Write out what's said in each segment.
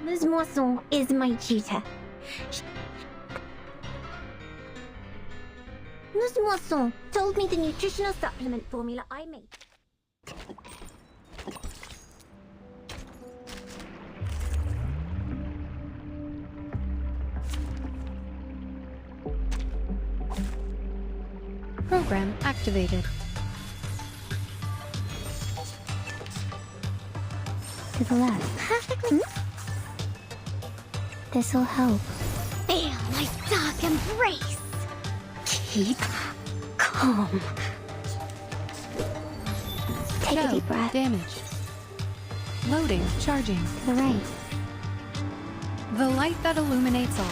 This morsel is my tutor. This morsel told me the nutritional supplement formula I made. Program activated. To the left. Perfectly. This'll help. Feel my dark embrace. Keep calm. Take a deep breath. Damaged. Loading. Charging. To the right. The light that illuminates all.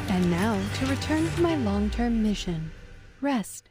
And now to return to my long-term mission. Rest.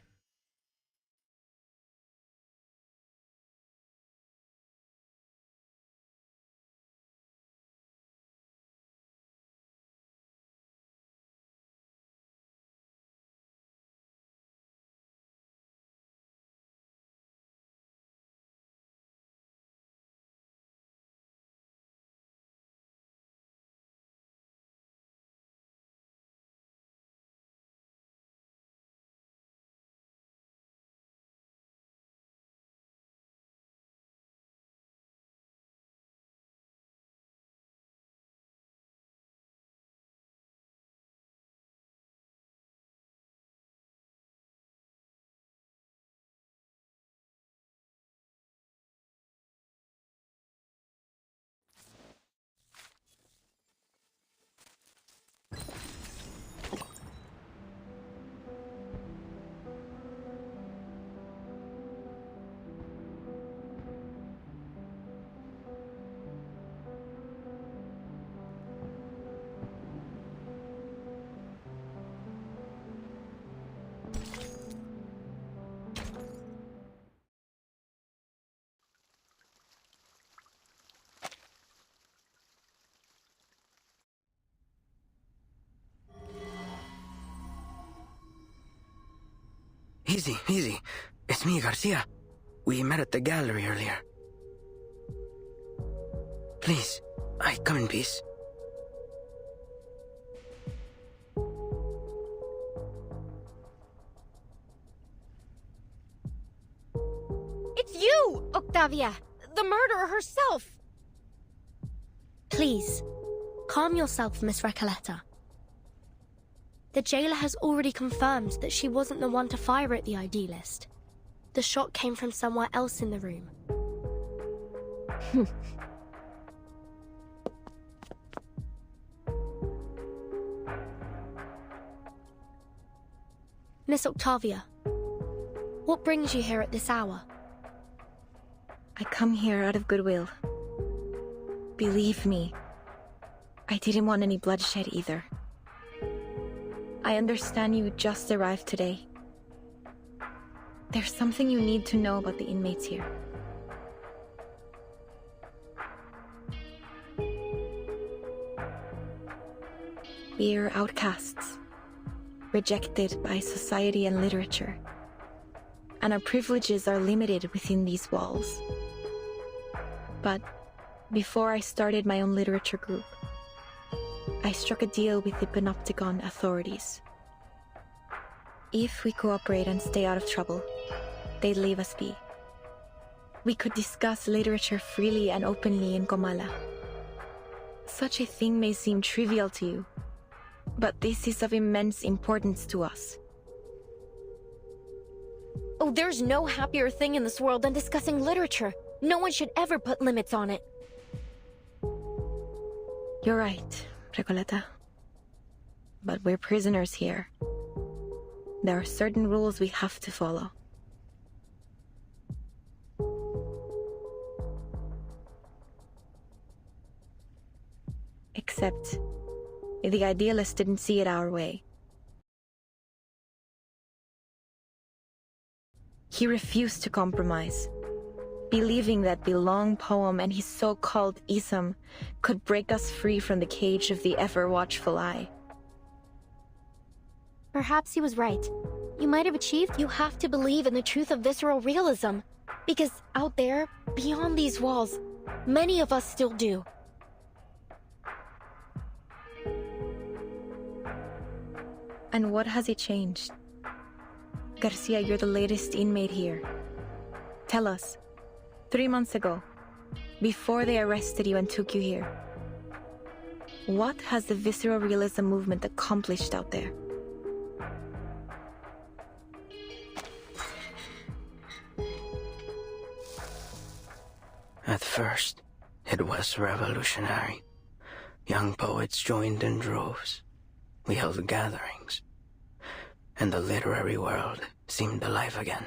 Easy, easy. It's me, Garcia. We met at the gallery earlier. Please, I come in peace. It's you, Octavia! The murderer herself! Please, calm yourself, Miss Recoleta. The jailer has already confirmed that she wasn't the one to fire at the ID list. The shot came from somewhere else in the room. Miss Octavia, what brings you here at this hour? I come here out of goodwill. Believe me, I didn't want any bloodshed either. I understand you just arrived today. There's something you need to know about the inmates here. We're outcasts, rejected by society and literature, and our privileges are limited within these walls. But before I started my own literature group, I struck a deal with the Panopticon authorities. If we cooperate and stay out of trouble, they'd leave us be. We could discuss literature freely and openly in Comala. Such a thing may seem trivial to you, but this is of immense importance to us. Oh, there's no happier thing in this world than discussing literature. No one should ever put limits on it. You're right, Recoleta. But we're prisoners here. There are certain rules we have to follow. Except, the idealist didn't see it our way. He refused to compromise, believing that the long poem and his so-called ism could break us free from the cage of the ever-watchful eye. Perhaps he was right. you might have achieved, you have to believe in the truth of visceral realism. Because out there, beyond these walls, many of us still do. And what has it changed? Garcia, you're the latest inmate here. Tell us, 3 months ago, before they arrested you and took you here, what has the visceral realism movement accomplished out there? At first, it was revolutionary. Young poets joined in droves. We held gatherings. And the literary world seemed alive again.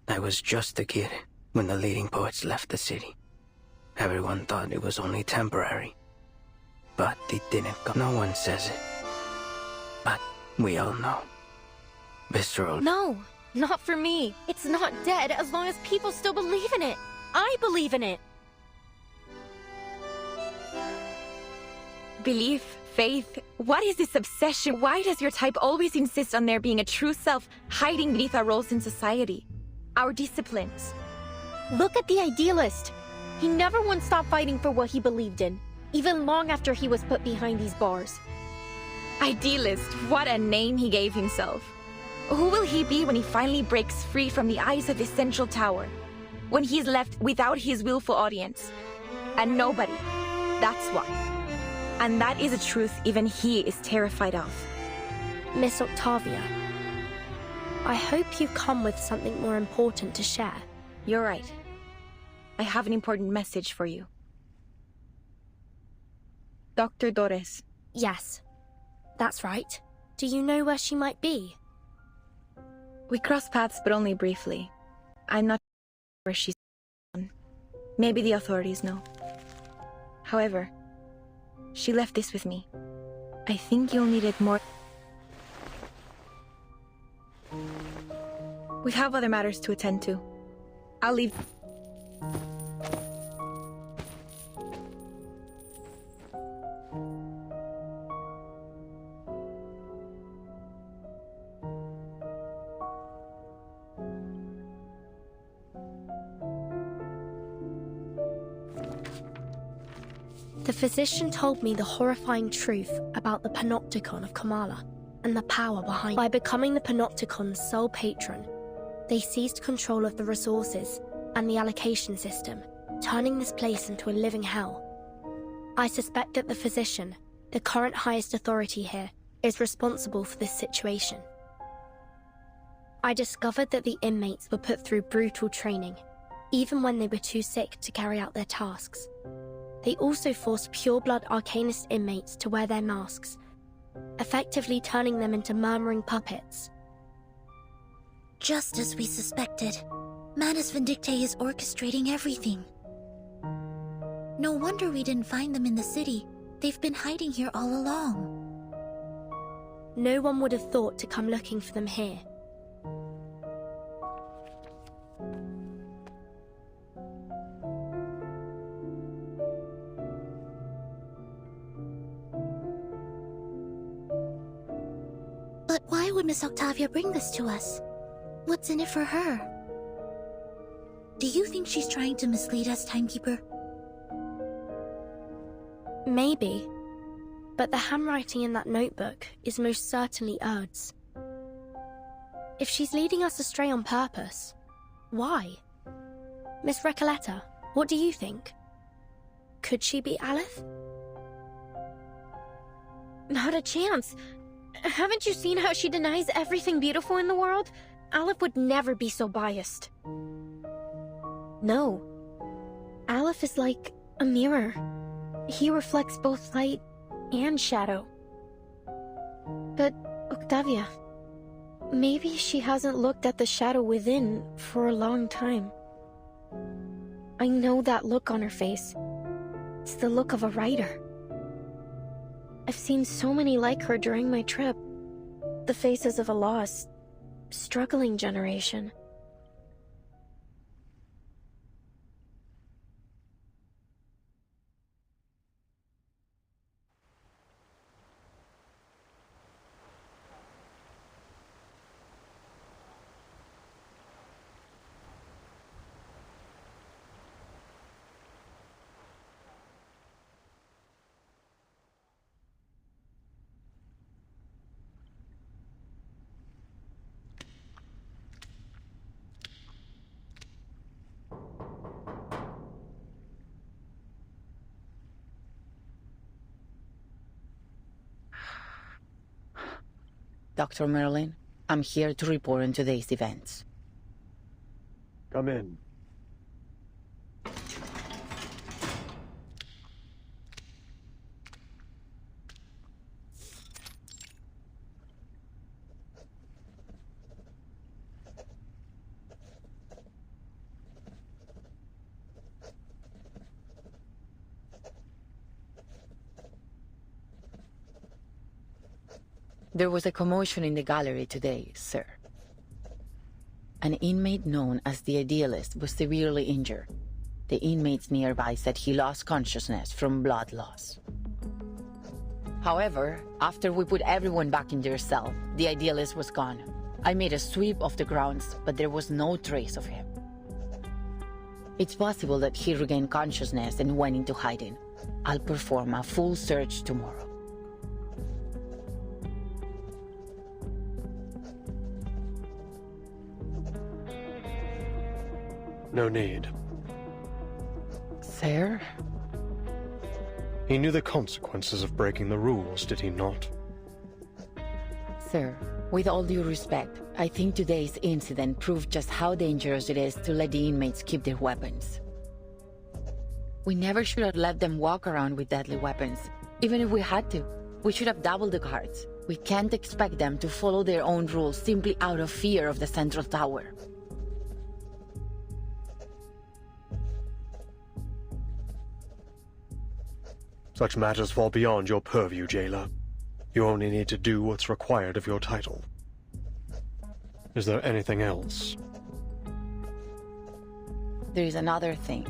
I was just a kid when the leading poets left the city. Everyone thought it was only temporary. But it didn't come. No one says it. But we all know. Visceral. No, not for me. It's not dead as long as people still believe in it. I believe in it. Belief, faith, what is this obsession? Why does your type always insist on there being a true self hiding beneath our roles in society? Our disciplines. Look at the idealist. He never once stopped fighting for what he believed in, even long after he was put behind these bars. Idealist, what a name he gave himself. Who will he be when he finally breaks free from the eyes of the central tower? When he is left without his willful audience? And nobody. That's why. And that is a truth even he is terrified of. Miss Octavia, I hope you've come with something more important to share. You're right. I have an important message for you. Dr. Dores. Yes, that's right. Do you know where she might be? We crossed paths, but only briefly. I'm not sure where she's gone. Maybe the authorities know. However, she left this with me. I think you'll need it more. We have other matters to attend to. I'll leave. The physician told me the horrifying truth about the Panopticon of Kamala and the power behind it. By becoming the Panopticon's sole patron, they seized control of the resources and the allocation system, turning this place into a living hell. I suspect that the physician, the current highest authority here, is responsible for this situation. I discovered that the inmates were put through brutal training, even when they were too sick to carry out their tasks. They also forced pure-blood Arcanist inmates to wear their masks, effectively turning them into murmuring puppets. Just as we suspected, Manus Vindictae is orchestrating everything. No wonder we didn't find them in the city. They've been hiding here all along. No one would have thought to come looking for them here. But why would Miss Octavia bring this to us? What's in it for her? Do you think she's trying to mislead us, Timekeeper? Maybe. But the handwriting in that notebook is most certainly Erd's. If she's leading us astray on purpose, why? Miss Recoleta, what do you think? Could she be Aleph? Not a chance. Haven't you seen how she denies everything beautiful in the world? Aleph would never be so biased. No. Aleph is like a mirror. He reflects both light and shadow. But, Octavia, maybe she hasn't looked at the shadow within for a long time. I know that look on her face. It's the look of a writer. I've seen so many like her during my trip. The faces of a lost, struggling generation. Dr. Merlin. I'm here to report on today's events. Come in. There was a commotion in the gallery today, sir. An inmate known as the Idealist was severely injured. The inmates nearby said he lost consciousness from blood loss. However, after we put everyone back in their cell, the Idealist was gone. I made a sweep of the grounds, but there was no trace of him. It's possible that he regained consciousness and went into hiding. I'll perform a full search tomorrow. No need. Sir? He knew the consequences of breaking the rules, did he not? Sir, with all due respect, I think today's incident proved just how dangerous it is to let the inmates keep their weapons. We never should have let them walk around with deadly weapons. Even if we had to, we should have doubled the guards. We can't expect them to follow their own rules simply out of fear of the Central Tower. Such matters fall beyond your purview, jailer. You only need to do what's required of your title. Is there anything else? There is another thing.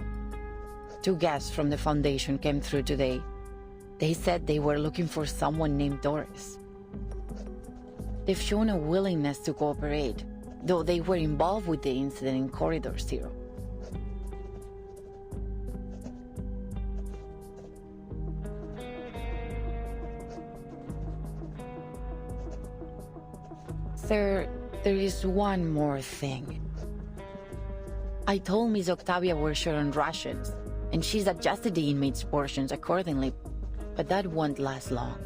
2 guests from the Foundation came through today. They said they were looking for someone named Doris. They've shown a willingness to cooperate, though they were involved with the incident in Corridor Zero. There is one more thing. I told Miss Octavia we're short on rations, and she's adjusted the inmates' portions accordingly, but that won't last long.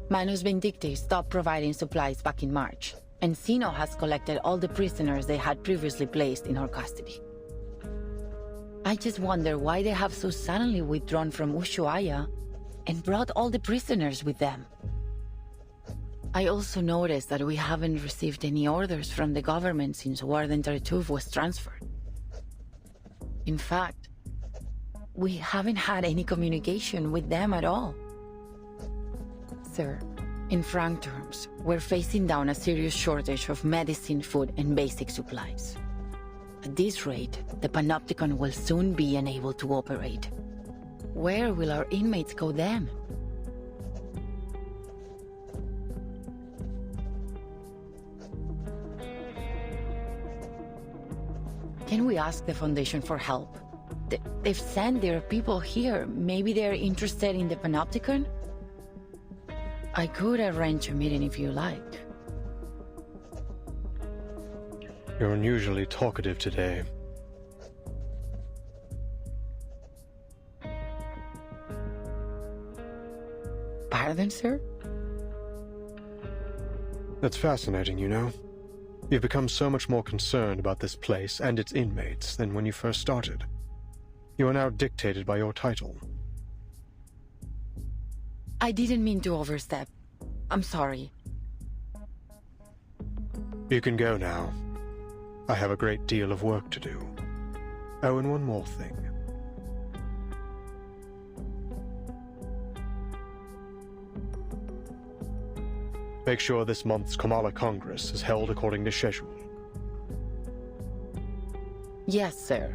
Manus Vindicte stopped providing supplies back in March, and Sino has collected all the prisoners they had previously placed in her custody. I just wonder why they have so suddenly withdrawn from Ushuaia and brought all the prisoners with them. I also noticed that we haven't received any orders from the government since Warden Tartuffe was transferred. In fact, we haven't had any communication with them at all. Sir, in frank terms, we're facing down a serious shortage of medicine, food, and basic supplies. At this rate, the Panopticon will soon be unable to operate. Where will our inmates go then? Can we ask the Foundation for help? They've sent their people here. Maybe they're interested in the Panopticon? I could arrange a meeting if you like. You're unusually talkative today. Pardon, sir? That's fascinating, you know. You've become so much more concerned about this place and its inmates than when you first started. You are now dictated by your title. I didn't mean to overstep. I'm sorry. You can go now. I have a great deal of work to do. Oh, and one more thing. Make sure this month's Kamala Congress is held according to schedule. Yes, sir.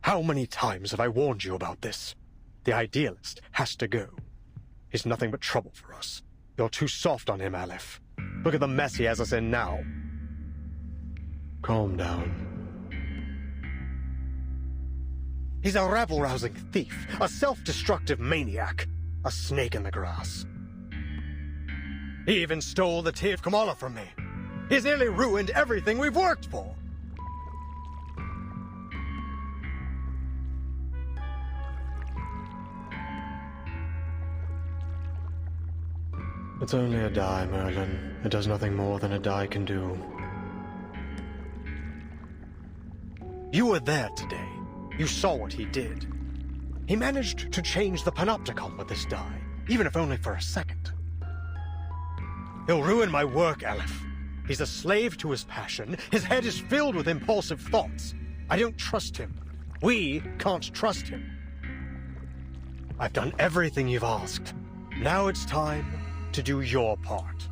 How many times have I warned you about this? The Idealist has to go. He's nothing but trouble for us. You're too soft on him, Aleph. Look at the mess he has us in now. Calm down. He's a rabble-rousing thief, a self-destructive maniac, a snake in the grass. He even stole the Tea of Kamala from me. He's nearly ruined everything we've worked for. It's only a die, Merlin. It does nothing more than a die can do. You were there today. You saw what he did. He managed to change the Panopticon with this die, even if only for a second. He'll ruin my work, Aleph. He's a slave to his passion. His head is filled with impulsive thoughts. I don't trust him. We can't trust him. I've done everything you've asked. Now it's time to do your part.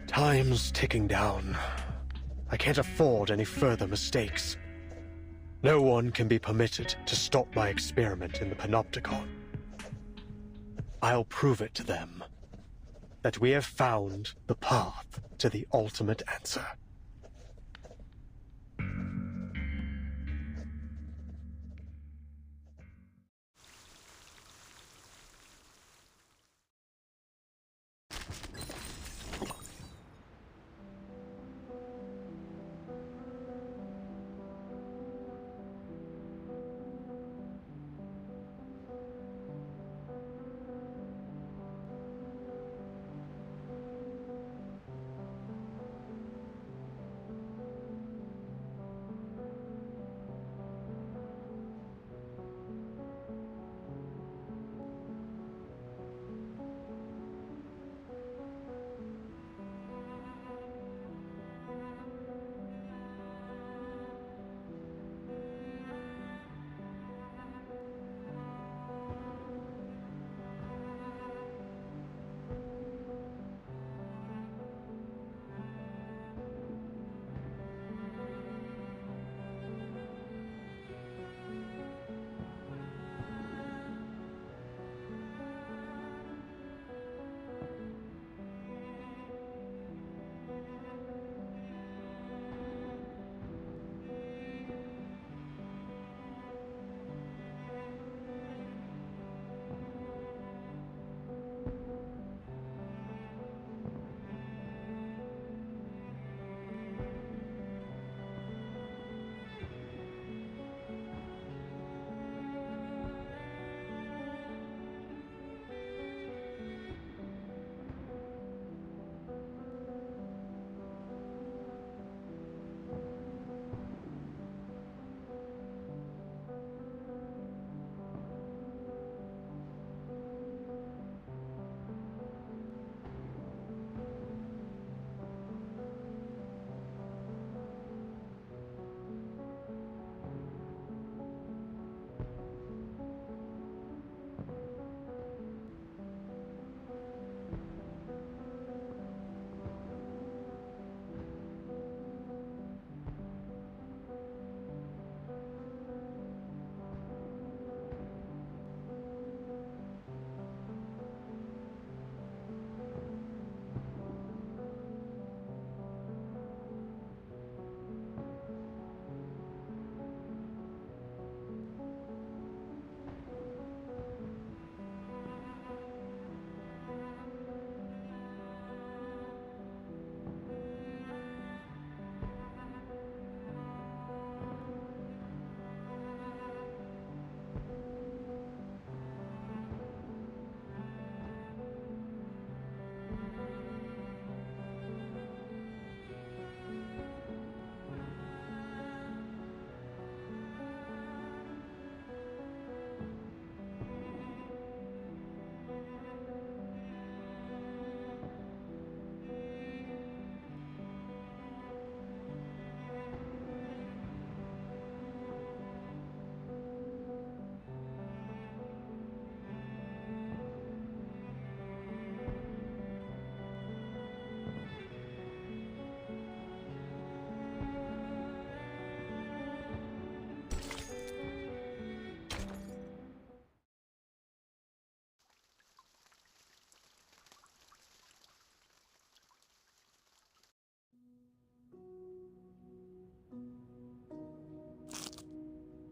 Time's ticking down. I can't afford any further mistakes. No one can be permitted to stop my experiment in the Panopticon. I'll prove it to them that we have found the path to the ultimate answer.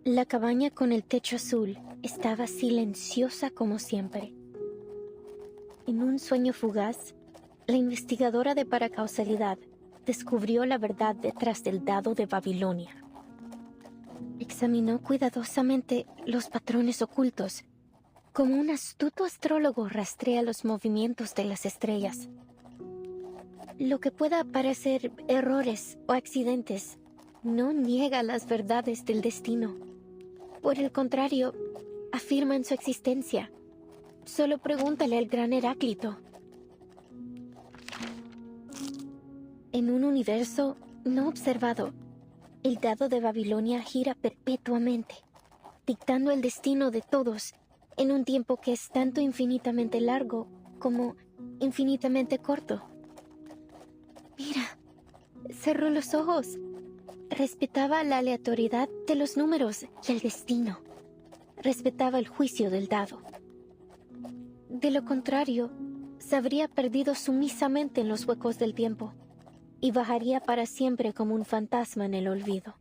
La cabaña con el techo azul estaba silenciosa como siempre. En un sueño fugaz, la investigadora de paracausalidad descubrió la verdad detrás del dado de Babilonia. Examinó cuidadosamente los patrones ocultos, como un astuto astrólogo rastrea los movimientos de las estrellas. Lo que pueda parecer errores o accidentes no niega las verdades del destino. Por el contrario, afirman su existencia. Solo pregúntale al gran Heráclito. En un universo no observado, el dado de Babilonia gira perpetuamente, dictando el destino de todos en un tiempo que es tanto infinitamente largo como infinitamente corto. Mira, cerró los ojos. Respetaba la aleatoriedad de los números y el destino. Respetaba el juicio del dado. De lo contrario, se habría perdido sumisamente en los huecos del tiempo y bajaría para siempre como un fantasma en el olvido.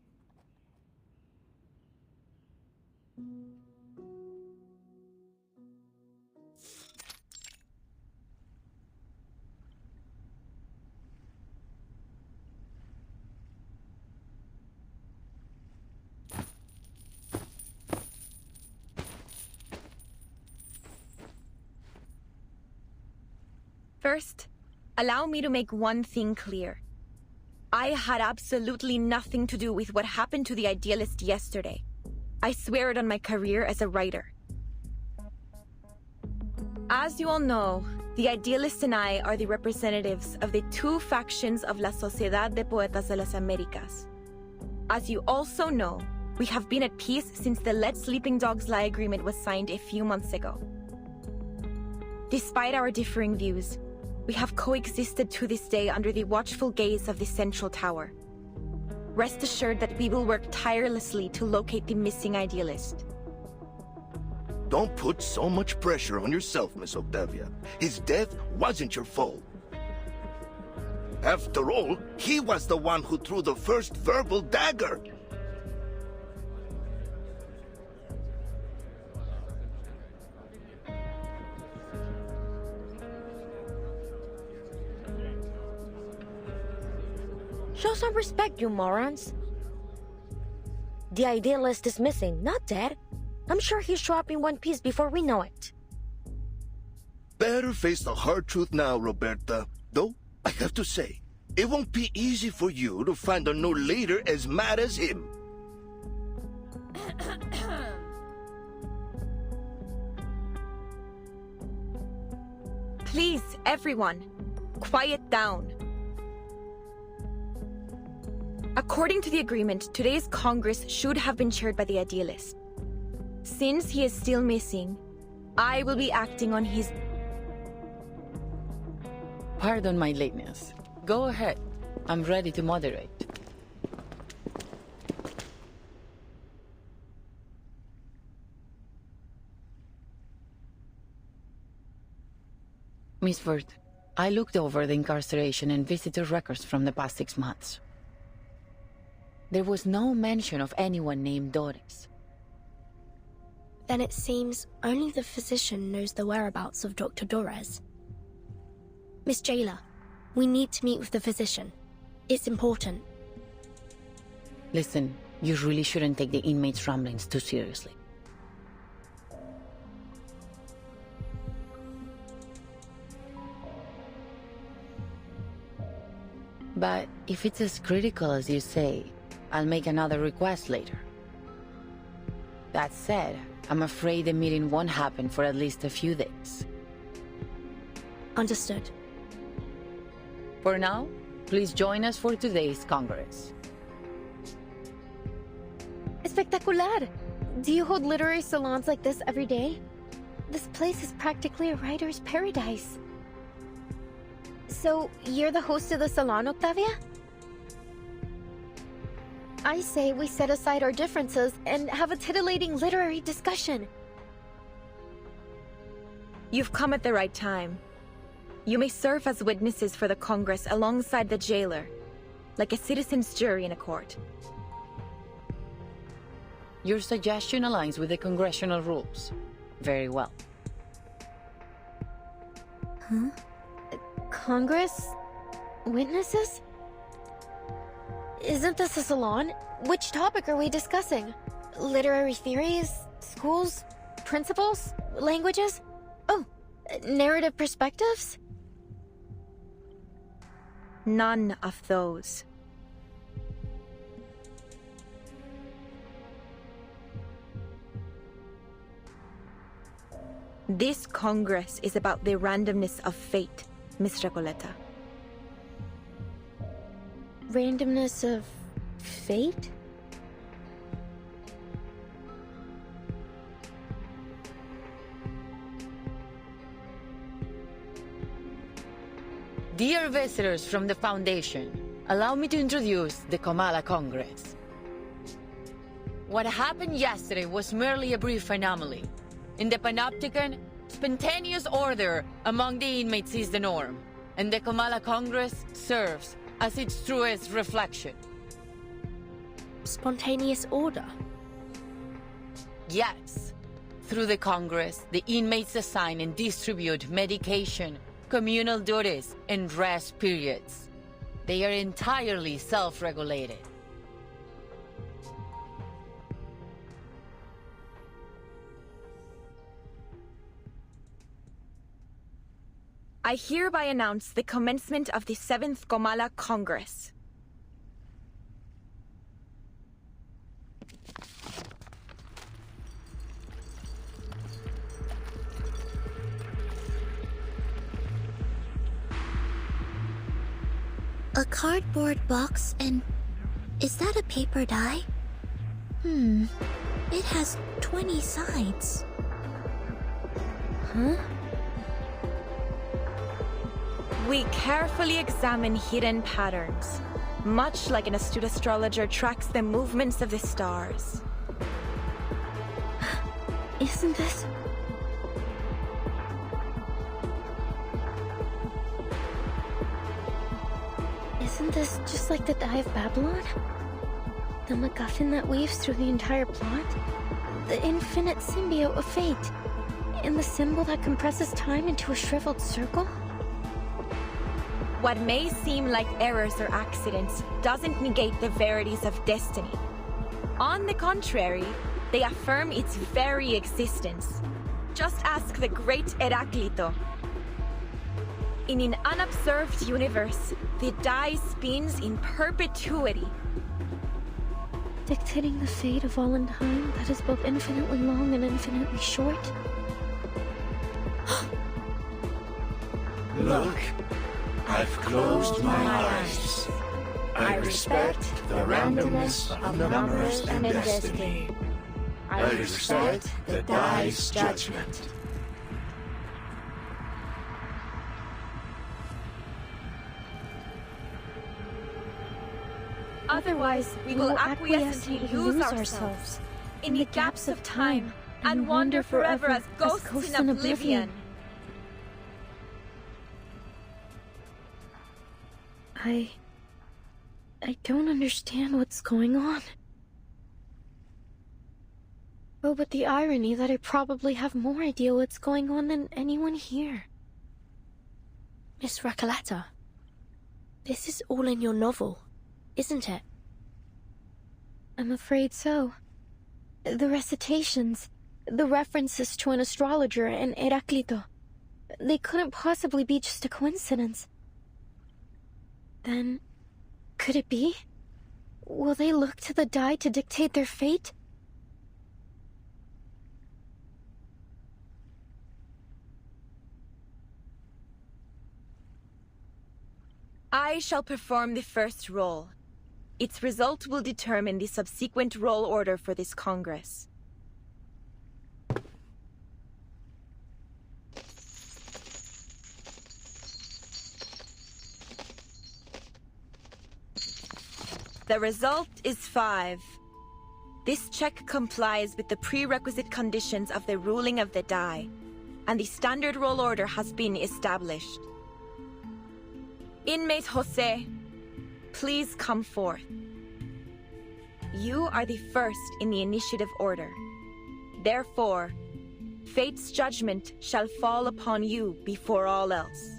First, allow me to make one thing clear. I had absolutely nothing to do with what happened to the Idealist yesterday. I swear it on my career as a writer. As you all know, the Idealist and I are the representatives of the two factions of La Sociedad de Poetas de las Américas. As you also know, we have been at peace since the Let Sleeping Dogs Lie agreement was signed a few months ago. Despite our differing views, we have coexisted to this day under the watchful gaze of the Central Tower. Rest assured that we will work tirelessly to locate the missing Idealist. Don't put so much pressure on yourself, Miss Octavia. His death wasn't your fault. After all, he was the one who threw the first verbal dagger. Show some respect, you morons. The Idealist is missing, not dead. I'm sure he'll show up in one piece before we know it. Better face the hard truth now, Roberta. Though, I have to say, it won't be easy for you to find a new leader as mad as him. Please, everyone, quiet down. According to the agreement, today's Congress should have been chaired by the Idealist. Since he is still missing, I will be acting on his... Pardon my lateness. Go ahead. I'm ready to moderate. Miss Vert, I looked over the incarceration and visitor records from the past 6 months. There was no mention of anyone named Doris. Then it seems only the physician knows the whereabouts of Dr. Dorez. Miss Jailer, we need to meet with the physician. It's important. Listen, you really shouldn't take the inmates' ramblings too seriously. But if it's as critical as you say, I'll make another request later. That said, I'm afraid the meeting won't happen for at least a few days. Understood. For now, please join us for today's Congress. Espectacular! Do you hold literary salons like this every day? This place is practically a writer's paradise. So, you're the host of the salon, Octavia? I say we set aside our differences and have a titillating literary discussion. You've come at the right time. You may serve as witnesses for the Congress alongside the jailer, like a citizen's jury in a court. Your suggestion aligns with the congressional rules. Very well. Huh? Congress? Witnesses? Isn't this a salon? Which topic are we discussing? Literary theories? Schools? Principles? Languages? Oh, narrative perspectives? None of those. This Congress is about the randomness of fate, Miss Recoleta. Randomness of fate? Dear visitors from the Foundation, allow me to introduce the Comala Congress. What happened yesterday was merely a brief anomaly. In the Panopticon, spontaneous order among the inmates is the norm, and the Comala Congress serves as its truest reflection. Spontaneous order? Yes. Through the Congress, the inmates assign and distribute medication, communal duties, and rest periods. They are entirely self-regulated. I hereby announce the commencement of the 7th Comala Congress. A cardboard box and... is that a paper die? It has 20 sides. Huh? We carefully examine hidden patterns, much like an astute astrologer tracks the movements of the stars. Isn't this... Isn't this just like the Die of Babylon? The MacGuffin that weaves through the entire plot? The infinite symbiote of fate? And the symbol that compresses time into a shriveled circle? What may seem like errors or accidents doesn't negate the verities of destiny. On the contrary, they affirm its very existence. Just ask the great Heraclito. In an unobserved universe, the die spins in perpetuity. Dictating the fate of all in time that is both infinitely long and infinitely short? Look, I've closed my eyes. I respect the randomness of numbers and destiny. I respect the die's judgment. Otherwise, we will acquiesce and lose ourselves in the gaps of time and wander forever as ghosts in oblivion. I don't understand what's going on. Oh, but the irony that I probably have more idea what's going on than anyone here. Miss Recoleta, this is all in your novel, isn't it? I'm afraid so. The recitations, the references to an astrologer and Heraclito, they couldn't possibly be just a coincidence. Then, could it be? Will they look to the die to dictate their fate? I shall perform the first roll. Its result will determine the subsequent roll order for this Congress. The result is 5. This check complies with the prerequisite conditions of the ruling of the die, and the standard roll order has been established. Inmate Jose, please come forth. You are the first in the initiative order. Therefore, fate's judgment shall fall upon you before all else.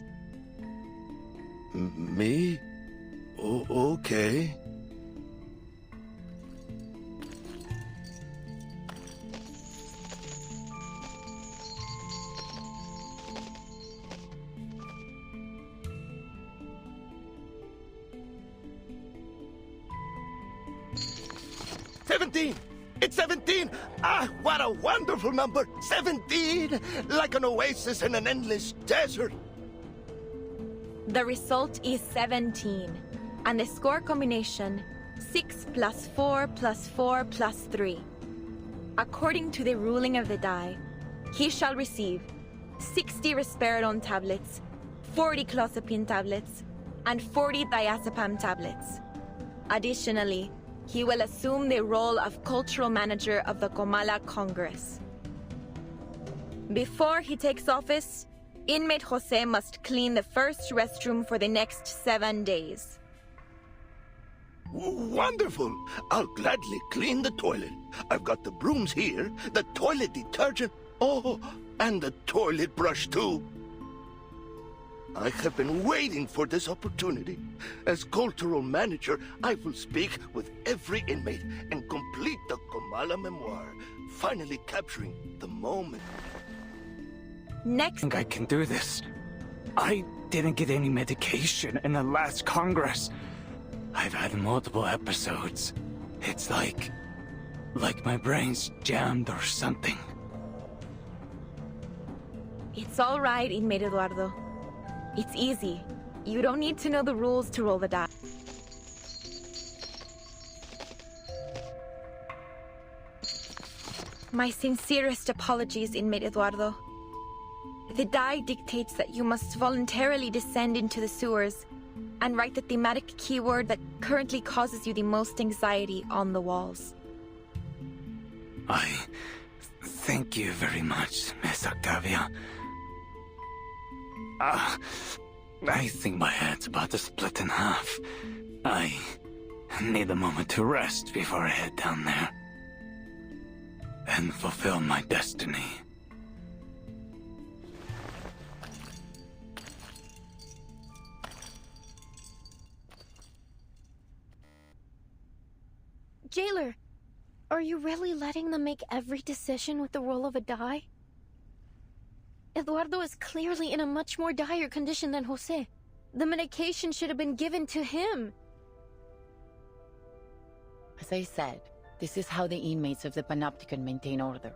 Me? Okay. It's 17! Ah, what a wonderful number! 17! Like an oasis in an endless desert. The result is 17, and the score combination 6 plus 4 plus 4 plus 3. According to the ruling of the die, he shall receive 60 risperidone tablets, 40 clozapine tablets, and 40 diazepam tablets. Additionally, he will assume the role of cultural manager of the Comala Congress. Before he takes office, inmate Jose must clean the first restroom for the next 7 days. Wonderful! I'll gladly clean the toilet. I've got the brooms here, the toilet detergent, oh, and the toilet brush too. I have been waiting for this opportunity. As cultural manager, I will speak with every inmate and complete the Comala memoir, finally capturing the moment. Next, I think I can do this. I didn't get any medication in the last Congress. I've had multiple episodes. It's like my brain's jammed or something. It's all right, inmate Eduardo. It's easy. You don't need to know the rules to roll the die. My sincerest apologies, inmate Eduardo. The die dictates that you must voluntarily descend into the sewers and write the thematic keyword that currently causes you the most anxiety on the walls. I thank you very much, Miss Octavia. I think my head's about to split in half. I need a moment to rest before I head down there and fulfill my destiny. Jailer, are you really letting them make every decision with the roll of a die? Eduardo is clearly in a much more dire condition than Jose. The medication should have been given to him. As I said, this is how the inmates of the Panopticon maintain order.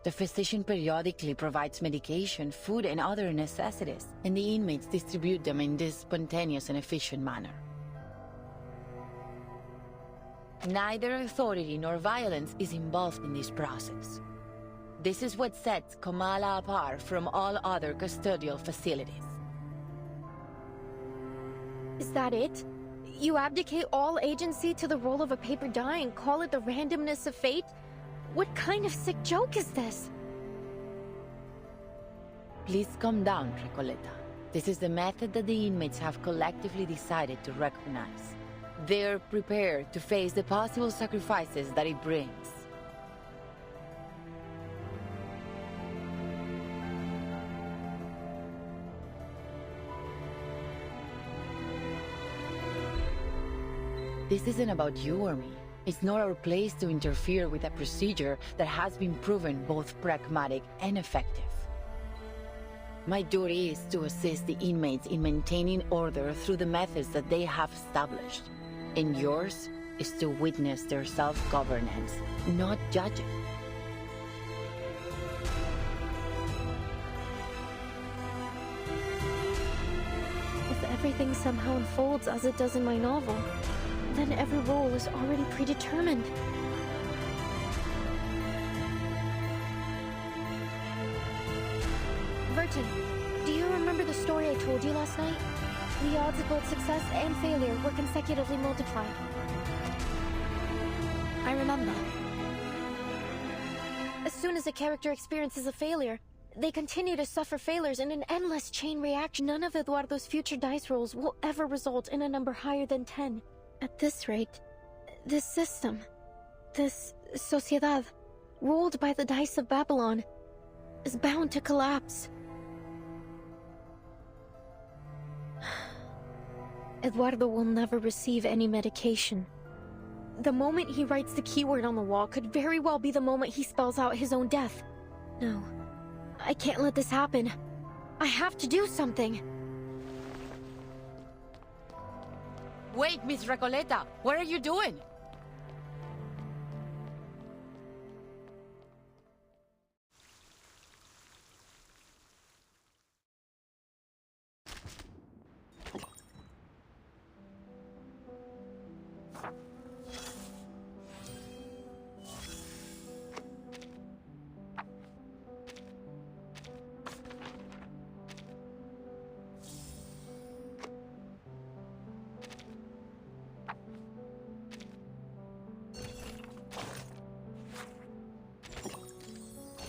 The physician periodically provides medication, food, and other necessities, and the inmates distribute them in this spontaneous and efficient manner. Neither authority nor violence is involved in this process. This is what sets Comala apart from all other custodial facilities. Is that it? You abdicate all agency to the roll of a paper die and call it the randomness of fate? What kind of sick joke is this? Please calm down, Recoleta. This is the method that the inmates have collectively decided to recognize. They're prepared to face the possible sacrifices that it brings. This isn't about you or me. It's not our place to interfere with a procedure that has been proven both pragmatic and effective. My duty is to assist the inmates in maintaining order through the methods that they have established. And yours is to witness their self-governance, not judge it. If everything somehow unfolds as it does in my novel, then every role is already predetermined. Vertin, do you remember the story I told you last night? The odds of both success and failure were consecutively multiplied. I remember. As soon as a character experiences a failure, they continue to suffer failures in an endless chain reaction. None of Eduardo's future dice rolls will ever result in a number higher than 10. At this rate, this system, This sociedad, ruled by the dice of Babylon, is bound to collapse. Eduardo will never receive any medication. The moment he writes the keyword on the wall could very well be the moment he spells out his own death. No, I can't let this happen. I have to do something. Wait, Miss Recoleta, what are you doing?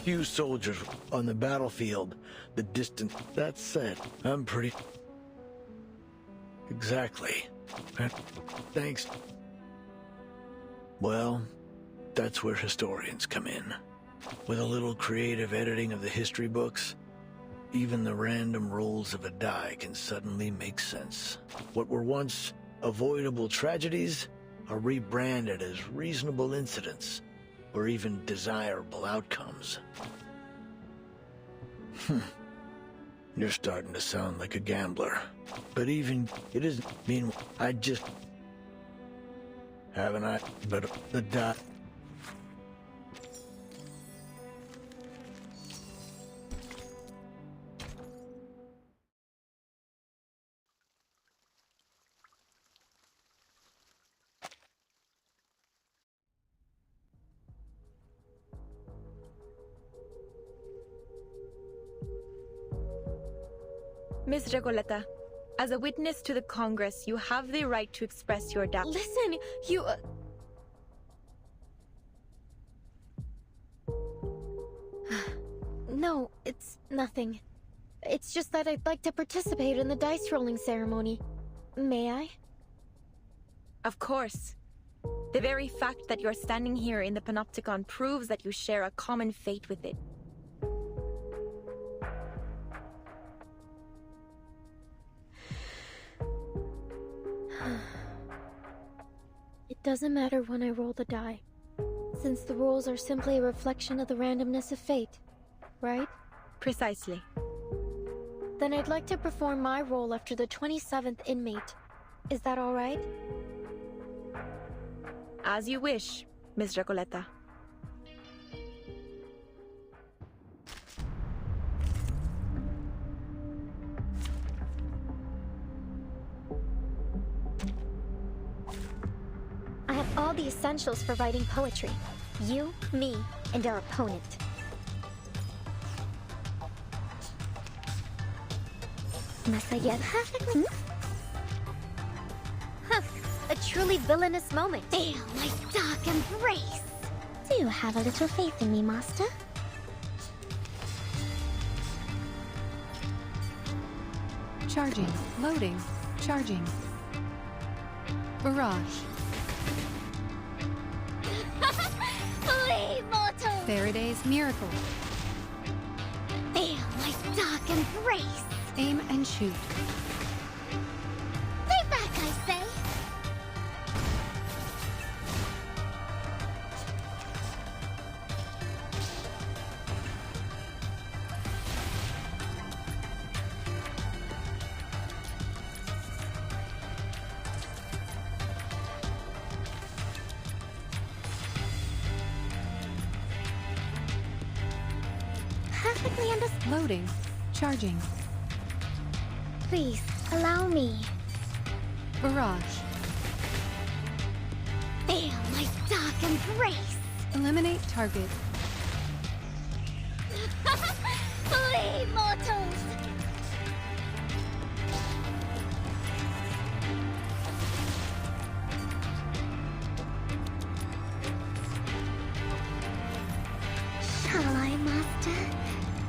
Few soldiers on the battlefield, the distance. That said, I'm pretty... Exactly. Thanks. Well, that's where historians come in. With a little creative editing of the history books, even the random rolls of a die can suddenly make sense. What were once avoidable tragedies are rebranded as reasonable incidents, or even desirable outcomes. You're starting to sound like a gambler. But even it isn't. Meanwhile, I just... Haven't I? But the die... Miss Recoleta, as a witness to the Congress, you have the right to express your doubt. Listen, you... No, it's nothing. It's just that I'd like to participate in the dice rolling ceremony. May I? Of course. The very fact that you're standing here in the Panopticon proves that you share a common fate with it. It doesn't matter when I roll the die, since the rolls are simply a reflection of the randomness of fate, right? Precisely. Then I'd like to perform my role after the 27th inmate. Is that all right? As you wish, Miss Recoleta. I have all the essentials for writing poetry. You, me, and our opponent. Masayed perfectly. Huh, a truly villainous moment. Feel my dark embrace. Do you have a little faith in me, Master? Charging. Loading. Charging. Barrage. Flee, mortal! Faraday's Miracle. Feel my dark embrace. Aim and shoot. Stay back, I say! Perfectly understood. Loading. Charging. Please, allow me. Barrage. Feel my dark embrace. Eliminate target. Flee, mortals! Shall I, Master?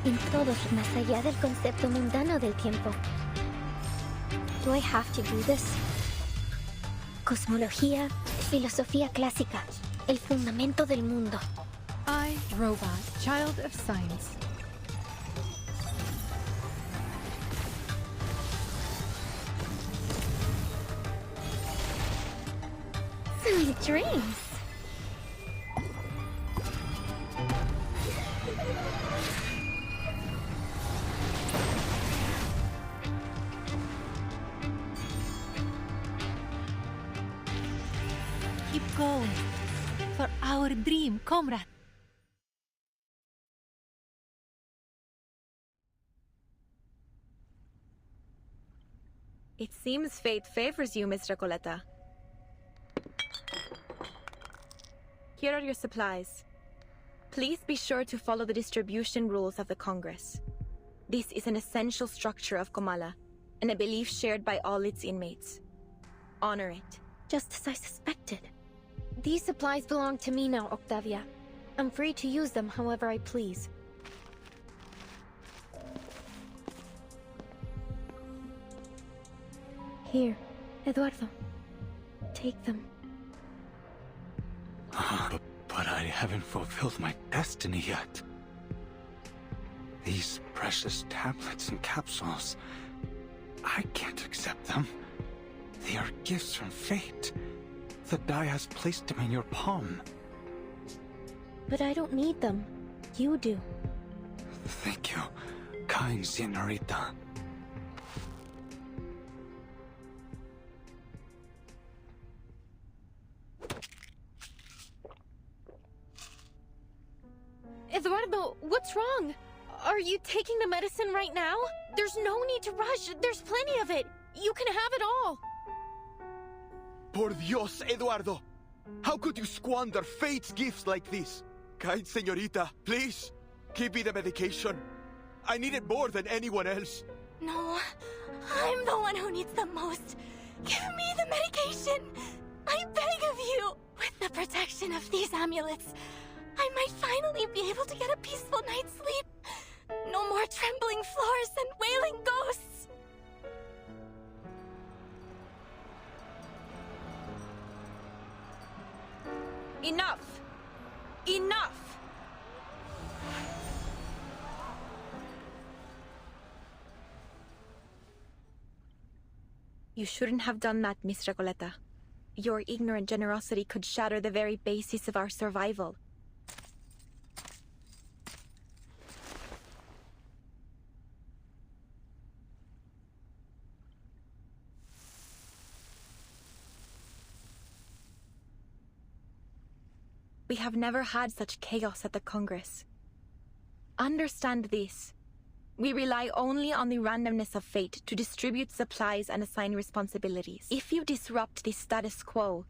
En todos más allá del concepto mundano del tiempo. Do I have to do this? Cosmología, filosofía clásica, el fundamento del mundo. I, Robot, child of science. Sweet dreams. Keep going. For our dream, comrade. It seems fate favors you, Miss Recoleta. Here are your supplies. Please be sure to follow the distribution rules of the Congress. This is an essential structure of Comala, and a belief shared by all its inmates. Honor it. Just as I suspected. These supplies belong to me now, Octavia. I'm free to use them however I please. Here, Eduardo. Take them. But I haven't fulfilled my destiny yet. These precious tablets and capsules, I can't accept them. They are gifts from fate. The die has placed them in your palm. But I don't need them. You do. Thank you, kind señorita. Eduardo, what's wrong? Are you taking the medicine right now? There's no need to rush. There's plenty of it. You can have it all. Por Dios, Eduardo! How could you squander fate's gifts like this? Kind señorita, please, give me the medication. I need it more than anyone else. No, I'm the one who needs the most. Give me the medication. I beg of you. With the protection of these amulets, I might finally be able to get a peaceful night's sleep. No more trembling floors and wailing ghosts. Enough! Enough! You shouldn't have done that, Miss Recoleta. Your ignorant generosity could shatter the very basis of our survival. We have never had such chaos at the Congress. Understand this. We rely only on the randomness of fate to distribute supplies and assign responsibilities. If you disrupt the status quo,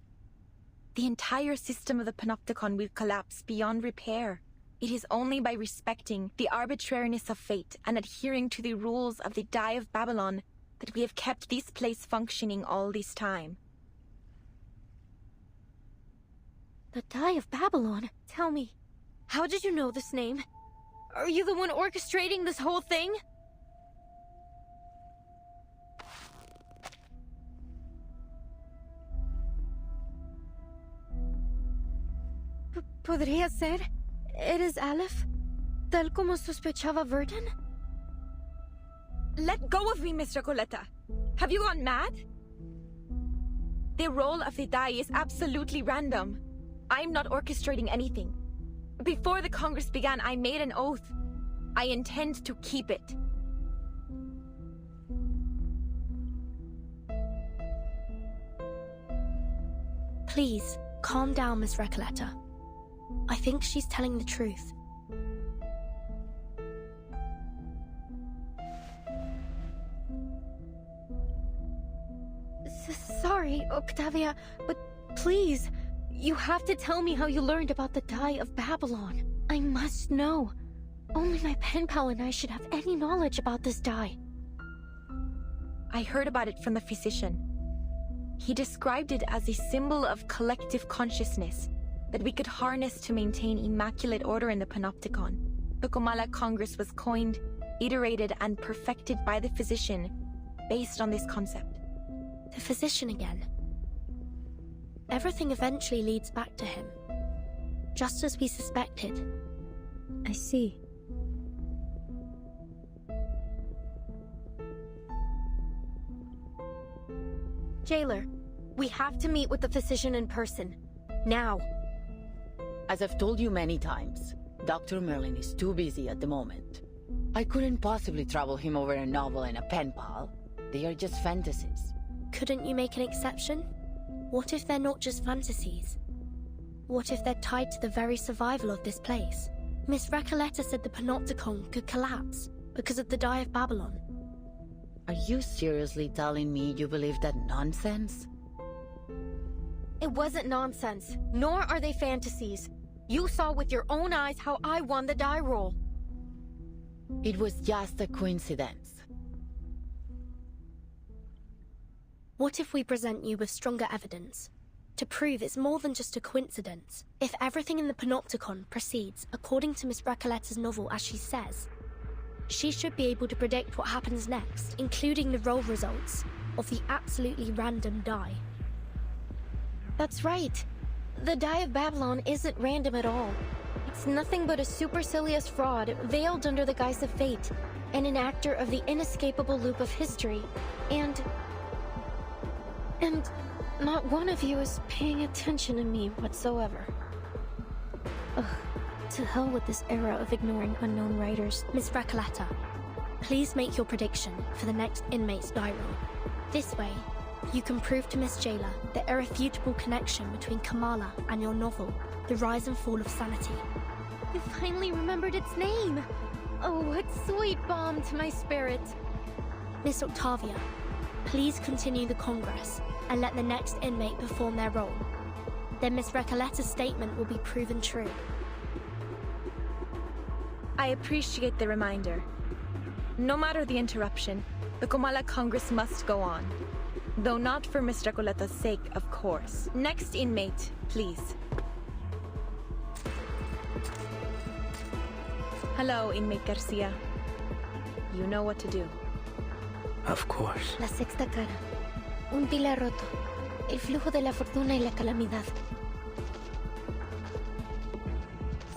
the entire system of the Panopticon will collapse beyond repair. It is only by respecting the arbitrariness of fate and adhering to the rules of the Die of Babylon that we have kept this place functioning all this time. The Die of Babylon? Tell me, how did you know this name? Are you the one orchestrating this whole thing? ¿Podría ser? ¿Eres Aleph? ¿Tal como sospechaba Verdun? Let go of me, Miss Recoleta. Have you gone mad? The role of the die is absolutely random. I'm not orchestrating anything. Before the Congress began, I made an oath. I intend to keep it. Please, calm down, Miss Recoleta. I think she's telling the truth. Sorry, Octavia, but please, you have to tell me how you learned about the Die of Babylon. I must know. Only my pen pal and I should have any knowledge about this die. I heard about it from the physician. He described it as a symbol of collective consciousness that we could harness to maintain immaculate order in the Panopticon. The Comala Congress was coined, iterated, and perfected by the physician based on this concept. The physician again. Everything eventually leads back to him. just as we suspected. I see. Jailer, we have to meet with the physician in person. Now. As I've told you many times, Dr. Merlin is too busy at the moment. I couldn't possibly trouble him over a novel and a pen pal. They are just fantasies. Couldn't you make an exception? What if they're not just fantasies? What if they're tied to the very survival of this place? Miss Recoleta said the Panopticon could collapse because of the Die of Babylon. Are you seriously telling me you believe that nonsense? It wasn't nonsense, nor are they fantasies. You saw with your own eyes how I won the die roll. It was just a coincidence. What if we present you with stronger evidence? To prove it's more than just a coincidence. If everything in the Panopticon proceeds according to Miss Recoleta's novel as she says, she should be able to predict what happens next, including the roll results of the absolutely random die. That's right. The Die of Babylon isn't random at all. It's nothing but a supercilious fraud veiled under the guise of fate, and an actor of the inescapable loop of history. And not one of you is paying attention to me whatsoever. Ugh, to hell with this era of ignoring unknown writers. Miss Recoleta, please make your prediction for the next inmate's die roll. This way, you can prove to Miss Jailer the irrefutable connection between Kamala and your novel, The Rise and Fall of Sanity. You finally remembered its name! Oh, what sweet balm to my spirit! Miss Octavia, please continue the Congress and let the next inmate perform their role. Then Miss Recoleta's statement will be proven true. I appreciate the reminder. No matter the interruption, the Comala Congress must go on. Though not for Miss Recoleta's sake, of course. Next inmate, please. Hello, inmate Garcia. You know what to do. Of course. La sexta cara. Un pilar roto. El flujo de la fortuna y la calamidad.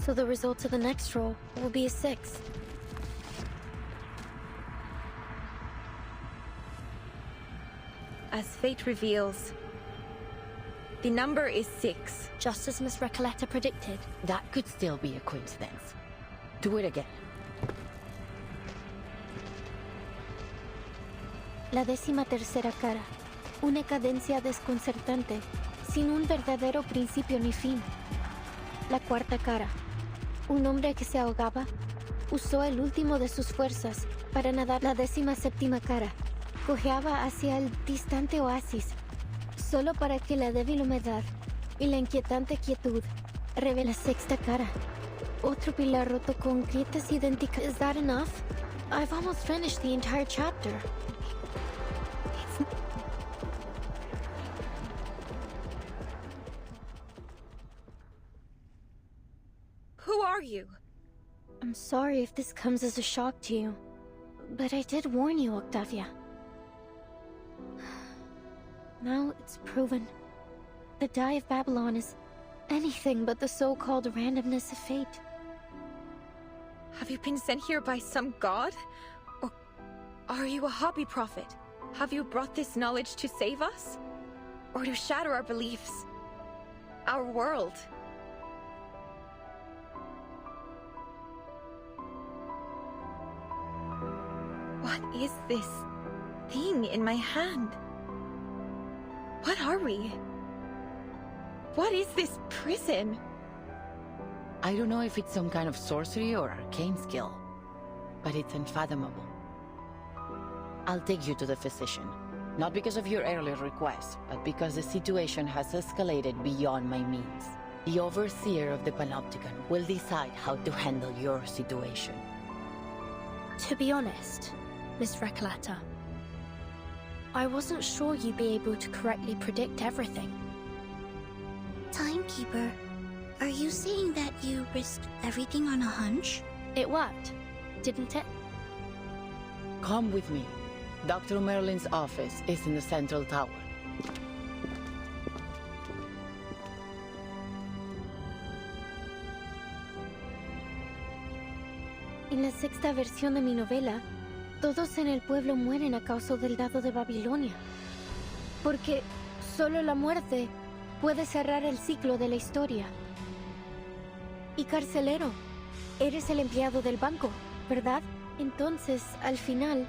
So the result of the next roll will be a 6. As fate reveals, the number is 6. Just as Miss Recoleta predicted. That could still be a coincidence. Do it again. La 13ª cara. Una cadencia desconcertante, sin un verdadero principio ni fin. La 4ª cara. Un hombre que se ahogaba usó el último de sus fuerzas para nadar. La 17ª cara. Cojeaba hacia el distante oasis, solo para que la débil humedad y la inquietante quietud revela. La 6ª cara. Otro pilar roto con grietas idénticas. Is that enough? I've almost finished the entire chapter. Who are you? I'm sorry if this comes as a shock to you, but I did warn you, Octavia. Now it's proven. The Die of Babylon is anything but the so-called randomness of fate. Have you been sent here by some god? Or are you a hobby prophet? Have you brought this knowledge to save us? Or to shatter our beliefs? Our world? What is this thing in my hand? What are we? What is this prison? I don't know if it's some kind of sorcery or arcane skill, but it's unfathomable. I'll take you to the physician. Not because of your earlier request, but because the situation has escalated beyond my means. The overseer of the Panopticon will decide how to handle your situation. To be honest, Miss Recoleta, I wasn't sure you'd be able to correctly predict everything. Timekeeper, are you saying that you risked everything on a hunch? It worked, didn't it? Come with me. Dr. Merlin's office is in the central tower. En la sexta versión de mi novela, todos en el pueblo mueren a causa del dado de Babilonia. Porque solo la muerte puede cerrar el ciclo de la historia. Y carcelero, eres el empleado del banco, ¿verdad? Entonces, al final,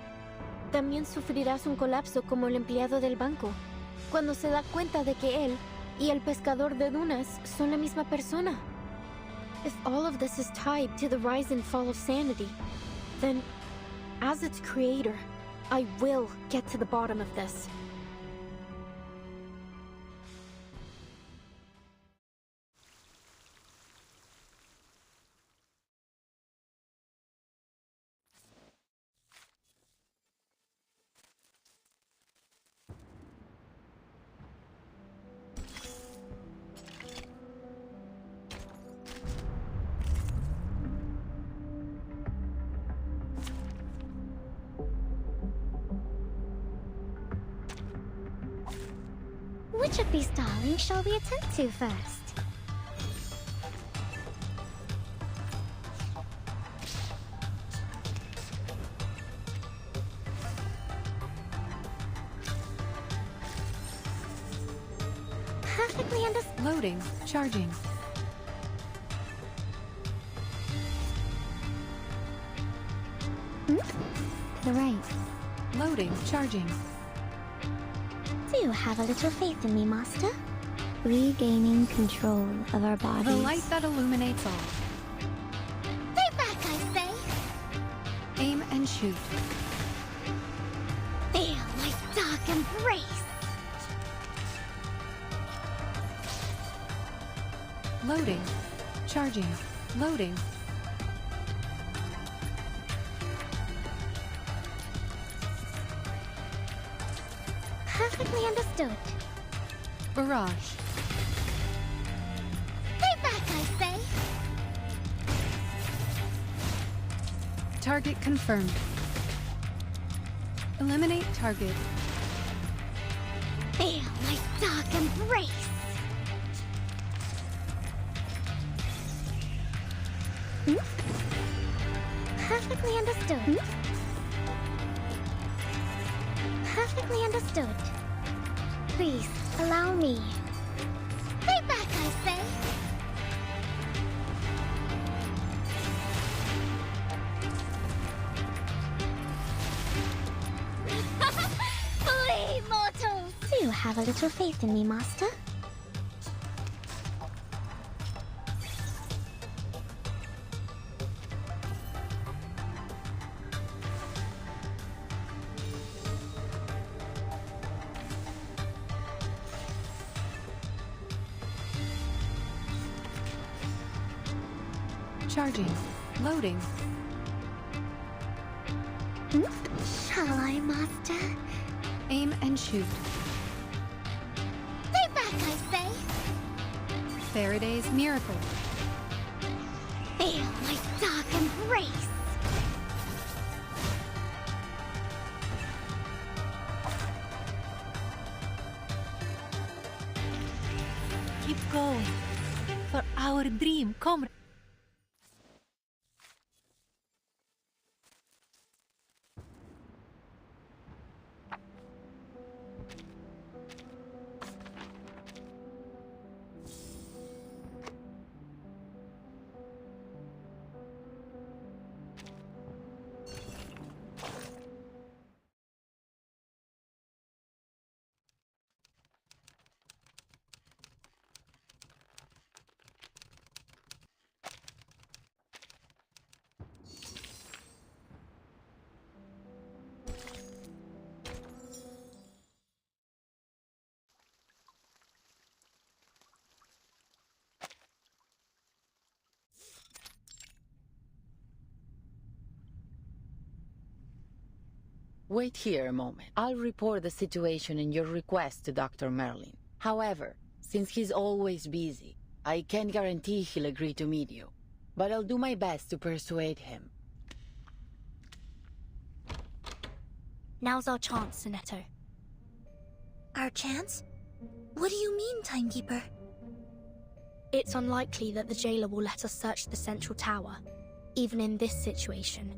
también sufrirás un colapso como el empleado del banco, cuando se da cuenta de que él y el pescador de dunas son la misma persona. If all of this is tied to the rise and fall of sanity, then, as its creator, I will get to the bottom of this. Which of these darlings shall we attend to first? Perfectly understood. Loading. Charging. To the right. Loading. Charging. Do have a little faith in me, Master. Regaining control of our bodies. The light that illuminates all. Stay back, I say! Aim and shoot. Feel my dark embrace! Loading. Charging. Loading. Perfectly understood. Barrage. Stay back, I say! Target confirmed. Eliminate target. Feel my dark embrace! Perfectly understood. Perfectly understood. Please, allow me. Stay back, I say! Flee, mortals! Do have a little faith in me, Master. Charging. Loading. Shall I, Master? Aim and shoot. Stay back, I say! Faraday's miracle. Feel my dark embrace! Keep going. For our dream, comrade. Wait here a moment. I'll report the situation and your request to Dr. Merlin. However, since he's always busy, I can't guarantee he'll agree to meet you. But I'll do my best to persuade him. Now's our chance, Sinetto. Our chance? What do you mean, Timekeeper? It's unlikely that the jailer will let us search the central tower. even in this situation.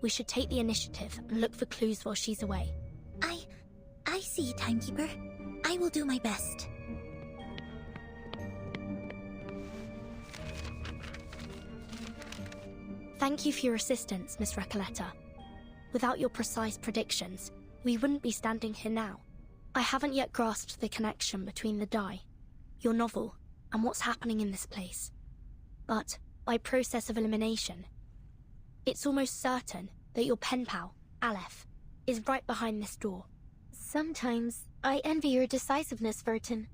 We should take the initiative and look for clues while she's away. I see, Timekeeper. I will do my best. Thank you for your assistance, Miss Recoleta. Without your precise predictions, we wouldn't be standing here now. I haven't yet grasped the connection between the die, your novel, and what's happening in this place. But, by process of elimination, it's almost certain that your pen pal, Aleph, is right behind this door. Sometimes I envy your decisiveness, Vertin.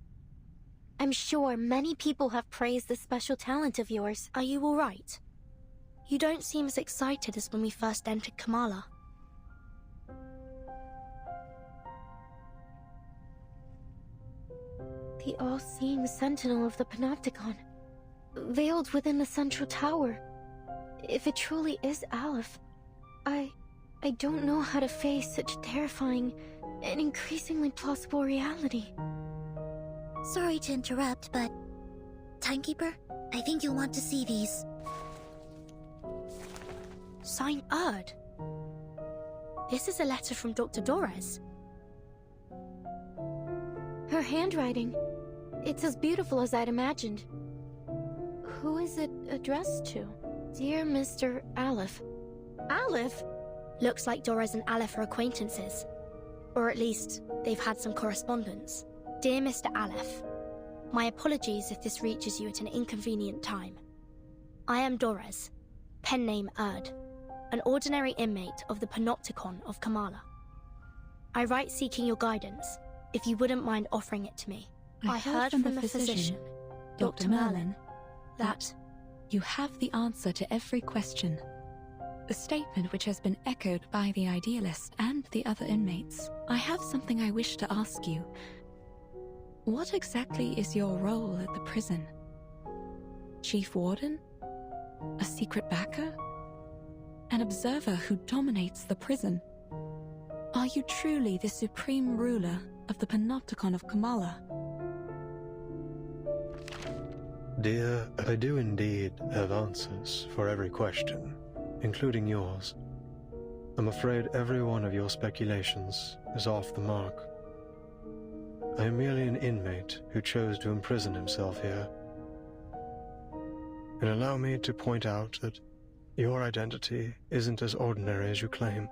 I'm sure many people have praised this special talent of yours. Are you all right? You don't seem as excited as when we first entered Kamala. The all-seeing sentinel of the Panopticon, veiled within the central tower. If it truly is Aleph, I don't know how to face such terrifying and increasingly plausible reality. Sorry to interrupt, but... Timekeeper, I think you'll want to see these. Signed Erd. This is a letter from Dr. Dorez. Her handwriting. It's as beautiful as I'd imagined. Who is it addressed to? Dear Mr. Aleph. Aleph? Looks like Dorez and Aleph are acquaintances. Or at least, they've had some correspondence. Dear Mr. Aleph, my apologies if this reaches you at an inconvenient time. I am Dorez, pen name Erd, an ordinary inmate of the Panopticon of Kamala. I write seeking your guidance, if you wouldn't mind offering it to me. I heard from the physician, Dr. Merlin, that you have the answer to every question. A statement which has been echoed by the Idealist and the other inmates. I have something I wish to ask you. What exactly is your role at the prison? Chief Warden? A secret backer? An observer who dominates the prison? Are you truly the supreme ruler of the Panopticon of Kamala? Dear, I do indeed have answers for every question, including yours. I'm afraid every one of your speculations is off the mark. I am merely an inmate who chose to imprison himself here. And allow me to point out that your identity isn't as ordinary as you claim.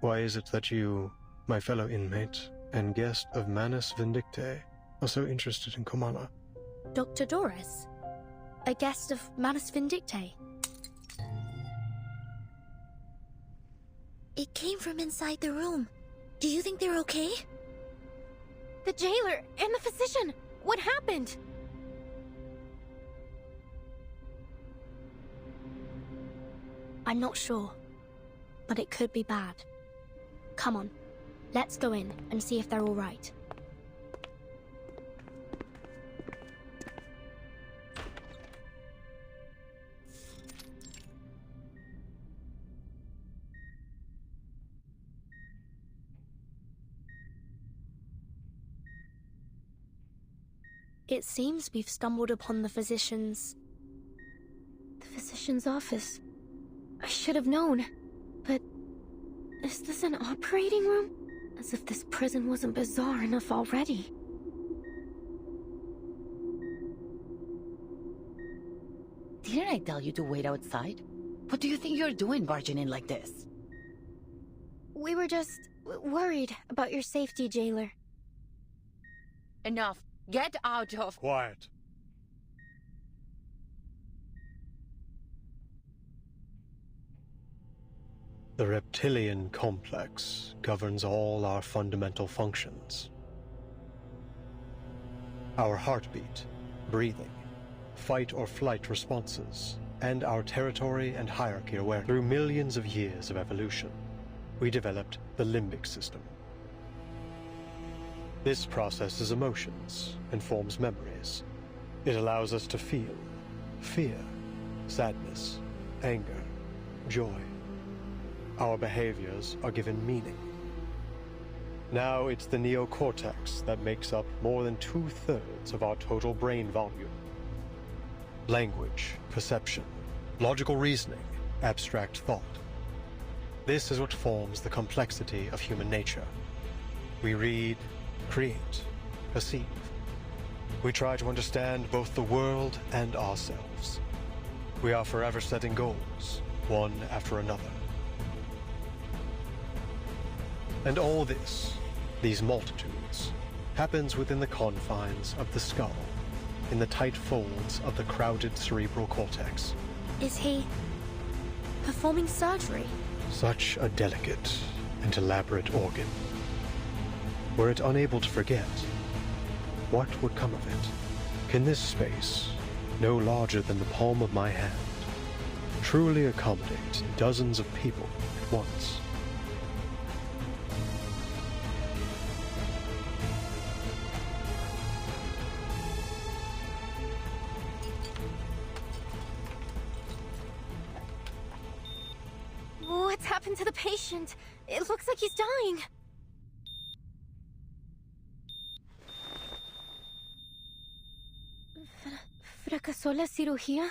Why is it that you, my fellow inmate and guest of Manus Vindictae, are so interested in Kamala? Dr. Dorez? A guest of Manus Vindictae? It came from inside the room. Do you think they're okay? The jailer and the physician! What happened? I'm not sure, but it could be bad. Come on, let's go in and see if they're all right. It seems we've stumbled upon the physician's... The physician's office. I should have known. But... is this an operating room? As if this prison wasn't bizarre enough already. Didn't I tell you to wait outside? What do you think you're doing barging in like this? We were just... worried about your safety, jailer. Enough. Get out of... Quiet. The reptilian complex governs all our fundamental functions. Our heartbeat, breathing, fight or flight responses, and our territory and hierarchy awareness. Through millions of years of evolution, we developed the limbic system. This processes emotions and forms memories. It allows us to feel fear, sadness, anger, joy. Our behaviors are given meaning. Now it's the neocortex that makes up more than 2/3 of our total brain volume. Language, perception, logical reasoning, abstract thought. This is what forms the complexity of human nature. We read, create, perceive. We try to understand both the world and ourselves. We are forever setting goals, one after another. And all this, these multitudes, happens within the confines of the skull, in the tight folds of the crowded cerebral cortex. Is he performing surgery? Such a delicate and elaborate organ. Were it unable to forget, what would come of it? Can this space, no larger than the palm of my hand, truly accommodate dozens of people at once? What's happened to the patient? It looks like he's dying. ¿Fracasó la cirugía?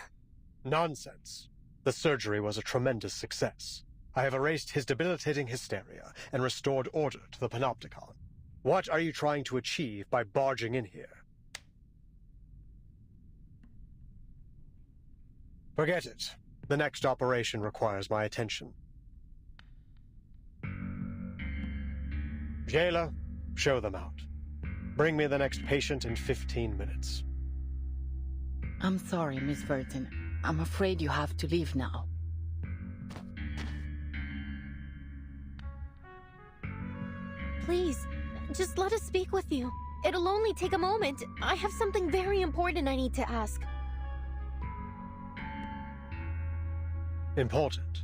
Nonsense. The surgery was a tremendous success. I have erased his debilitating hysteria and restored order to the Panopticon. What are you trying to achieve by barging in here? Forget it. The next operation requires my attention. Jayla, show them out. Bring me the next patient in 15 minutes. I'm sorry, Miss Burton. I'm afraid you have to leave now. Please, just let us speak with you. It'll only take a moment. I have something very important I need to ask. Important?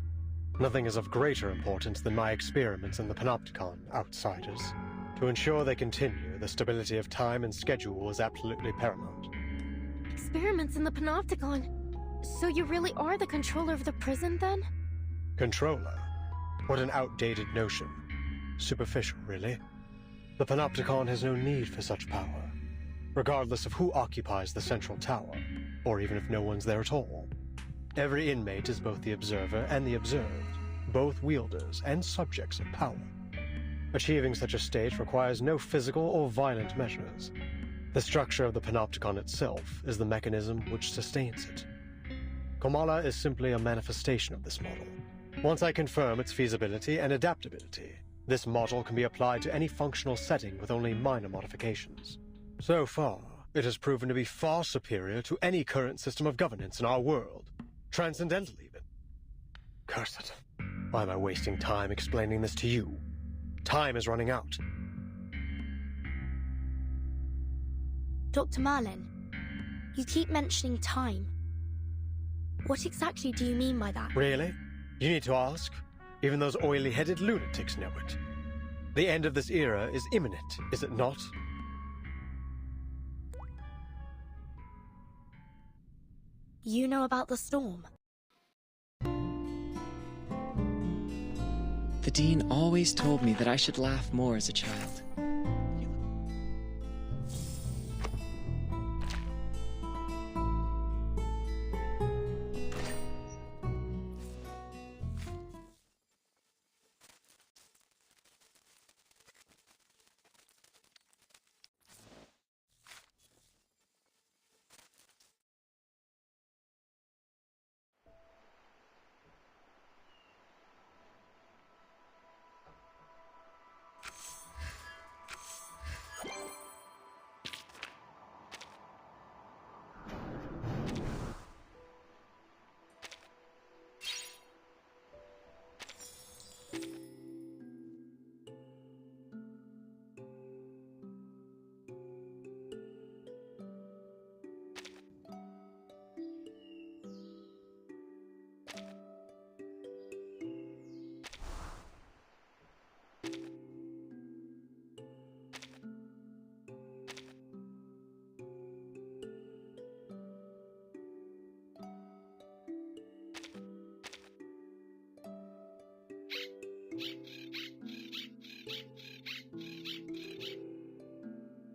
Nothing is of greater importance than my experiments in the Panopticon, outsiders. To ensure they continue, the stability of time and schedule is absolutely paramount. Experiments in the Panopticon. So you really are the controller of the prison, then? Controller? What an outdated notion. Superficial, really. The Panopticon has no need for such power, regardless of who occupies the central tower, or even if no one's there at all. Every inmate is both the observer and the observed, both wielders and subjects of power. Achieving such a state requires no physical or violent measures. The structure of the Panopticon itself is the mechanism which sustains it. Kamala is simply a manifestation of this model. Once I confirm its feasibility and adaptability, this model can be applied to any functional setting with only minor modifications. So far, it has proven to be far superior to any current system of governance in our world. Transcendental, even. Curse it. Why am I wasting time explaining this to you? Time is running out. Dr. Merlin, you keep mentioning time. What exactly do you mean by that? Really? You need to ask? Even those oily-headed lunatics know it. The end of this era is imminent, is it not? You know about the storm? The Dean always told me that I should laugh more as a child.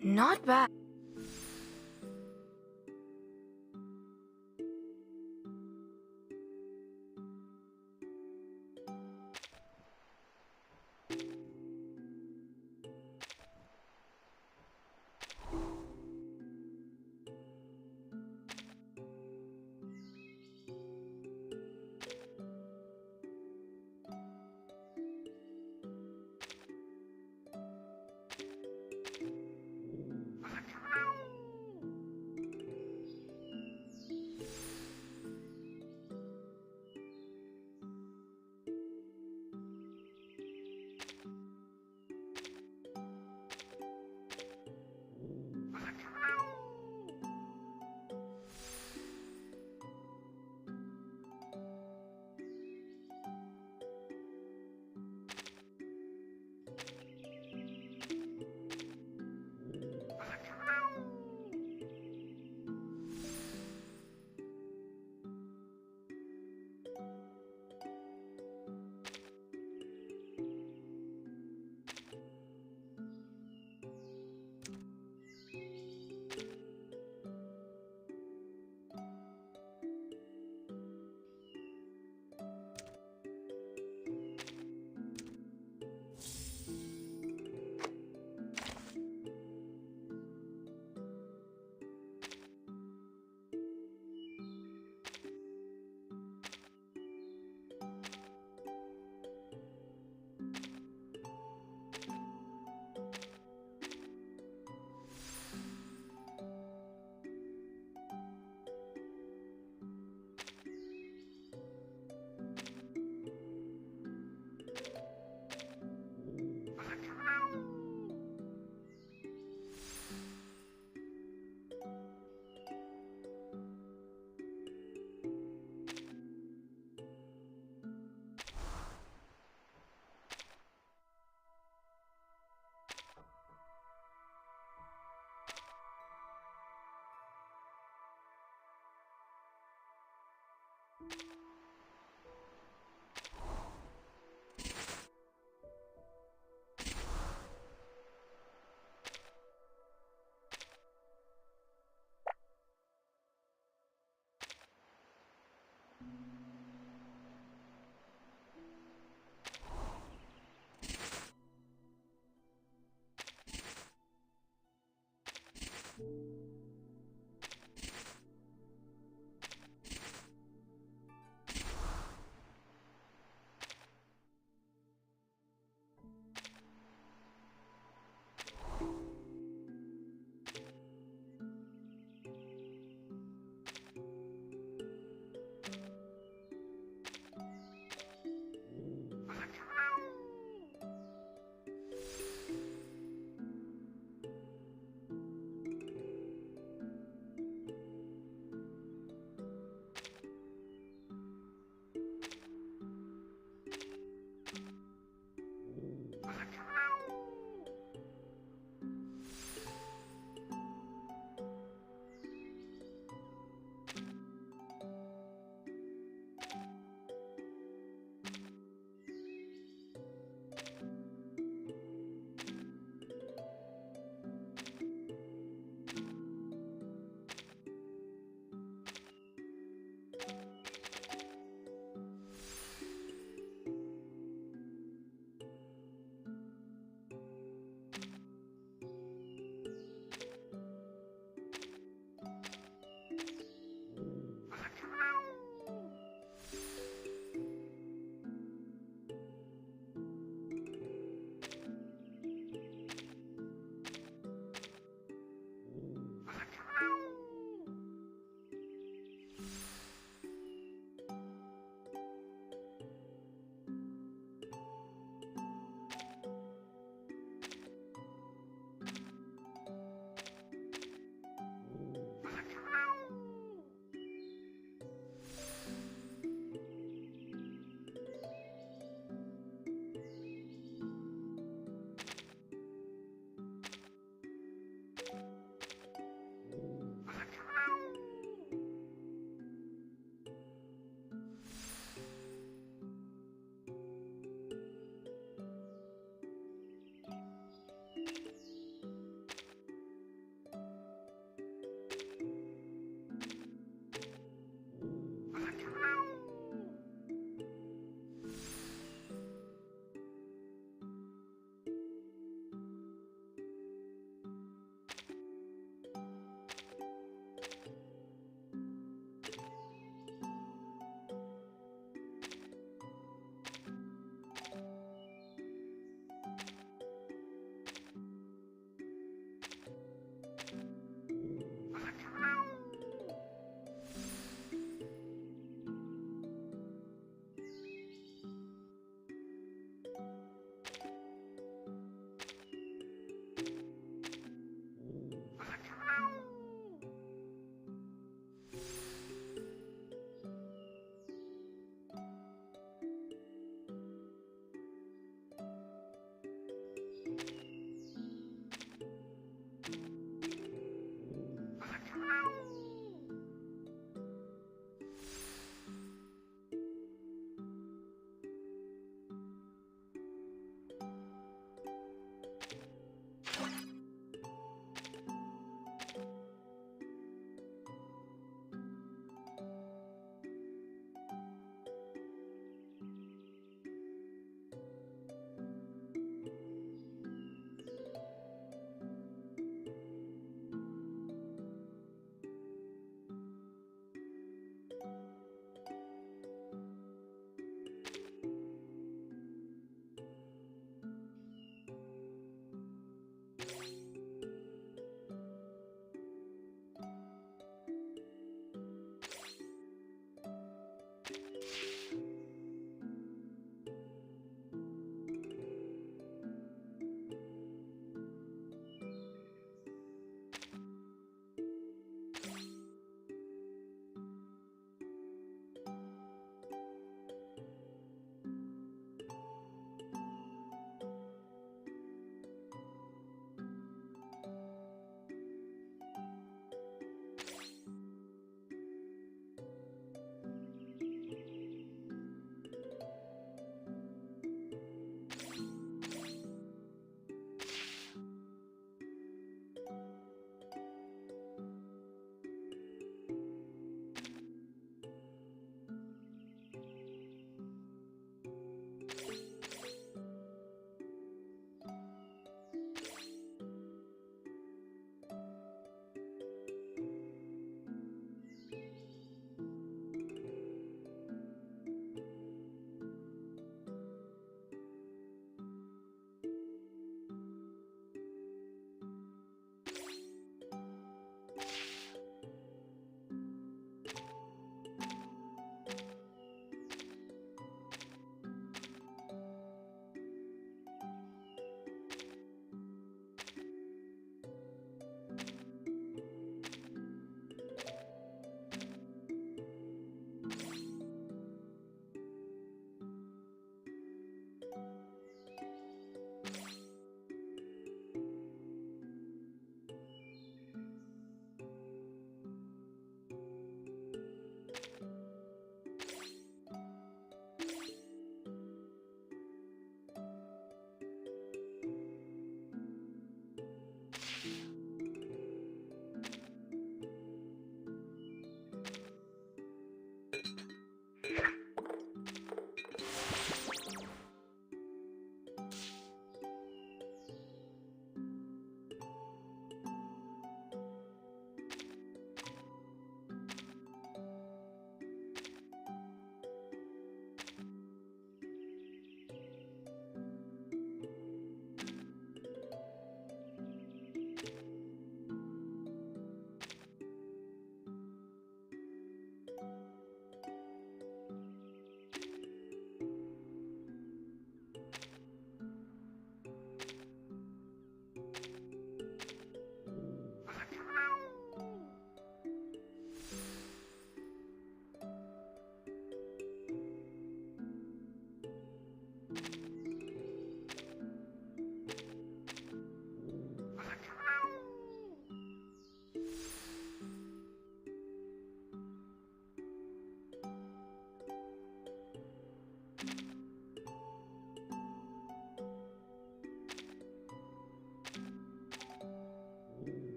Not bad.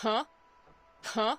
Huh? Huh?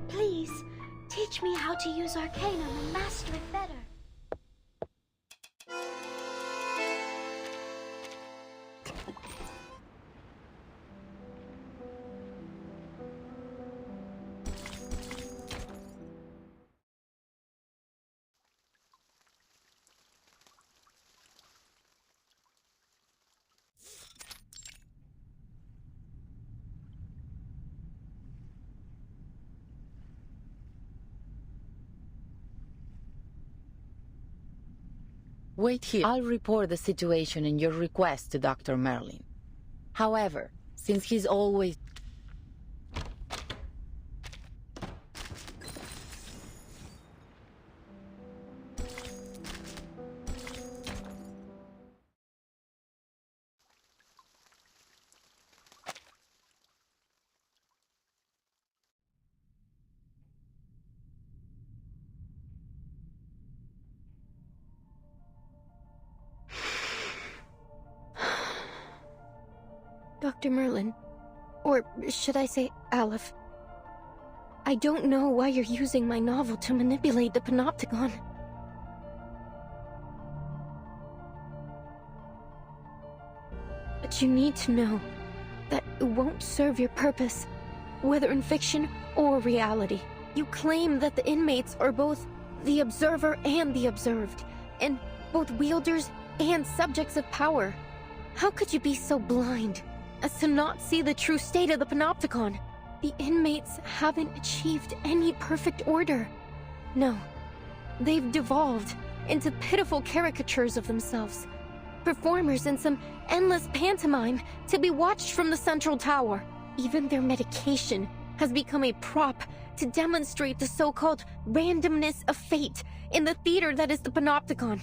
Please, teach me how to use Arcanum and master it better. Wait here. I'll report the situation and your request to Dr. Merlin. However, since he's always... Dr. Merlin, or should I say Aleph, I don't know why you're using my novel to manipulate the Panopticon. But you need to know that it won't serve your purpose, whether in fiction or reality. You claim that the inmates are both the observer and the observed, and both wielders and subjects of power. How could you be so blind as to not see the true state of the Panopticon? The inmates haven't achieved any perfect order. No, they've devolved into pitiful caricatures of themselves, performers in some endless pantomime to be watched from the central tower. Even their medication has become a prop to demonstrate the so-called randomness of fate in the theater that is the Panopticon.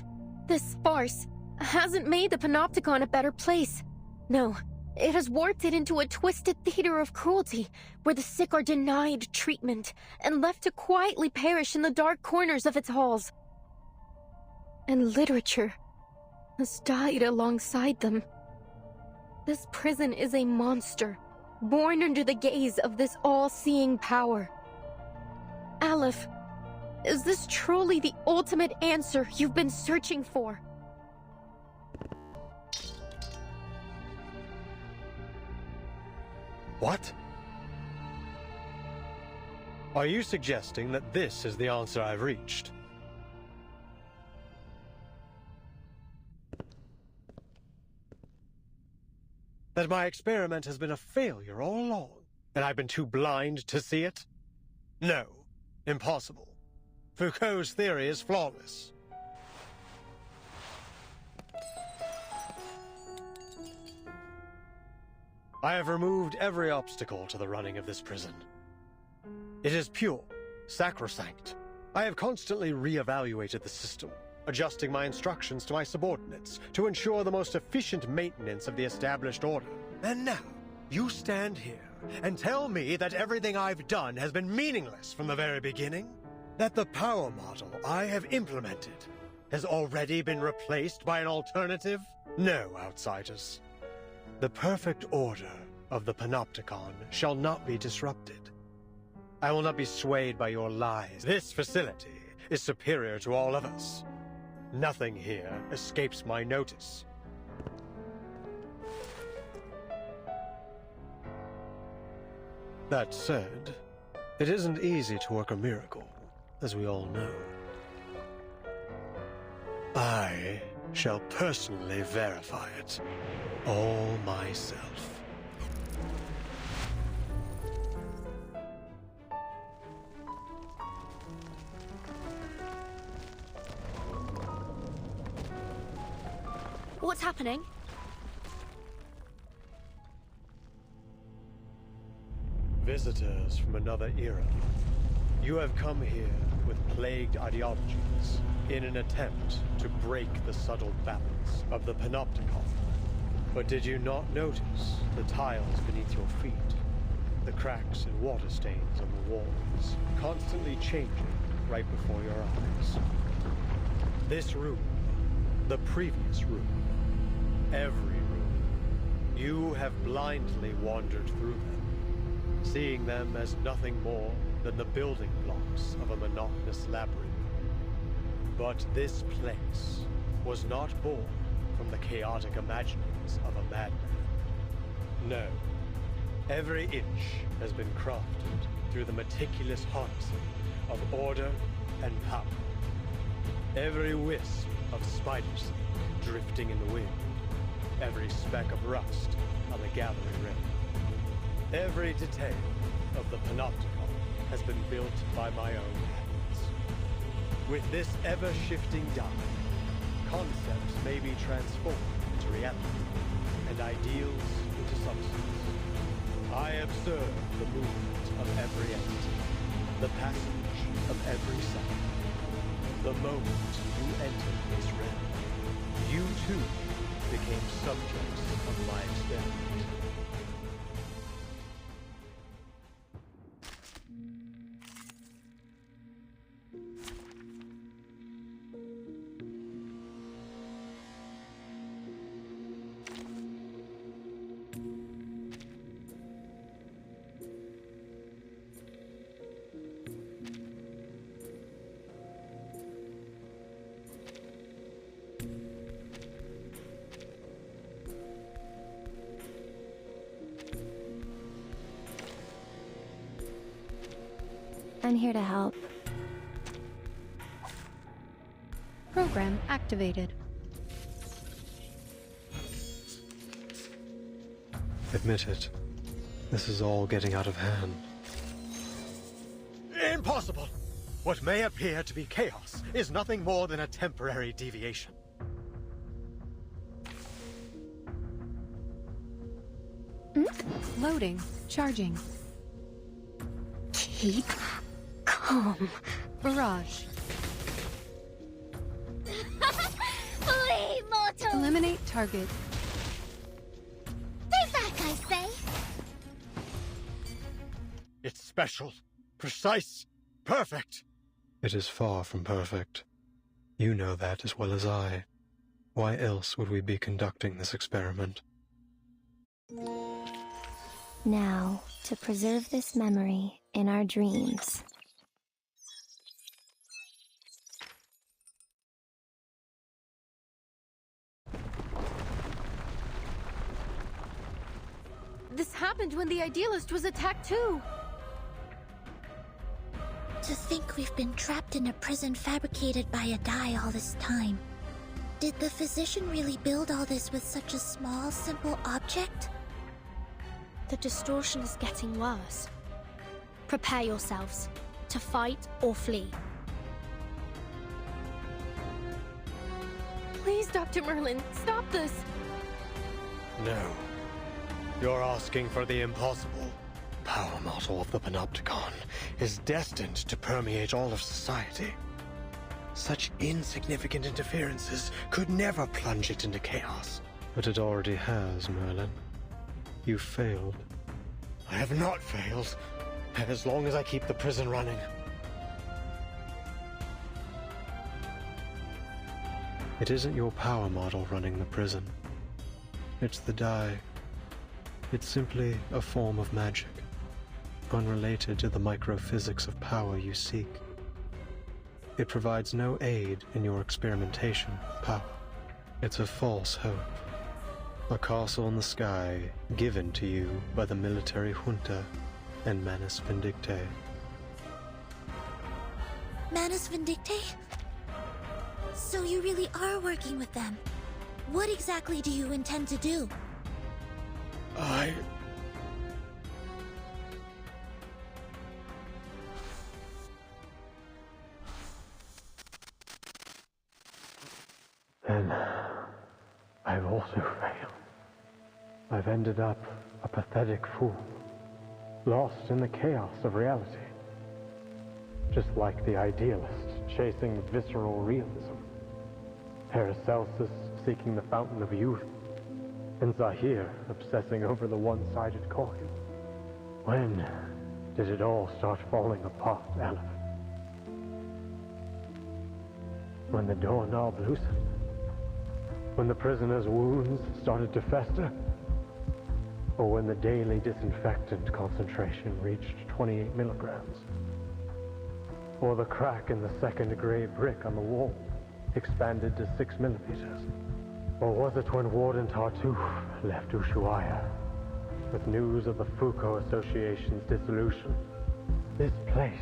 This farce hasn't made the Panopticon a better place. No, it has warped it into a twisted theater of cruelty, where the sick are denied treatment and left to quietly perish in the dark corners of its halls. And literature has died alongside them. This prison is a monster, born under the gaze of this all-seeing power. Aleph, is this truly the ultimate answer you've been searching for? What? Are you suggesting that this is the answer I've reached? That my experiment has been a failure all along, and I've been too blind to see it? No, impossible. Foucault's theory is flawless. I have removed every obstacle to the running of this prison. It is pure, sacrosanct. I have constantly re-evaluated the system, adjusting my instructions to my subordinates to ensure the most efficient maintenance of the established order. And now, you stand here and tell me that everything I've done has been meaningless from the very beginning? That the power model I have implemented has already been replaced by an alternative? No, outsiders. The perfect order of the Panopticon shall not be disrupted. I will not be swayed by your lies. This facility is superior to all others. Nothing here escapes my notice. That said, it isn't easy to work a miracle, as we all know. I shall personally verify it, all myself. What's happening? Visitors from another era. You have come here with plagued ideologies in an attempt to break the subtle balance of the Panopticon. But did you not notice the tiles beneath your feet? The cracks and water stains on the walls, constantly changing right before your eyes. This room, the previous room, every room, you have blindly wandered through them, seeing them as nothing more than the building blocks of a monotonous labyrinth. But this place was not born from the chaotic imaginings of a madman. No. Every inch has been crafted through the meticulous harnessing of order and power. Every wisp of spider silk drifting in the wind, every speck of rust on the gallery rail. Every detail of the Panopticon has been built by my own hands. With this ever-shifting die, concepts may be transformed into reality, and ideals into substance. I observe the movement of every entity, the passage of every sound. The moment you entered this realm, you too became subjects of my experiment. I'm here to help. Program activated. Admit it. This is all getting out of hand. Impossible! What may appear to be chaos is nothing more than a temporary deviation. Loading. Charging. Keep calm. Barrage. Flee, mortal! Eliminate target. Stay back, I say! It's special, precise, perfect. It is far from perfect. You know that as well as I. Why else would we be conducting this experiment? Now, to preserve this memory in our dreams. This happened when the Idealist was attacked too. To think we've been trapped in a prison fabricated by a die all this time. Did the physician really build all this with such a small, simple object? The distortion is getting worse. Prepare yourselves to fight or flee. Please, Dr. Merlin, stop this! No. You're asking for the impossible. Power model of the Panopticon is destined to permeate all of society. Such insignificant interferences could never plunge it into chaos. But it already has, Merlin. You failed. I have not failed. As long as I keep the prison running. It isn't your power model running the prison. It's the die. It's simply a form of magic, unrelated to the microphysics of power you seek. It provides no aid in your experimentation with power. It's a false hope. A castle in the sky given to you by the military junta and Manus Vindictae. Manus Vindictae? So you really are working with them. What exactly do you intend to do? And I've also failed. I've ended up a pathetic fool, lost in the chaos of reality. Just like the Idealist chasing visceral realism, Paracelsus seeking the fountain of youth, and Zahir obsessing over the one-sided coin. When did it all start falling apart, Aleph? When the doorknob loosened? When the prisoner's wounds started to fester? Or when the daily disinfectant concentration reached 28 milligrams? Or the crack in the second gray brick on the wall expanded to 6 millimeters? Or was it when Warden Tartuffe left Ushuaia with news of the Foucault Association's dissolution? This place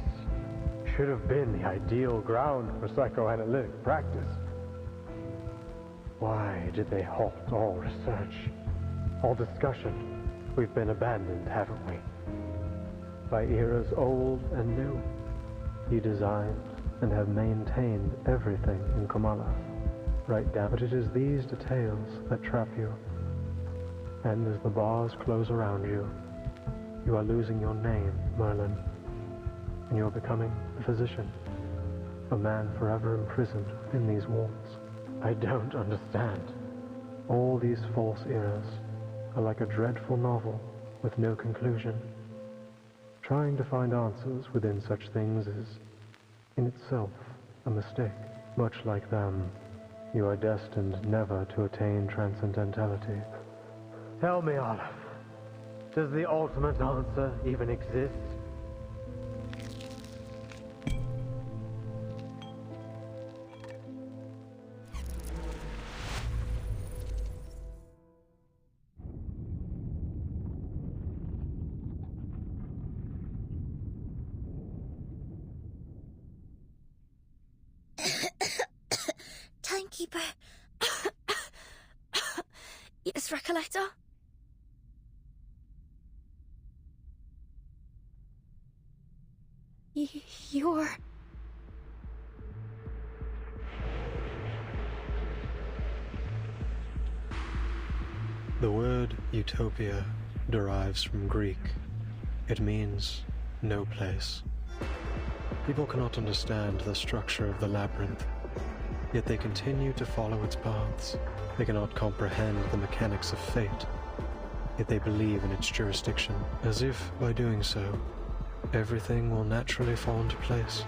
should have been the ideal ground for psychoanalytic practice. Why did they halt all research, all discussion? We've been abandoned, haven't we? By eras old and new. You designed and have maintained everything in Comala. Right down. But it is these details that trap you. And as the bars close around you, you are losing your name, Merlin. And you are becoming a physician. A man forever imprisoned in these walls. I don't understand. All these false eras are like a dreadful novel with no conclusion. Trying to find answers within such things is, in itself, a mistake. Much like them, you are destined never to attain transcendentality. Tell me, Aleph, does the ultimate answer even exist? Timekeeper. Yes, Recollector? You're... The word utopia derives from Greek. It means no place. People cannot understand the structure of the labyrinth, yet they continue to follow its paths. They cannot comprehend the mechanics of fate, yet they believe in its jurisdiction, as if, by doing so, everything will naturally fall into place.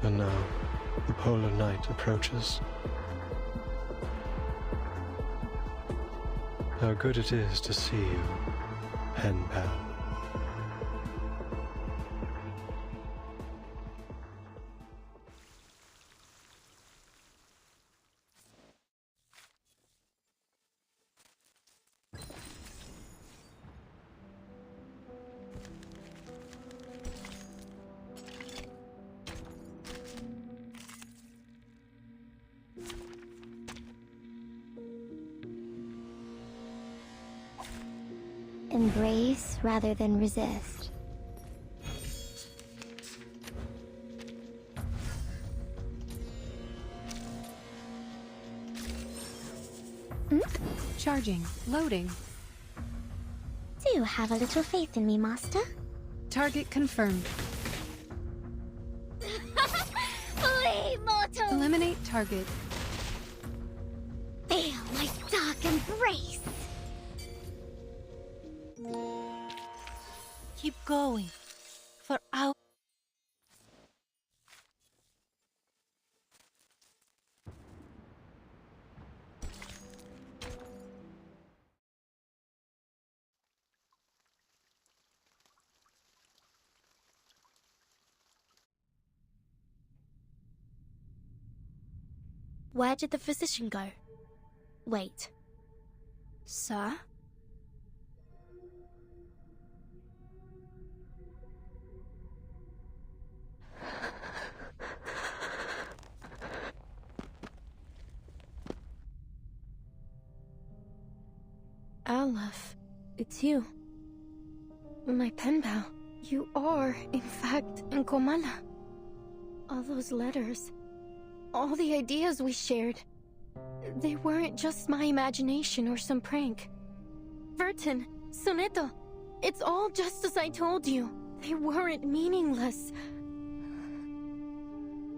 And now, the polar night approaches. How good it is to see you, pen pal. Embrace rather than resist. Charging. Loading. Do you have a little faith in me, Master? Target confirmed. Flee, mortal! Eliminate target. Feel my dark embrace! Keep going. For our... Where did the physician go? Wait. Sir? Aleph, it's you. My pen pal. You are, in fact, in Comala. All those letters, all the ideas we shared, they weren't just my imagination or some prank. Vertin, Soneto, it's all just as I told you. They weren't meaningless.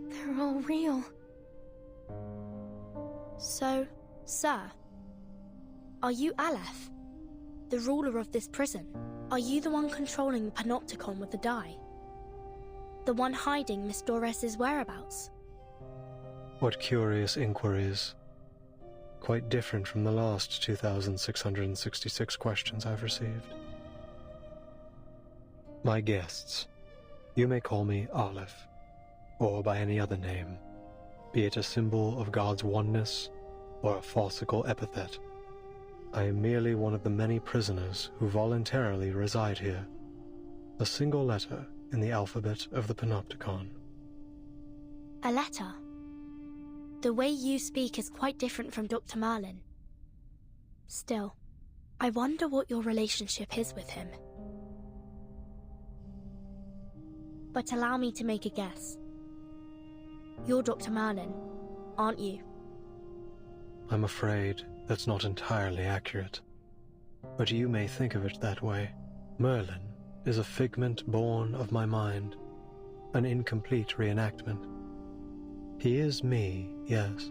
They're all real. So, sir, Are you Aleph, the ruler of this prison? Are you the one controlling the Panopticon with the die? The one hiding Miss Doris' whereabouts? What curious inquiries. Quite different from the last 2,666 questions I've received. My guests, you may call me Aleph, or by any other name, be it a symbol of God's oneness or a farcical epithet. I am merely one of the many prisoners who voluntarily reside here, a single letter in the alphabet of the Panopticon. A letter? The way you speak is quite different from Dr. Merlin. Still, I wonder what your relationship is with him. But allow me to make a guess. You're Dr. Merlin, aren't you? I'm afraid that's not entirely accurate. But you may think of it that way. Merlin is a figment born of my mind, an incomplete reenactment. He is me, yes,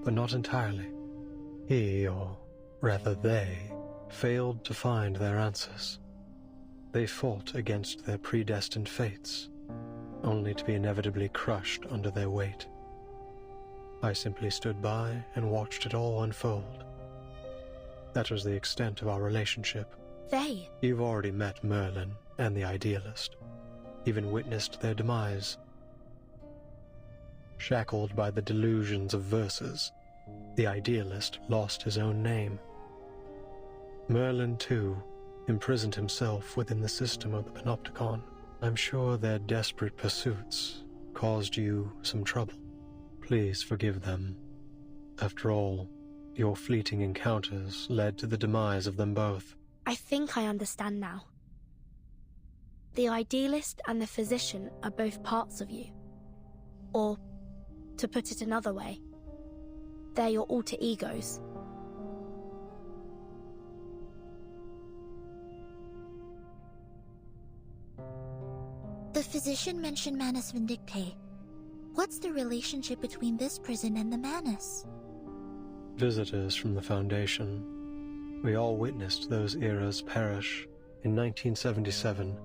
but not entirely. He, or rather they, failed to find their answers. They fought against their predestined fates, only to be inevitably crushed under their weight. I simply stood by and watched it all unfold. That was the extent of our relationship. They? You've already met Merlin and the Idealist, even witnessed their demise. Shackled by the delusions of verses, the Idealist lost his own name. Merlin, too, imprisoned himself within the system of the Panopticon. I'm sure their desperate pursuits caused you some trouble. Please forgive them. After all, your fleeting encounters led to the demise of them both. I think I understand now. The Idealist and the Physician are both parts of you. Or, to put it another way, they're your alter egos. The Physician mentioned Manus Vindictae. What's the relationship between this prison and the Manus? Visitors from the Foundation. We all witnessed those eras perish. In 1977,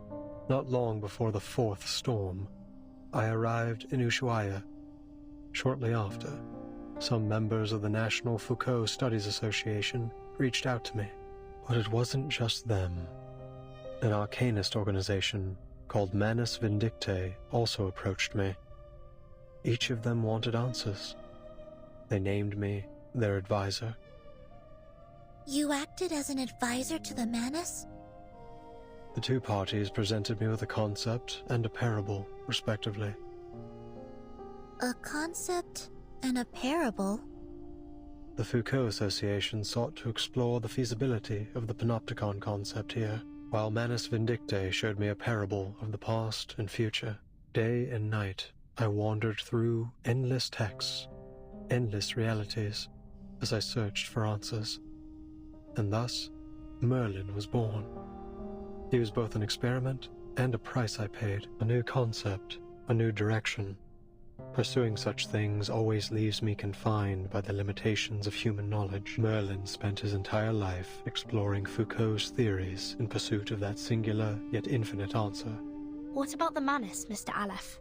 not long before the fourth storm, I arrived in Ushuaia. Shortly after, some members of the National Foucault Studies Association reached out to me. But it wasn't just them. An arcanist organization called Manus Vindictae also approached me. Each of them wanted answers. They named me their advisor. You acted as an advisor to the Manus? The two parties presented me with a concept and a parable, respectively. A concept and a parable? The Foucault Association sought to explore the feasibility of the Panopticon concept here, while Manus Vindictae showed me a parable of the past and future. Day and night, I wandered through endless texts, endless realities, as I searched for answers. And thus, Merlin was born. He was both an experiment and a price I paid, a new concept, a new direction. Pursuing such things always leaves me confined by the limitations of human knowledge. Merlin spent his entire life exploring Foucault's theories in pursuit of that singular yet infinite answer. What about the Manus, Mr. Aleph?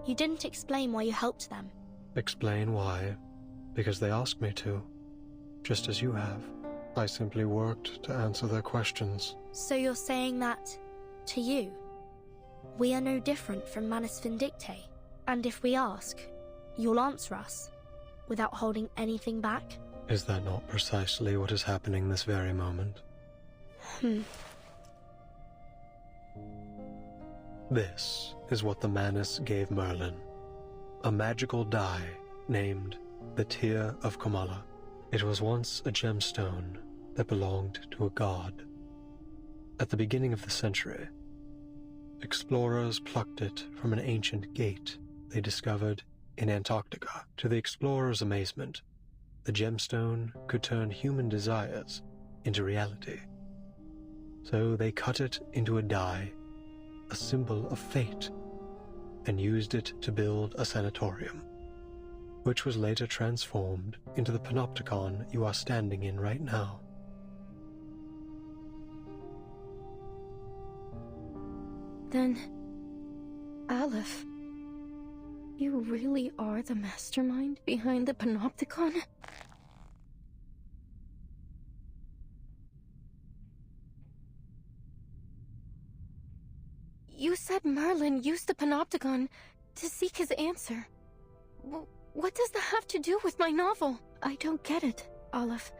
You didn't explain why you helped them. Explain why? Because they asked me to. Just as you have. I simply worked to answer their questions. So you're saying that, to you, we are no different from Manus Vindictae? And if we ask, you'll answer us, without holding anything back? Is that not precisely what is happening this very moment? This is what the Manus gave Merlin. A magical die named the Tear of Comala. It was once a gemstone that belonged to a god. At the beginning of the century, explorers plucked it from an ancient gate they discovered in Antarctica. To the explorers' amazement, the gemstone could turn human desires into reality. So they cut it into a die, a symbol of fate, and used it to build a sanatorium. which was later transformed into the panopticon you are standing in right now. Then, Aleph, you really are the mastermind behind the panopticon? You said Merlin used the panopticon to seek his answer. What does that have to do with my novel? I don't get it, Aleph.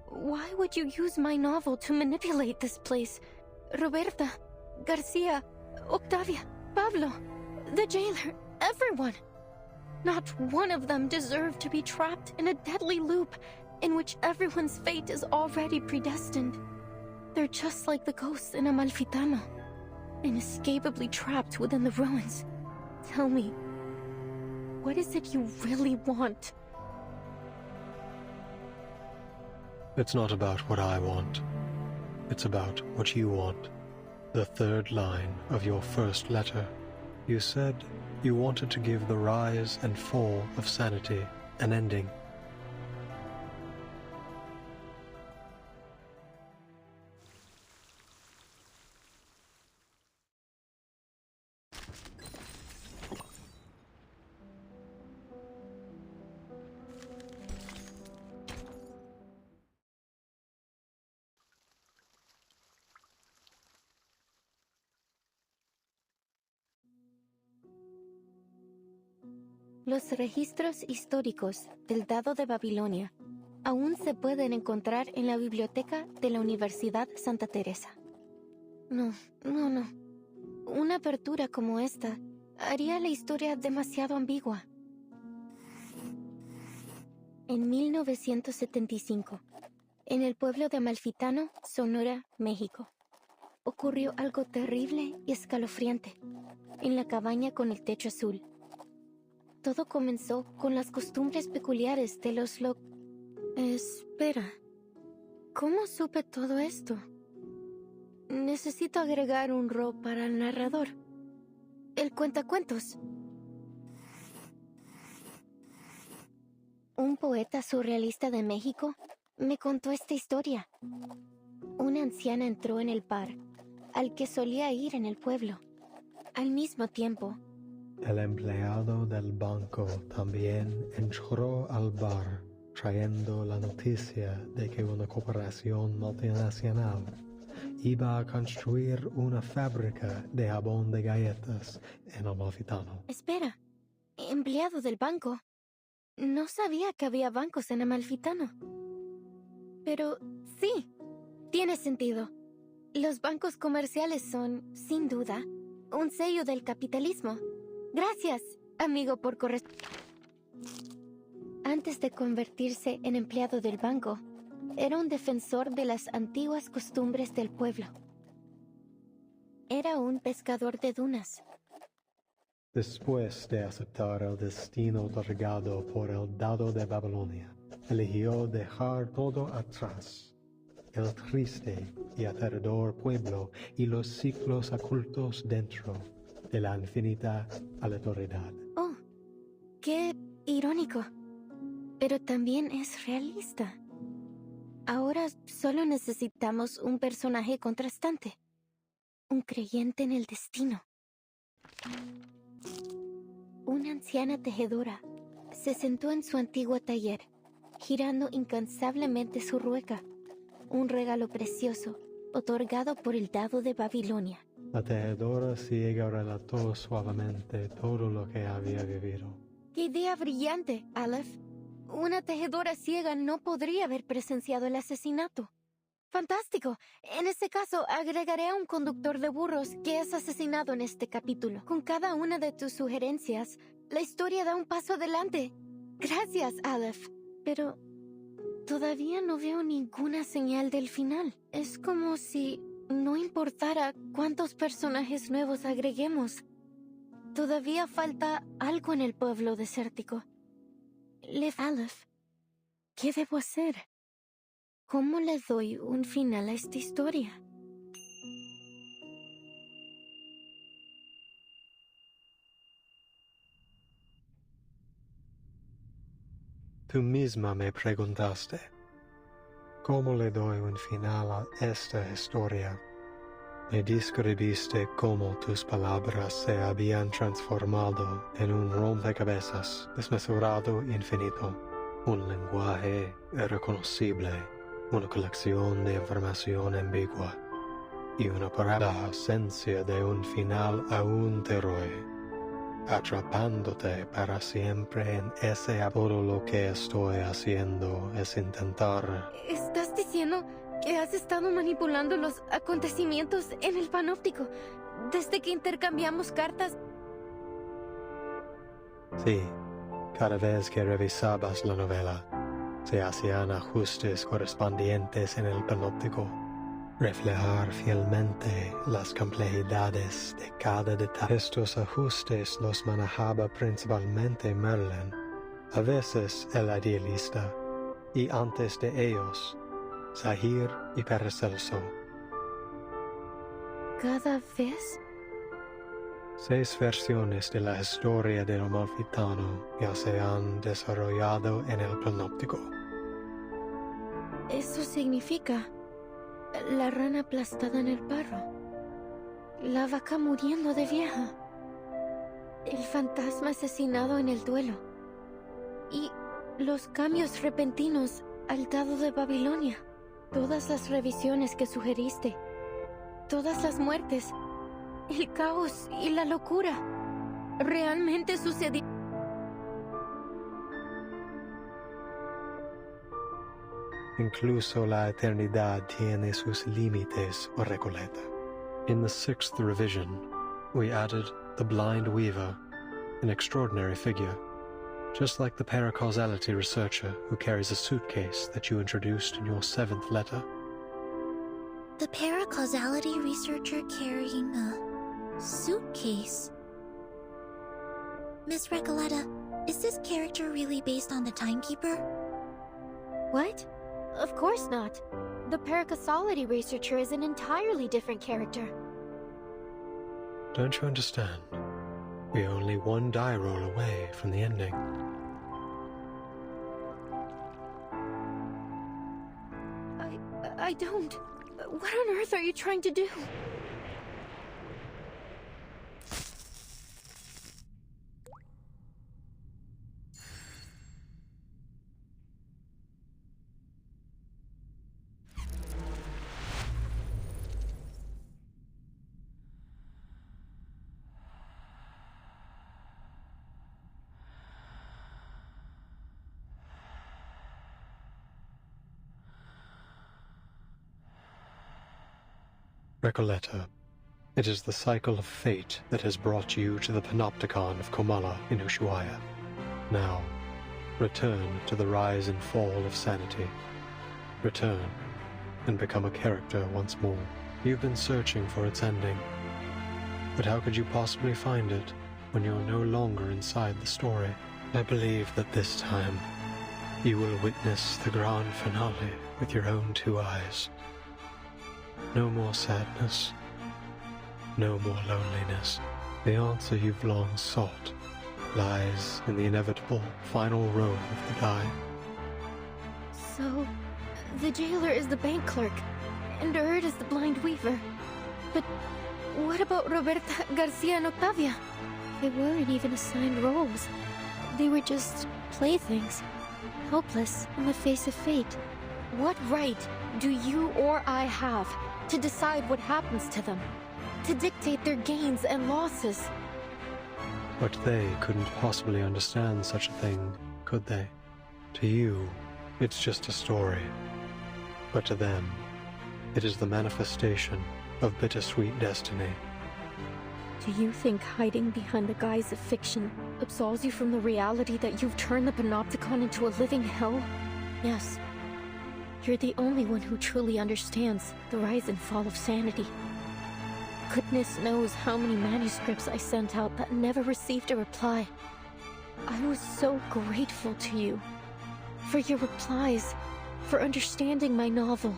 Why would you use my novel to manipulate this place? Roberta, Garcia, Octavia, Pablo, the jailer, everyone. Not one of them deserved to be trapped in a deadly loop in which everyone's fate is already predestined. They're just like the ghosts in Amalfitano, inescapably trapped within the ruins. Tell me, what is it you really want? It's not about what I want. It's about what you want. The third line of your first letter. You said you wanted to give the rise and fall of sanity an ending. Los registros históricos del Dado de Babilonia aún se pueden encontrar en la biblioteca de la Universidad Santa Teresa. No. Una apertura como esta haría la historia demasiado ambigua. En 1975, en el pueblo de Amalfitano, Sonora, México, ocurrió algo terrible y escalofriante en la cabaña con el techo azul. Todo comenzó con las costumbres peculiares de los Espera, ¿cómo supe todo esto? Necesito agregar un ro para el narrador. El cuentacuentos. Un poeta surrealista de México me contó esta historia. Una anciana entró en el bar al que solía ir en el pueblo. Al mismo tiempo, El empleado del banco también entró al bar trayendo la noticia de que una corporación multinacional iba a construir una fábrica de jabón de galletas en Amalfitano. Espera, empleado del banco. No sabía que había bancos en Amalfitano. Pero sí, tiene sentido. Los bancos comerciales son, sin duda, un sello del capitalismo. Gracias, amigo, por corresponder. Antes de convertirse en empleado del banco, era un defensor de las antiguas costumbres del pueblo. Era un pescador de dunas. Después de aceptar el destino otorgado por el Dado de Babilonia, eligió dejar todo atrás. El triste y aterrador pueblo y los ciclos ocultos dentro de la infinita aleatoriedad. Oh, qué irónico. Pero también es realista. Ahora solo necesitamos un personaje contrastante. Un creyente en el destino. Una anciana tejedora se sentó en su antiguo taller, girando incansablemente su rueca. Un regalo precioso, otorgado por el Dado de Babilonia. La tejedora ciega relató suavemente todo lo que había vivido. ¡Qué idea brillante, Aleph! Una tejedora ciega no podría haber presenciado el asesinato. ¡Fantástico! En ese caso, agregaré a un conductor de burros que es asesinado en este capítulo. Con cada una de tus sugerencias, la historia da un paso adelante. Gracias, Aleph. Pero todavía no veo ninguna señal del final. Es como si no importara cuántos personajes nuevos agreguemos. Todavía falta algo en el pueblo desértico. Aleph, ¿qué debo hacer? ¿Cómo le doy un final a esta historia? Tú misma me preguntaste, ¿cómo le doy un final a esta historia? Me describiste cómo tus palabras se habían transformado en un rompecabezas desmesurado infinito, un lenguaje irreconocible, una colección de información ambigua y una parada ausencia de un final aún te roe, atrapándote para siempre en ese todo lo que estoy haciendo es intentar. ¿Estás diciendo que has estado manipulando los acontecimientos en el panóptico desde que intercambiamos cartas? Sí, cada vez que revisabas la novela, se hacían ajustes correspondientes en el panóptico. Reflejar fielmente las complejidades de cada detalle. Estos ajustes los manejaba principalmente Merlin, a veces el idealista, y antes de ellos, Zahir y Paracelso. ¿Cada vez? 6 versiones de la historia del Amalfitano ya se han desarrollado en el panóptico. Eso significa la rana aplastada en el barro, la vaca muriendo de vieja, el fantasma asesinado en el duelo y los cambios repentinos al dado de Babilonia. Todas las revisiones que sugeriste, todas las muertes, el caos y la locura, realmente sucedió. Incluso la eternidad tiene sus límites, o Recoleta. In the 6th revision, we added the blind weaver, an extraordinary figure, just like the paracausality researcher who carries a suitcase that you introduced in your 7th letter. The paracausality researcher carrying a suitcase. Miss Recoleta, is this character really based on the Timekeeper? What? Of course not. The paracausality researcher is an entirely different character. Don't you understand? We're only one die roll away from the ending. I don't. What on earth are you trying to do? Recoleta, it is the cycle of fate that has brought you to the Panopticon of Komala in Ushuaia. Now, return to the rise and fall of sanity. Return, and become a character once more. You've been searching for its ending. But how could you possibly find it when you're no longer inside the story? I believe that this time, you will witness the grand finale with your own 2 eyes. No more sadness. No more loneliness. The answer you've long sought lies in the inevitable final row of the die. So, the jailer is the bank clerk, and Erd is the blind weaver. But what about Roberta, Garcia, and Octavia? They weren't even assigned roles. They were just playthings, helpless in the face of fate. What right do you or I have to decide what happens to them? To dictate their gains and losses? But they couldn't possibly understand such a thing, could they? To you, it's just a story. But to them, it is the manifestation of bittersweet destiny. Do you think hiding behind the guise of fiction absolves you from the reality that you've turned the Panopticon into a living hell? Yes. You're the only one who truly understands the rise and fall of sanity. Goodness knows how many manuscripts I sent out that never received a reply. I was so grateful to you. For your replies, for understanding my novel.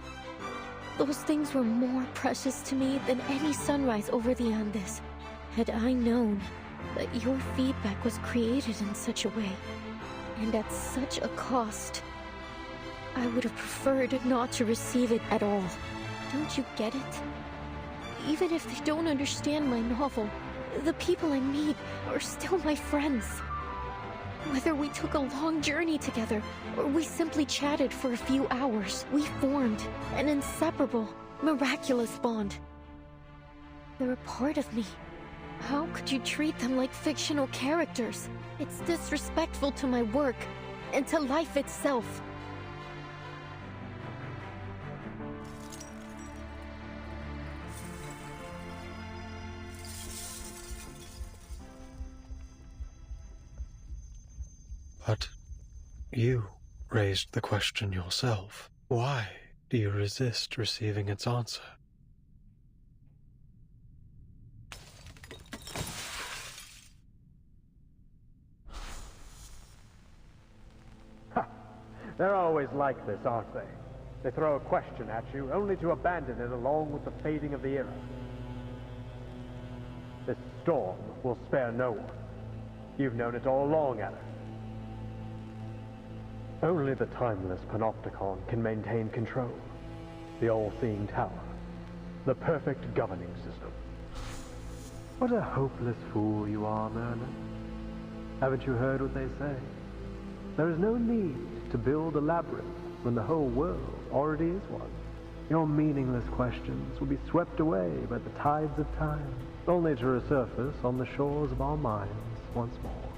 Those things were more precious to me than any sunrise over the Andes. Had I known that your feedback was created in such a way, and at such a cost. I would have preferred not to receive it at all. Don't you get it? Even if they don't understand my novel, the people I meet are still my friends. Whether we took a long journey together, or we simply chatted for a few hours, we formed an inseparable, miraculous bond. They're a part of me. How could you treat them like fictional characters? It's disrespectful to my work, and to life itself. But you raised the question yourself. Why do you resist receiving its answer? They're always like this, aren't they? They throw a question at you, only to abandon it along with the fading of the era. This storm will spare no one. You've known it all along, Anna. Only the timeless Panopticon can maintain control. The all-seeing tower. The perfect governing system. What a hopeless fool you are, Merlin. Haven't you heard what they say? There is no need to build a labyrinth when the whole world already is one. Your meaningless questions will be swept away by the tides of time, only to resurface on the shores of our minds once more.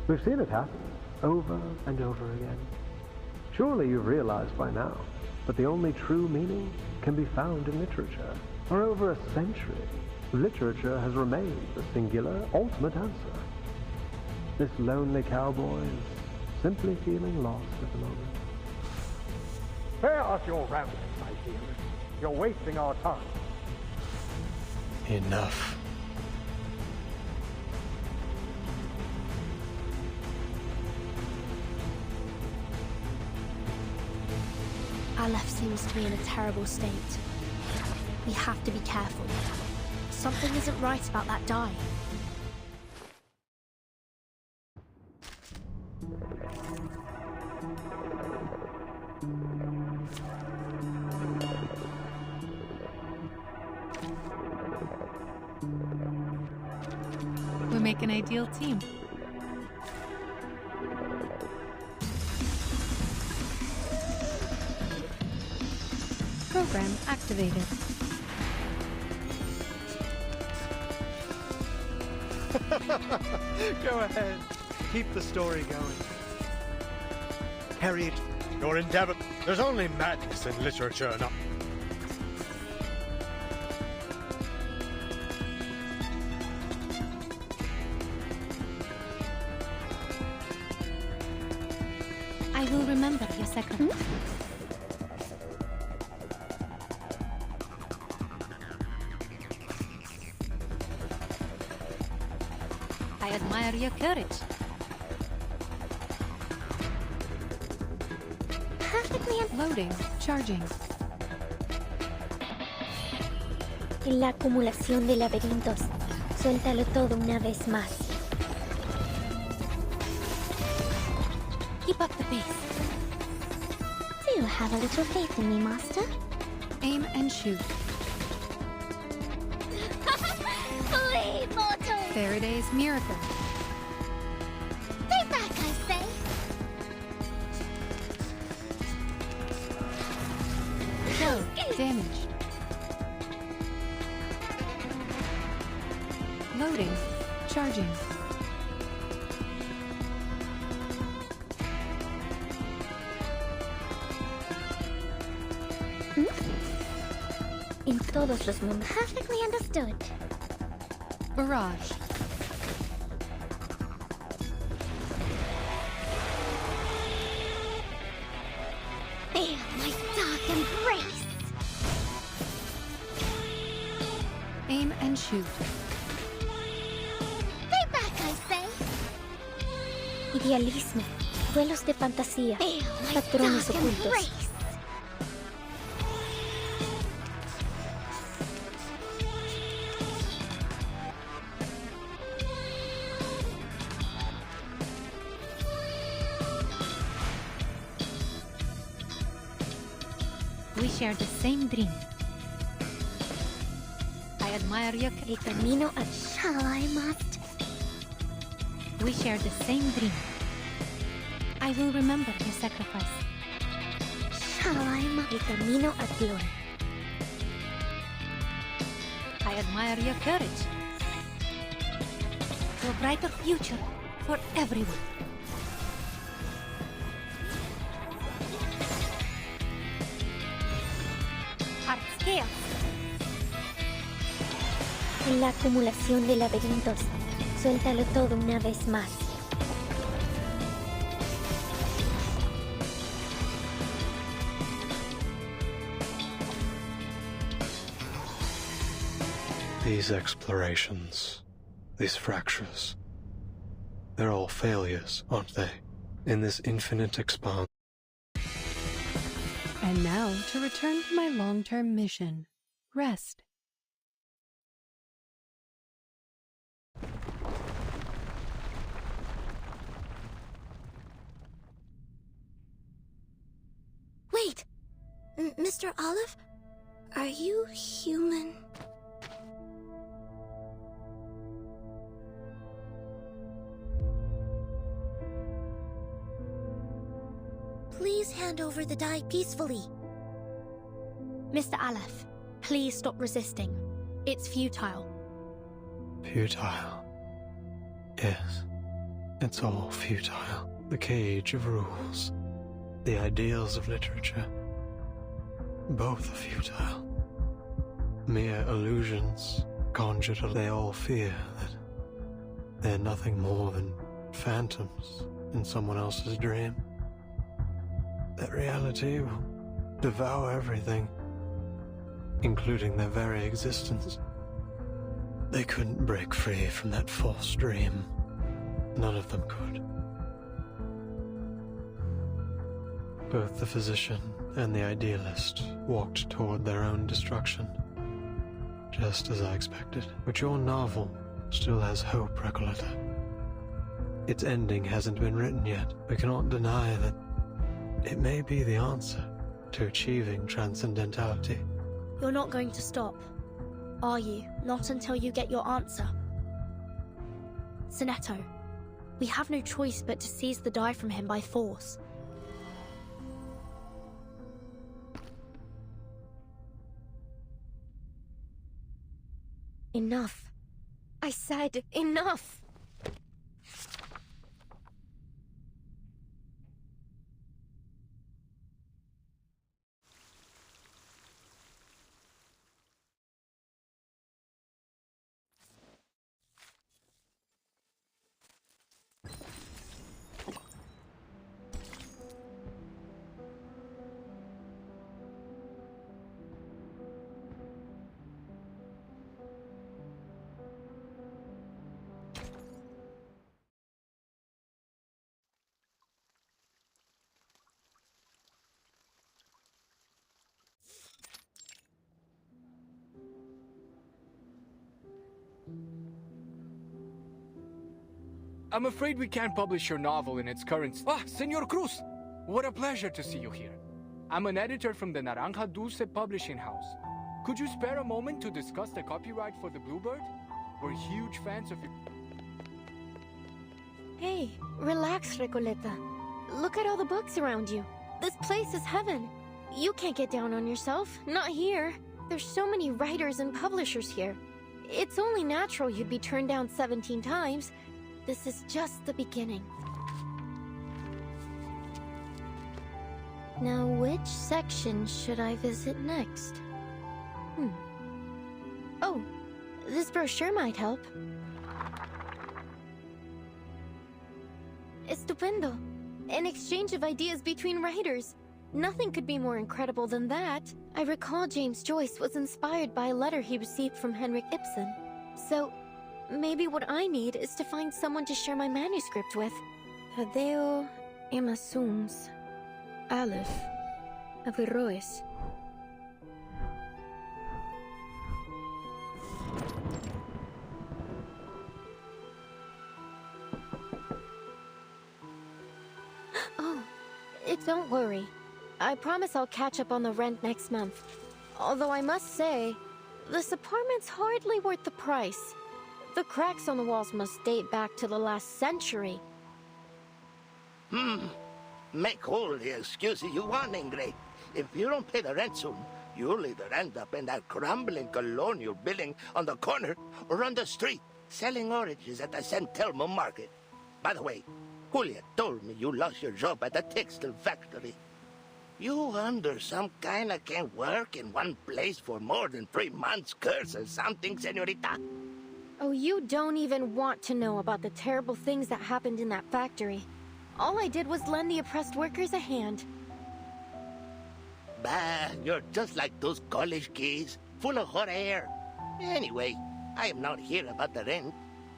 We've seen it happen, over and over again. Surely you've realized by now that the only true meaning can be found in literature. For over a century, literature has remained the singular, ultimate answer. This lonely cowboy is simply feeling lost at the moment. Spare us your ramblings, my dear. You're wasting our time. Enough. Aleph seems to be in a terrible state. We have to be careful. Something isn't right about that die. We make an ideal team. Program activated. Go ahead. Keep the story going. Harriet, your endeavor. There's only madness in literature, not. I will remember your second. I admire your courage. Perfectly loading, charging. En la acumulación de laberintos, suéltalo todo una vez más. Keep up the pace. Do you have a little faith in me, Master? Aim and shoot. Flee, mortal! Faraday's miracle. Stay back, I say! Kill. Damaged. Loading. Charging. In todos los mundos. Perfectly understood. Barrage. Feel my dark embrace! Aim and shoot. Stay back, I say! Idealismo, vuelos de fantasía, Feel my patrones dark ocultos. embrace! We share the same dream. I admire your camino a shall I must. We share the same dream. I will remember your sacrifice. Shall I must. Camino a Tlon. I admire your courage. To a brighter future for everyone. Art scales. En la acumulación de laberintos, suéltalo todo una vez más. These explorations, these fractures, they're all failures, aren't they? In this infinite expanse. And now to return to my long-term mission. Rest. Wait! Mr. Olive? Are you human? Please hand over the die peacefully. Mr. Aleph, please stop resisting. It's futile. Futile. Yes, it's all futile. The cage of rules, the ideals of literature, both are futile. Mere illusions conjured, they all fear that they're nothing more than phantoms in someone else's dream. That reality will devour everything, including their very existence. They couldn't break free from that false dream. None of them could. Both the physician and the idealist walked toward their own destruction, just as I expected. But your novel still has hope, Recoleta. Its ending hasn't been written yet. We cannot deny that it may be the answer to achieving transcendentality. You're not going to stop, are you? Not until you get your answer. Sinetto, we have no choice but to seize the die from him by force. Enough. I said enough. I'm afraid we can't publish your novel in its current... Ah, Senor Cruz! What a pleasure to see you here. I'm an editor from the Naranja Dulce publishing house. Could you spare a moment to discuss the copyright for the Bluebird? We're huge fans of your... Hey, relax, Recoleta. Look at all the books around you. This place is heaven. You can't get down on yourself, not here. There's so many writers and publishers here. It's only natural you'd be turned down 17 times. This is just the beginning. Now, which section should I visit next? Oh, this brochure might help. Estupendo. An exchange of ideas between writers. Nothing could be more incredible than that. I recall James Joyce was inspired by a letter he received from Henrik Ibsen. So, maybe what I need is to find someone to share my manuscript with. Tadeo Emasums. Aleph. Averroes. Oh, don't worry. I promise I'll catch up on the rent next month. Although I must say, this apartment's hardly worth the price. The cracks on the walls must date back to the last century. Make all the excuses you want, Ingrid. If you don't pay the rent soon, you'll either end up in that crumbling colonial building on the corner or on the street, selling oranges at the San Telmo market. By the way, Julia told me you lost your job at the textile factory. You under some kind of can't work in one place for more than 3 months, curse or something, senorita? Oh, you don't even want to know about the terrible things that happened in that factory. All I did was lend the oppressed workers a hand. Bah, you're just like those college kids, full of hot air. Anyway, I am not here about the rent.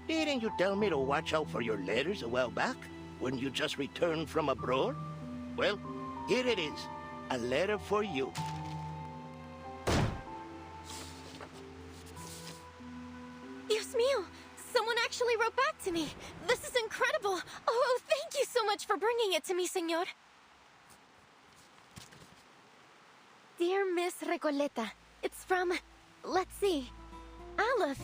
Didn't you tell me to watch out for your letters a while back, when you just returned from abroad? Well, here it is, a letter for you. Dios mío! Someone actually wrote back to me! This is incredible! Oh, thank you so much for bringing it to me, senor. Dear Miss Recoleta, it's from, let's see, Aleph.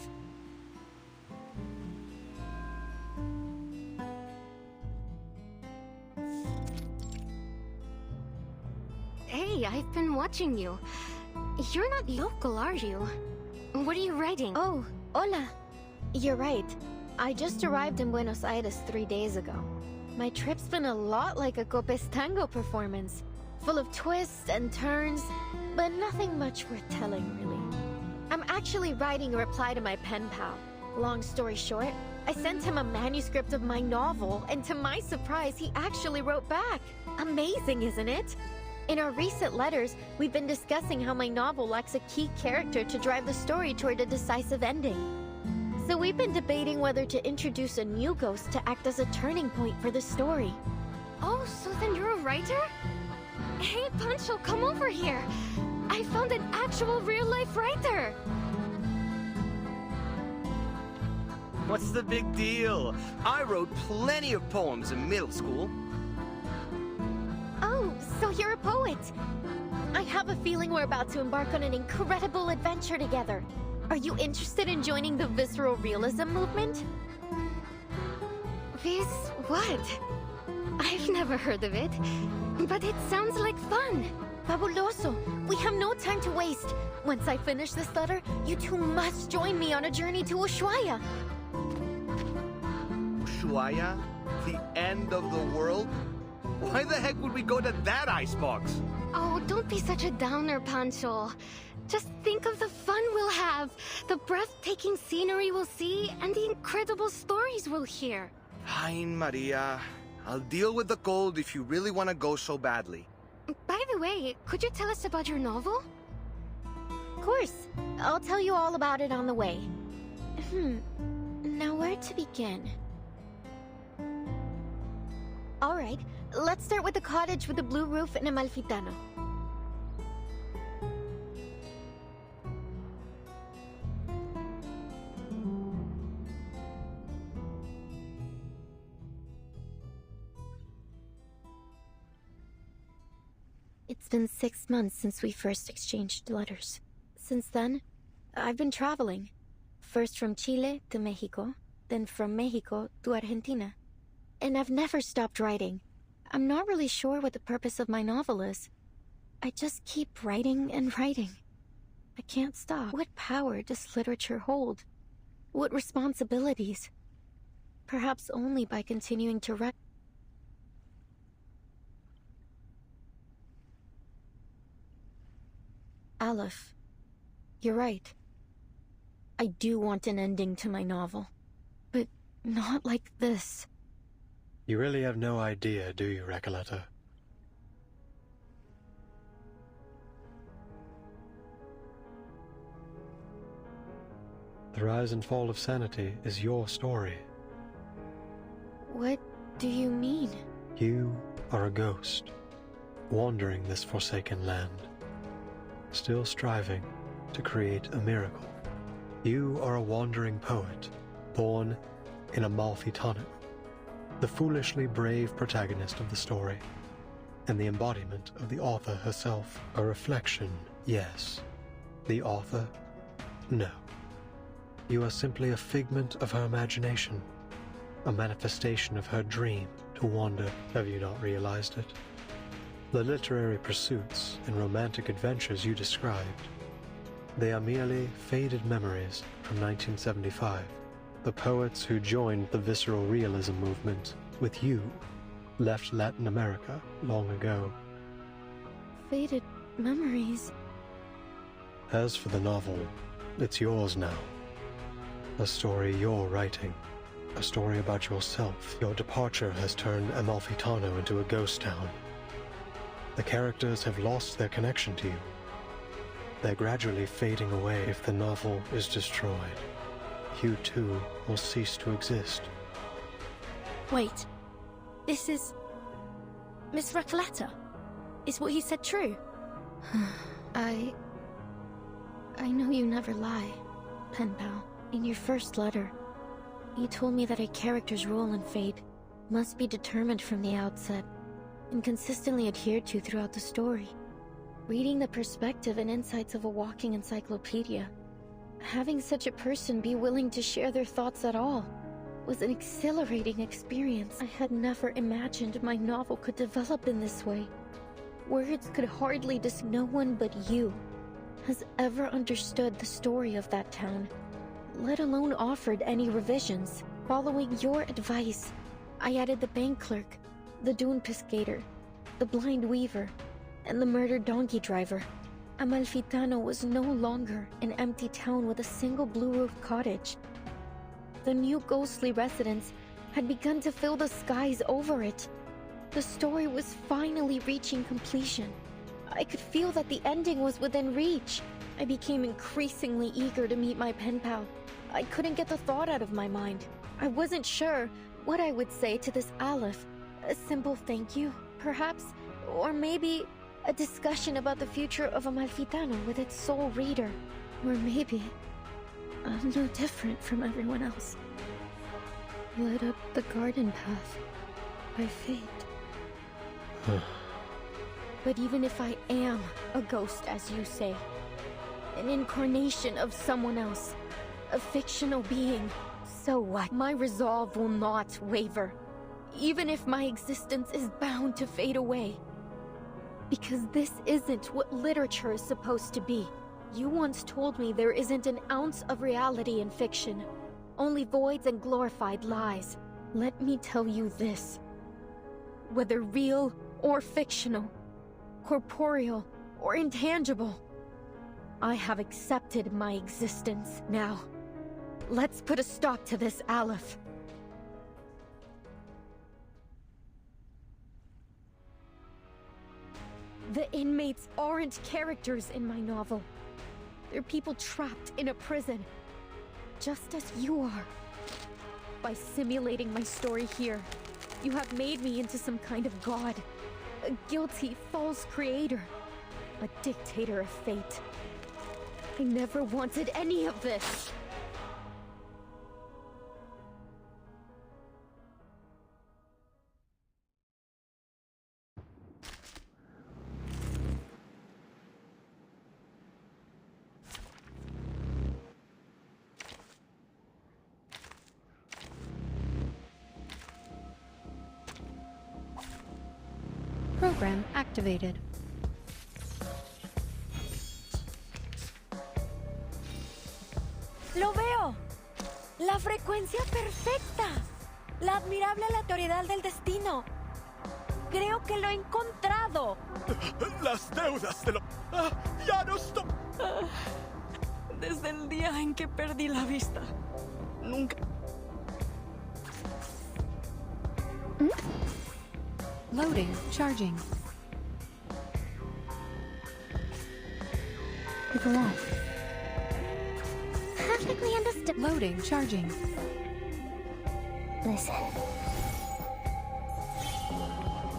Hey, I've been watching you. You're not local, are you? What are you writing? Oh, hola. You're right. I just arrived in Buenos Aires 3 days ago. My trip's been a lot like a Copes Tango performance. Full of twists and turns, but nothing much worth telling, really. I'm actually writing a reply to my pen pal. Long story short, I sent him a manuscript of my novel, and to my surprise, he actually wrote back. Amazing, isn't it? In our recent letters, we've been discussing how my novel lacks a key character to drive the story toward a decisive ending. So we've been debating whether to introduce a new ghost to act as a turning point for the story. Oh, so then you're a writer? Hey, Pancho, come over here. I found an actual real-life writer. What's the big deal? I wrote plenty of poems in middle school. Oh, so you're a poet. I have a feeling we're about to embark on an incredible adventure together. Are you interested in joining the visceral realism movement? What? I've never heard of it, but it sounds like fun. Fabuloso! We have no time to waste. Once I finish this letter, you two must join me on a journey to Ushuaia. Ushuaia? The end of the world? Why the heck would we go to that icebox? Oh, don't be such a downer, Pancho. Just think of the fun we'll have, the breathtaking scenery we'll see, and the incredible stories we'll hear. Fine, Maria. I'll deal with the cold if you really want to go so badly. By the way, could you tell us about your novel? Of course. I'll tell you all about it on the way. Now where to begin? Alright, let's start with the cottage with the blue roof in Amalfitano. It's been 6 months since we first exchanged letters. Since then, I've been traveling. First from Chile to Mexico, then from Mexico to Argentina. And I've never stopped writing. I'm not really sure what the purpose of my novel is. I just keep writing and writing. I can't stop. What power does literature hold? What responsibilities? Perhaps only by continuing to write. Aleph, you're right. I do want an ending to my novel. But not like this. You really have no idea, do you, Recoleta? The rise and fall of sanity is your story. What do you mean? You are a ghost, wandering this forsaken land, still striving to create a miracle. You are a wandering poet, born in Amalfitano, the foolishly brave protagonist of the story. and the embodiment of the author herself. A reflection, yes. The author, no. You are simply a figment of her imagination, a manifestation of her dream to wander. Have you not realized it? The literary pursuits and romantic adventures you described, they are merely faded memories from 1975. The poets who joined the visceral realism movement with you left Latin America long ago. Faded memories? As for the novel, it's yours now. A story you're writing. A story about yourself. Your departure has turned Amalfitano into a ghost town. The characters have lost their connection to you. They're gradually fading away. If the novel is destroyed, you too will cease to exist. Wait. This is... Miss Recoleta? Is what he said true? I know you never lie, pen pal. In your first letter, you told me that a character's role in fate must be determined from the outset and consistently adhered to throughout the story. Reading the perspective and insights of a walking encyclopedia, having such a person be willing to share their thoughts at all, was an exhilarating experience. I had never imagined my novel could develop in this way. Words could hardly no one but you has ever understood the story of that town, let alone offered any revisions. Following your advice, I added the bank clerk, the dune pescator, the blind weaver, and the murdered donkey driver. Amalfitano was no longer an empty town with a single blue-roofed cottage. The new ghostly residents had begun to fill the skies over it. The story was finally reaching completion. I could feel that the ending was within reach. I became increasingly eager to meet my pen pal. I couldn't get the thought out of my mind. I wasn't sure what I would say to this Aleph. A simple thank you, perhaps? Or maybe a discussion about the future of Amalfitano with its sole reader. Or maybe I'm no different from everyone else, led up the garden path by fate. But even if I am a ghost, as you say, an incarnation of someone else, a fictional being, so what? My resolve will not waver, even if my existence is bound to fade away. Because this isn't what literature is supposed to be. You once told me there isn't an ounce of reality in fiction, only voids and glorified lies. Let me tell you this. Whether real or fictional, corporeal or intangible, I have accepted my existence. Now, let's put a stop to this, Aleph. The inmates aren't characters in my novel. They're people trapped in a prison, just as you are. By simulating my story here, you have made me into some kind of god, a guilty, false creator, a dictator of fate. I never wanted any of this. Program activated. ¡Lo veo! ¡La frecuencia perfecta! ¡La admirable aleatoriedad del destino! ¡Creo que lo he encontrado! Las deudas de lo... ¡Ya no estoy! Desde el día en que perdí la vista, nunca... Loading. Charging. People off. Perfectly understood. Loading. Charging. Listen.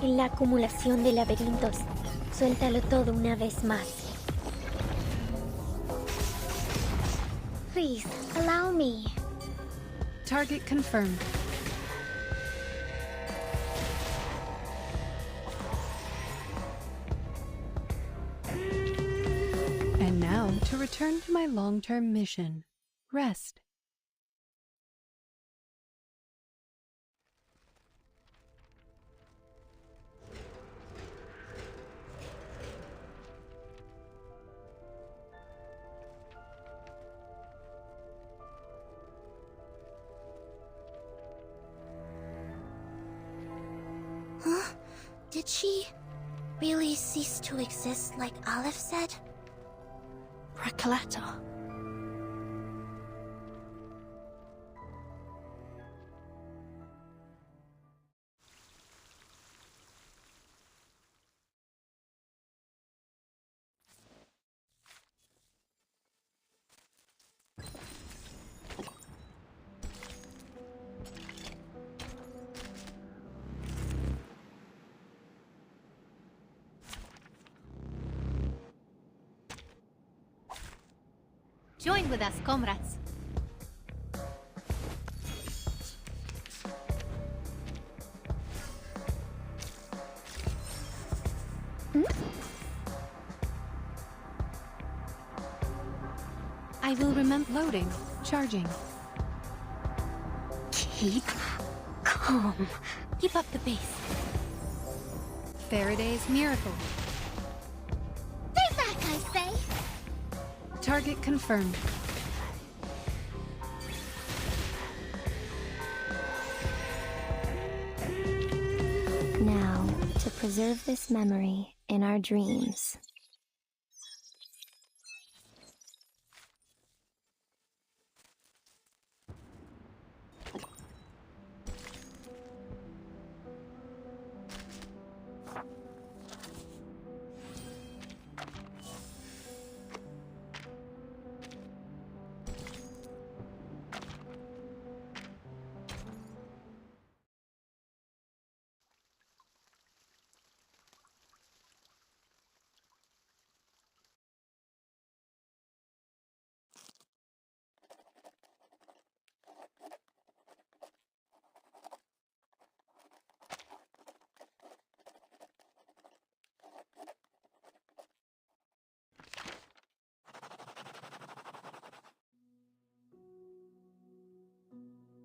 En la acumulación de laberintos, suéltalo todo una vez más. Please, allow me. Target confirmed. And now, to return to my long-term mission. Rest. Huh? Did she really cease to exist like Aleph said? Recoleta. Join with us, comrades. I will remember. Loading. Charging. Keep calm. Keep up the pace. Faraday's miracle. Stay back, I say! Target confirmed. Now, to preserve this memory in our dreams.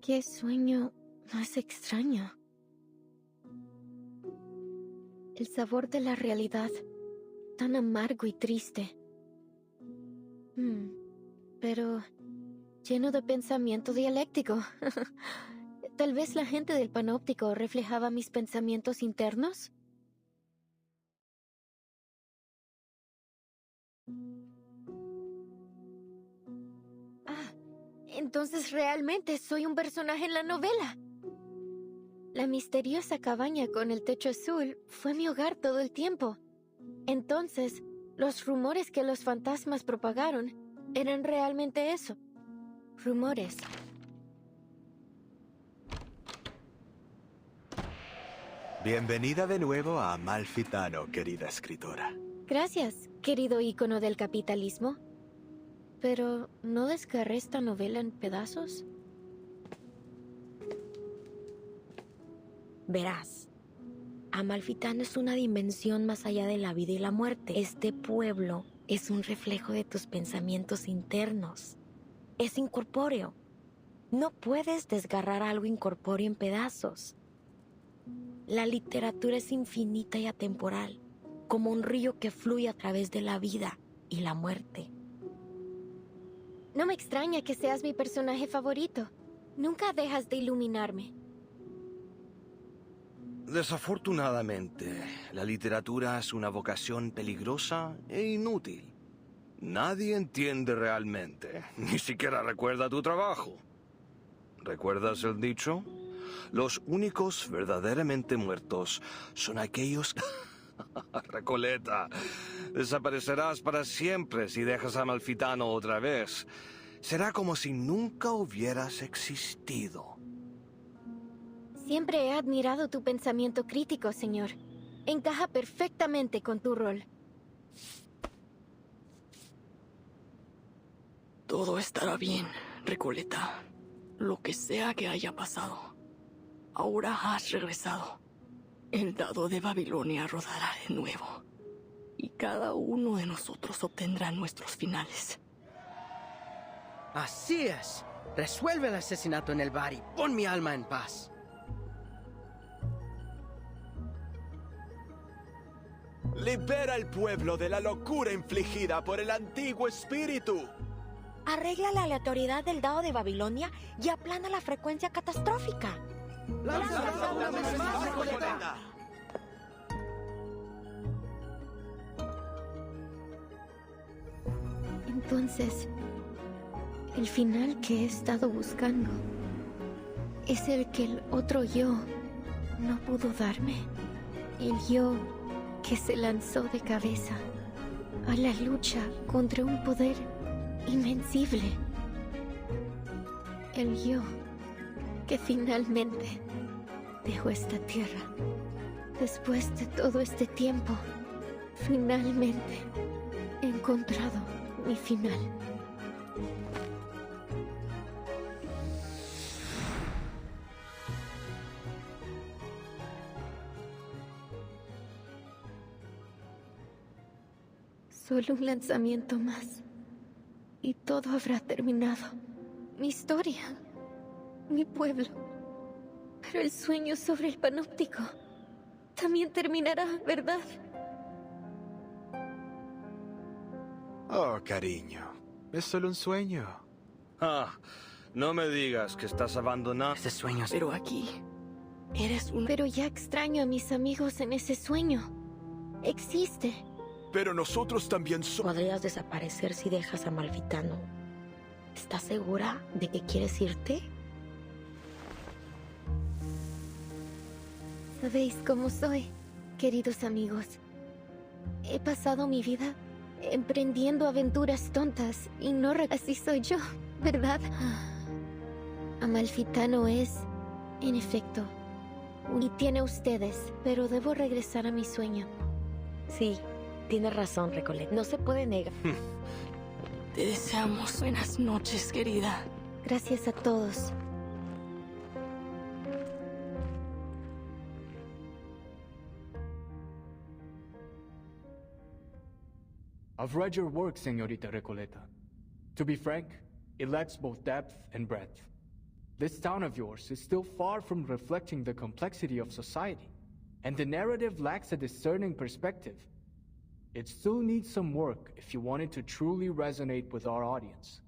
Qué sueño más extraño. El sabor de la realidad, tan amargo y triste. Pero lleno de pensamiento dialéctico. Tal vez la gente del panóptico reflejaba mis pensamientos internos. Entonces realmente soy un personaje en la novela. La misteriosa cabaña con el techo azul fue mi hogar todo el tiempo. Entonces, los rumores que los fantasmas propagaron eran realmente eso. Rumores. Bienvenida de nuevo a Amalfitano, querida escritora. Gracias, querido ícono del capitalismo. Pero, ¿no desgarré esta novela en pedazos? Verás, Amalfitano es una dimensión más allá de la vida y la muerte. Este pueblo es un reflejo de tus pensamientos internos. Es incorpóreo. No puedes desgarrar algo incorpóreo en pedazos. La literatura es infinita y atemporal, como un río que fluye a través de la vida y la muerte. No me extraña que seas mi personaje favorito. Nunca dejas de iluminarme. Desafortunadamente, la literatura es una vocación peligrosa e inútil. Nadie entiende realmente, ni siquiera recuerda tu trabajo. ¿Recuerdas el dicho? Los únicos verdaderamente muertos son aquellos... Recoleta, desaparecerás para siempre si dejas a Amalfitano otra vez. Será como si nunca hubieras existido. Siempre he admirado tu pensamiento crítico, señor. Encaja perfectamente con tu rol. Todo estará bien, Recoleta. Lo que sea que haya pasado. Ahora has regresado. El dado de Babilonia rodará de nuevo. y cada uno de nosotros obtendrá nuestros finales. Así es. Resuelve el asesinato en el bar y pon mi alma en paz. Libera al pueblo de la locura infligida por el antiguo espíritu. Arregla la aleatoriedad del dado de Babilonia y aplana la frecuencia catastrófica. ¡Lánzala una vez más, Recoleta! Entonces, el final que he estado buscando es el que el otro yo no pudo darme. El yo que se lanzó de cabeza a la lucha contra un poder invencible. El yo que finalmente dejó esta tierra. Después de todo este tiempo, finalmente he encontrado mi final. Solo un lanzamiento más. Y todo habrá terminado. Mi historia. Mi pueblo. Pero el sueño sobre el panóptico también terminará, ¿verdad? Oh, cariño. Es solo un sueño. Ah, no me digas que estás abandonando ese sueño. Pero aquí, eres un... Pero ya extraño a mis amigos en ese sueño. Existe. Pero nosotros también somos... Podrías desaparecer si dejas a Malfitano. ¿Estás segura de que quieres irte? Sabéis cómo soy, queridos amigos. He pasado mi vida emprendiendo aventuras tontas y no... Así soy yo, ¿verdad? Amalfitano es, en efecto, y tiene ustedes, pero debo regresar a mi sueño. Sí, tienes razón, Recoleta. No se puede negar. Te deseamos buenas noches, querida. Gracias a todos. I've read your work, Señorita Recoleta. To be frank, it lacks both depth and breadth. This town of yours is still far from reflecting the complexity of society, and the narrative lacks a discerning perspective. It still needs some work if you want it to truly resonate with our audience.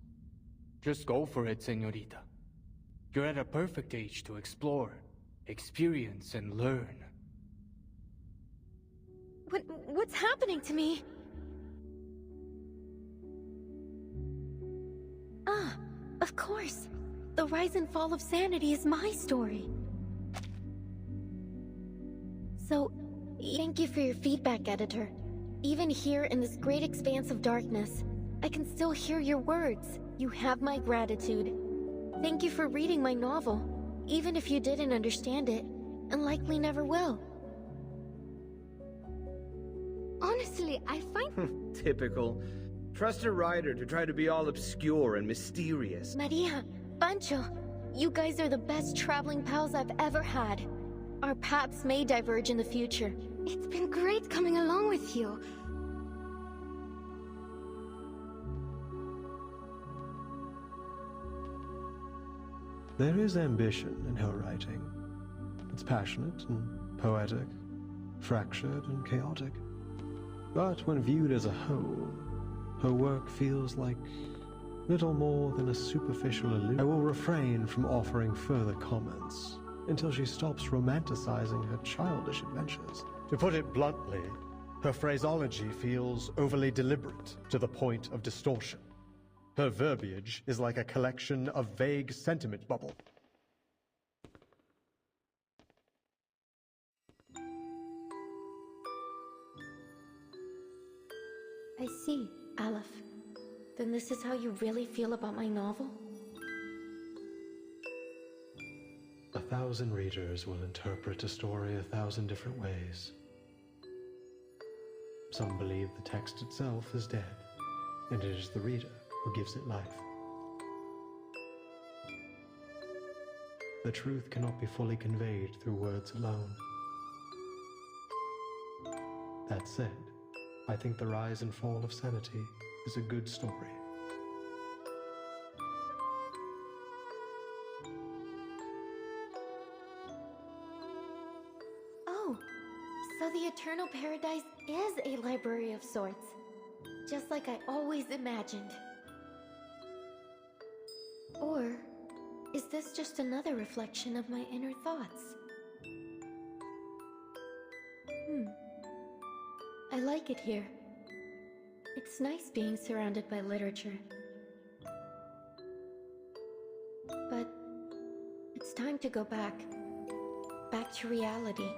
Just go for it, Señorita. You're at a perfect age to explore, experience, and learn. What's happening to me? Ah, of course. The rise and fall of sanity is my story. So, thank you for your feedback, editor. Even here in this great expanse of darkness, I can still hear your words. You have my gratitude. Thank you for reading my novel, even if you didn't understand it, and likely never will. Honestly, I find... Typical. Trust a writer to try to be all obscure and mysterious. Maria, Pancho, you guys are the best traveling pals I've ever had. Our paths may diverge in the future. It's been great coming along with you. There is ambition in her writing. It's passionate and poetic, fractured and chaotic. But when viewed as a whole, her work feels like little more than a superficial illusion. I will refrain from offering further comments until she stops romanticizing her childish adventures. To put it bluntly, her phraseology feels overly deliberate to the point of distortion. Her verbiage is like a collection of vague sentiment bubbles. I see, Aleph. Then this is how you really feel about my novel? 1,000 readers will interpret a story 1,000 different ways. Some believe the text itself is dead, and it is the reader who gives it life. The truth cannot be fully conveyed through words alone. That said, I think the rise and fall of sanity is a good story. Oh, so the Eternal Paradise is a library of sorts, just like I always imagined. Or is this just another reflection of my inner thoughts? I like it here. It's nice being surrounded by literature. But it's time to go back to reality.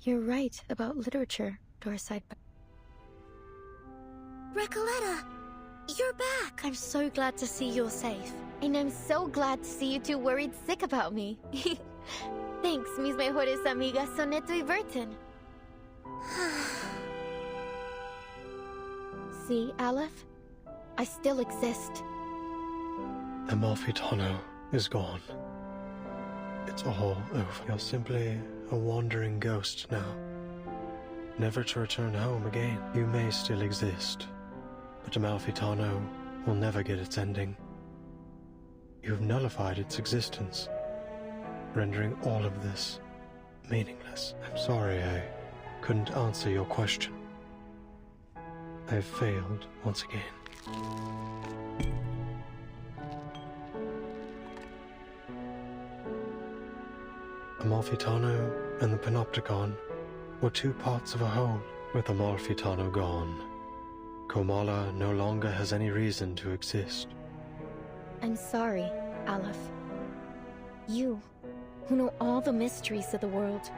You're right about literature, Dorside. Recoleta! You're back! I'm so glad to see you're safe. And I'm so glad to see you two worried sick about me. Thanks, mis mejores amigas Soneto y Burton. See, Aleph? I still exist. Amalfitano is gone. It's all over. You're simply a wandering ghost now, never to return home again. You may still exist, but Amalfitano will never get its ending. You've nullified its existence, rendering all of this meaningless. I'm sorry I couldn't answer your question. I've failed once again. Amalfitano and the Panopticon were two parts of a whole. With Amalfitano gone, Komala no longer has any reason to exist. I'm sorry, Aleph. You, who know all the mysteries of the world,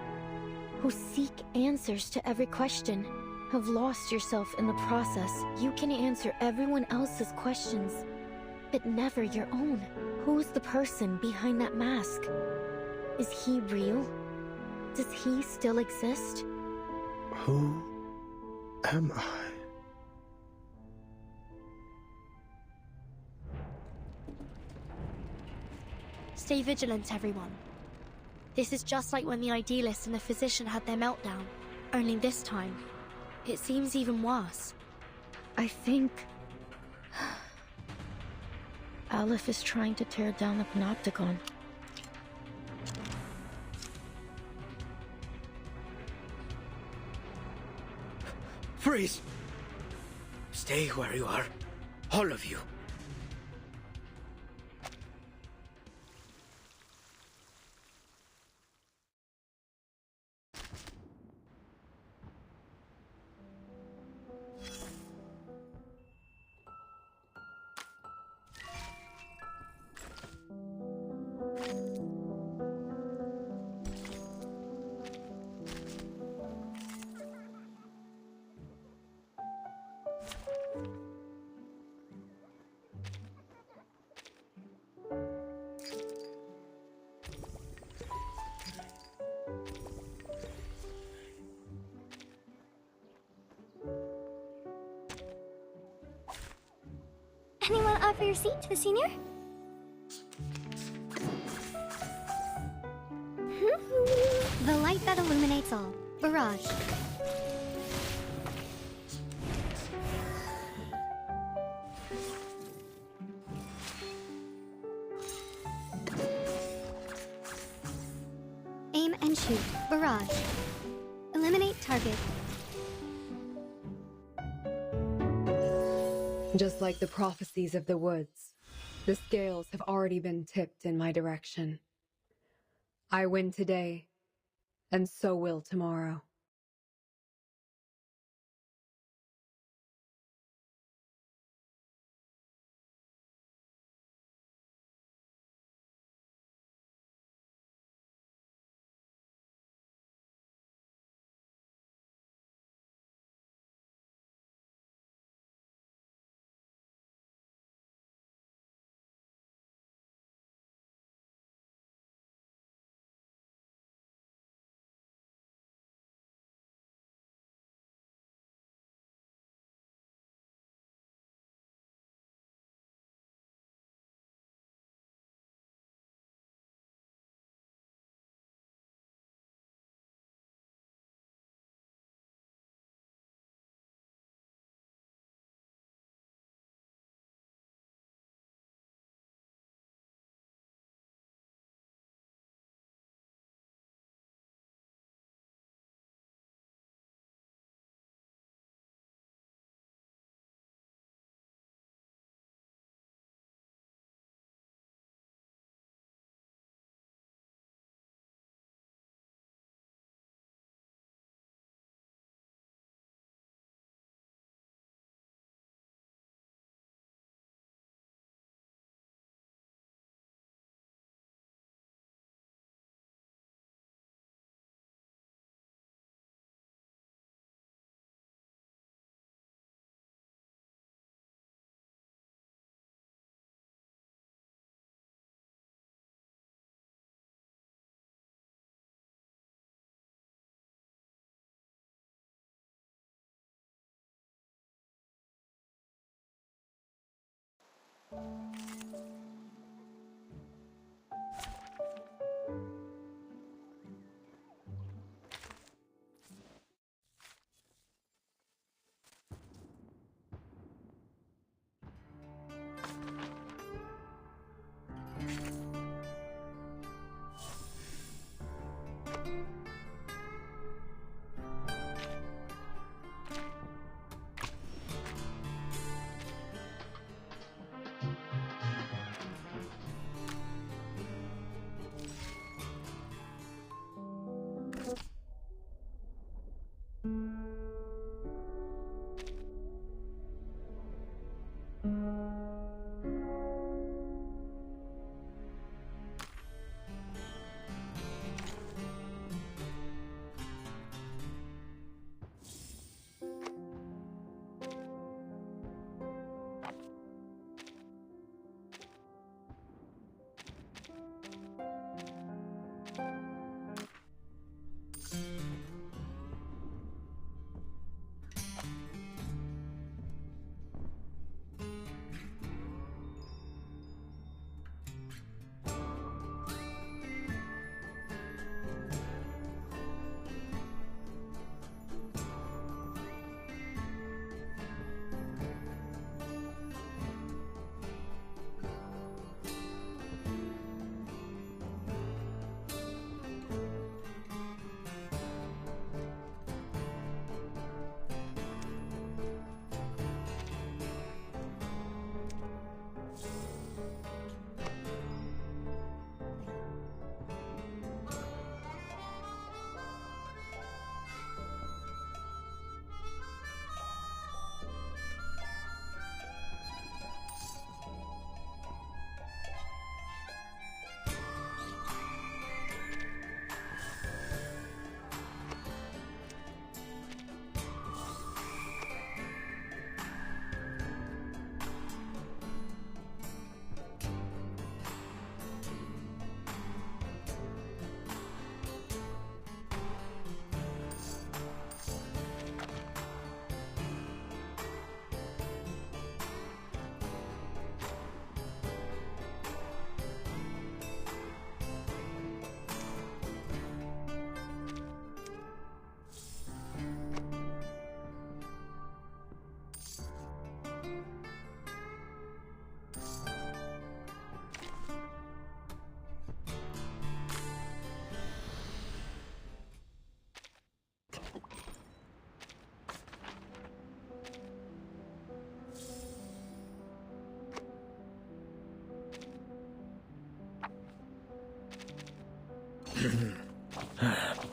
who seek answers to every question, have lost yourself in the process. You can answer everyone else's questions, but never your own. Who's the person behind that mask? Is he real? Does he still exist? Who am I? Stay vigilant, everyone. This is just like when the Idealist and the Physician had their meltdown. Only this time, it seems even worse. I think Aleph is trying to tear down the Panopticon. Freeze! Stay where you are. All of you. Anyone offer your seat to the senior? The light that illuminates all. Barrage. Aim and shoot. Barrage. Eliminate target. Just like the prophecies of the woods, the scales have already been tipped in my direction. I win today, and so will tomorrow.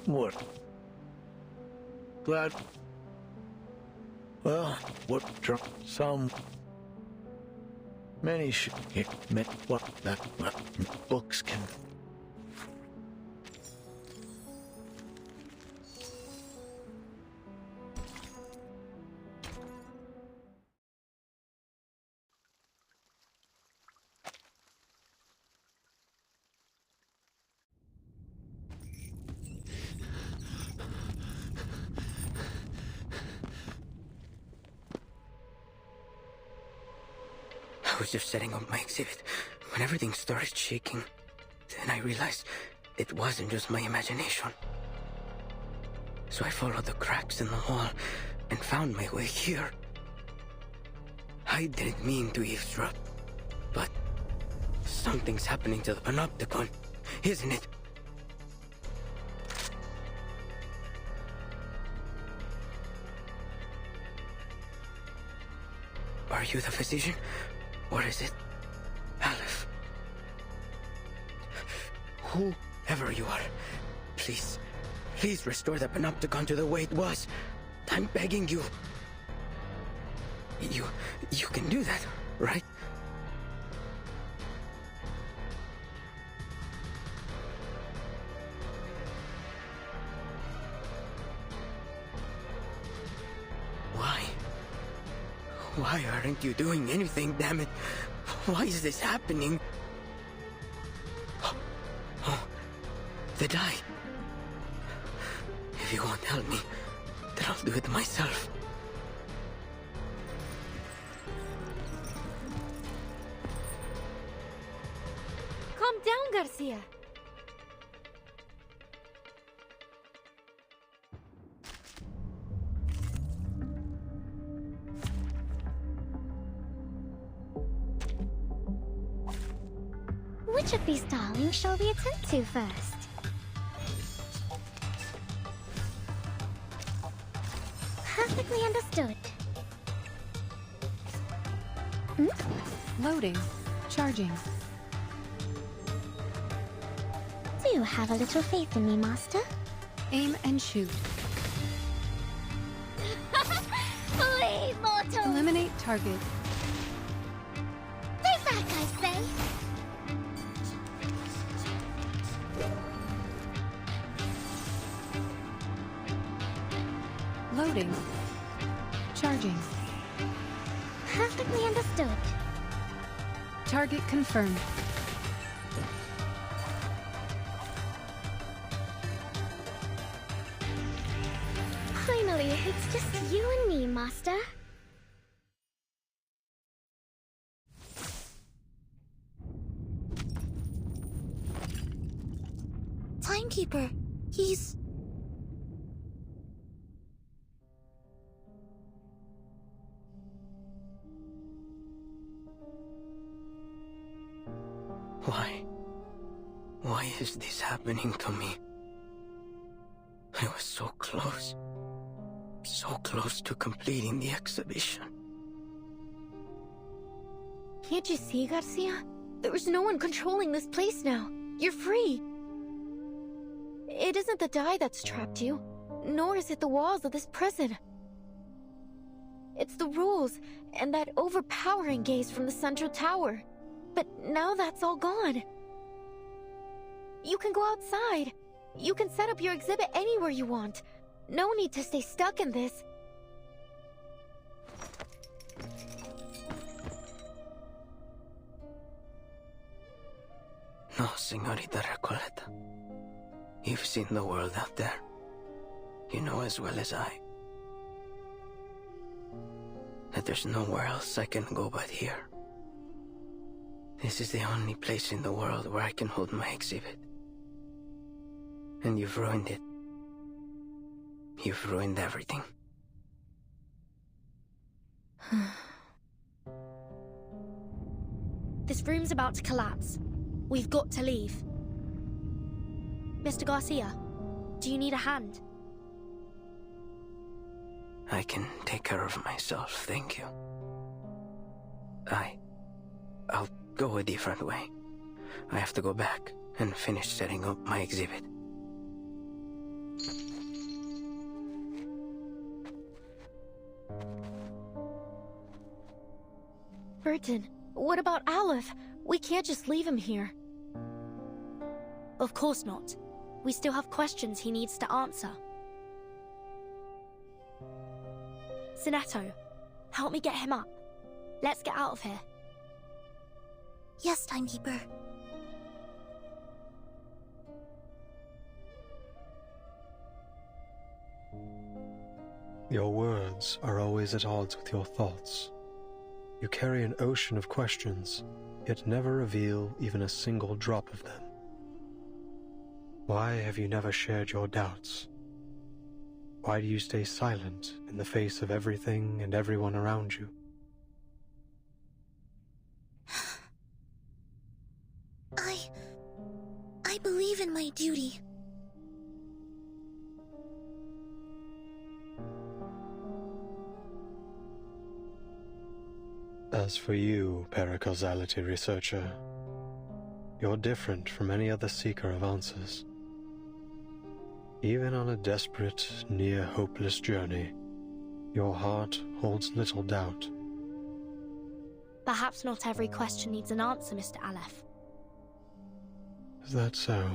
What? Glad. Well, what drunk some. Many should get met what that books can. I was just setting up my exhibit when everything started shaking. Then I realized it wasn't just my imagination. So I followed the cracks in the wall and found my way here. I didn't mean to eavesdrop, but something's happening to the Panopticon, isn't it? Are you the physician? Or is it Aleph? Whoever you are, please restore the Panopticon to the way it was. I'm begging you. You can do that, right? Why aren't you doing anything, damn it? Why is this happening? Oh, the die. If you won't help me, then I'll do it myself. Garcia. Which of these darlings shall we attend to first? Perfectly understood. Loading. Charging. Do you have a little faith in me, Master? Aim and shoot. Flee, mortal! Eliminate target. Stay back, I say! Loading. Charging. Perfectly understood. Target confirmed. Finally, it's just you and me, Master. Timekeeper, he's... Why? Why is this happening to me? I was so close. So close to completing the exhibition. Can't you see, Garcia? There's no one controlling this place now. You're free. It isn't the dye that's trapped you, nor is it the walls of this prison. It's the rules and that overpowering gaze from the central tower. But now that's all gone. You can go outside. You can set up your exhibit anywhere you want. No need to stay stuck in this. No, Señorita Recoleta. You've seen the world out there. You know as well as I that there's nowhere else I can go but here. This is the only place in the world where I can hold my exhibit. And you've ruined it. You've ruined everything. This room's about to collapse. We've got to leave. Mr. Garcia, do you need a hand? I can take care of myself, thank you. I'll go a different way. I have to go back and finish setting up my exhibit. Burton, what about Aleph? We can't just leave him here. Of course not. We still have questions he needs to answer. Sinetto, help me get him up. Let's get out of here. Yes, Timekeeper. Your words are always at odds with your thoughts. You carry an ocean of questions, yet never reveal even a single drop of them. Why have you never shared your doubts? Why do you stay silent in the face of everything and everyone around you? I believe in my duty. As for you, paracausality researcher, you're different from any other seeker of answers. Even on a desperate, near-hopeless journey, your heart holds little doubt. Perhaps not every question needs an answer, Mr. Aleph. Is that so?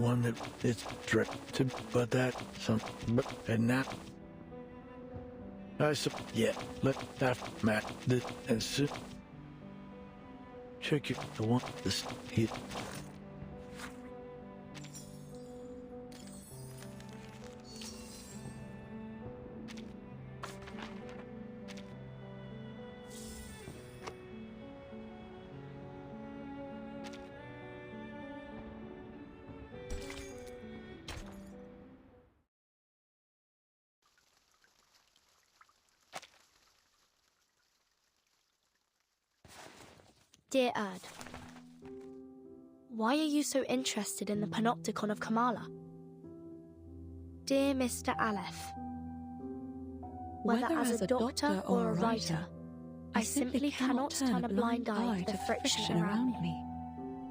one that is directed, but that some, but and not. Yeah, let that Matt and sit. Check it. The one this here. Dear Erd, why are you so interested in the Panopticon of Kamala? Dear Mr. Aleph, whether as a doctor or a writer, I simply cannot turn a blind eye to the friction around me.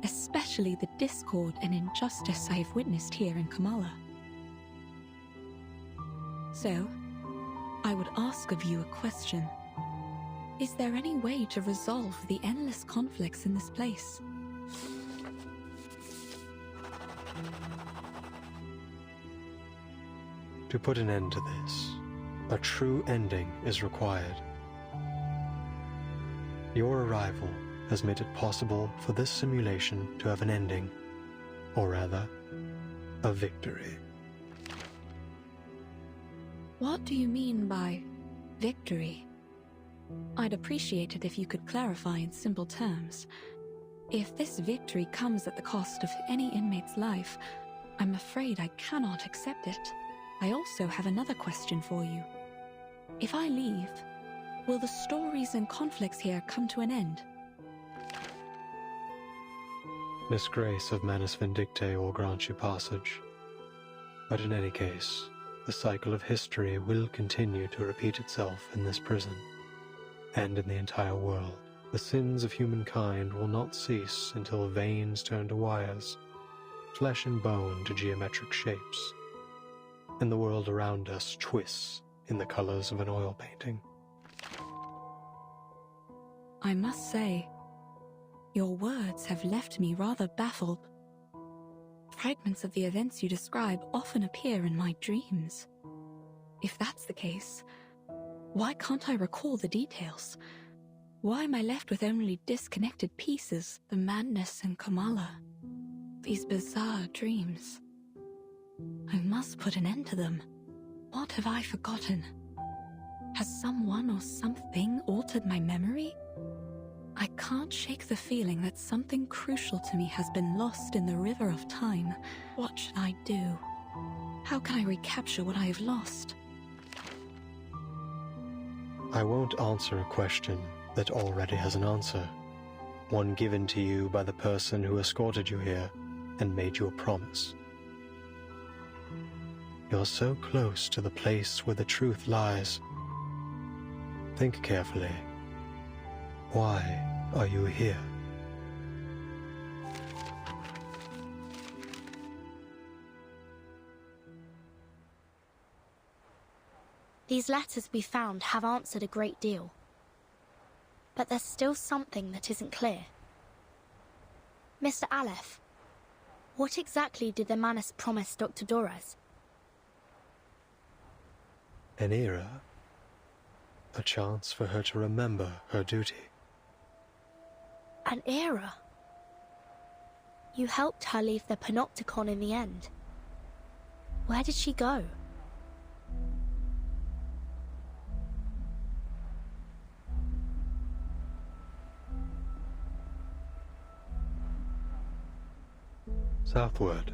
Especially the discord and injustice I have witnessed here in Kamala. So, I would ask of you a question. Is there any way to resolve the endless conflicts in this place? To put an end to this, a true ending is required. Your arrival has made it possible for this simulation to have an ending, or rather, a victory. What do you mean by victory? I'd appreciate it if you could clarify in simple terms. If this victory comes at the cost of any inmate's life, I'm afraid I cannot accept it. I also have another question for you. If I leave, will the stories and conflicts here come to an end? Miss Grace of Manus Vindictae will grant you passage. But in any case, the cycle of history will continue to repeat itself in this prison. And in the entire world, the sins of humankind will not cease until veins turn to wires, flesh and bone to geometric shapes, and the world around us twists in the colors of an oil painting. I must say, your words have left me rather baffled. Fragments of the events you describe often appear in my dreams. If that's the case, why can't I recall the details? Why am I left with only disconnected pieces? The madness in Kamala. These bizarre dreams. I must put an end to them. What have I forgotten? Has someone or something altered my memory? I can't shake the feeling that something crucial to me has been lost in the river of time. What should I do? How can I recapture what I have lost? I won't answer a question that already has an answer, one given to you by the person who escorted you here and made you a promise. You're so close to the place where the truth lies. Think carefully. Why are you here? These letters we found have answered a great deal. But there's still something that isn't clear. Mr. Aleph, what exactly did the Manus promise Dr. Dorez? An era. A chance for her to remember her duty. An era? You helped her leave the Panopticon in the end. Where did she go? Southward.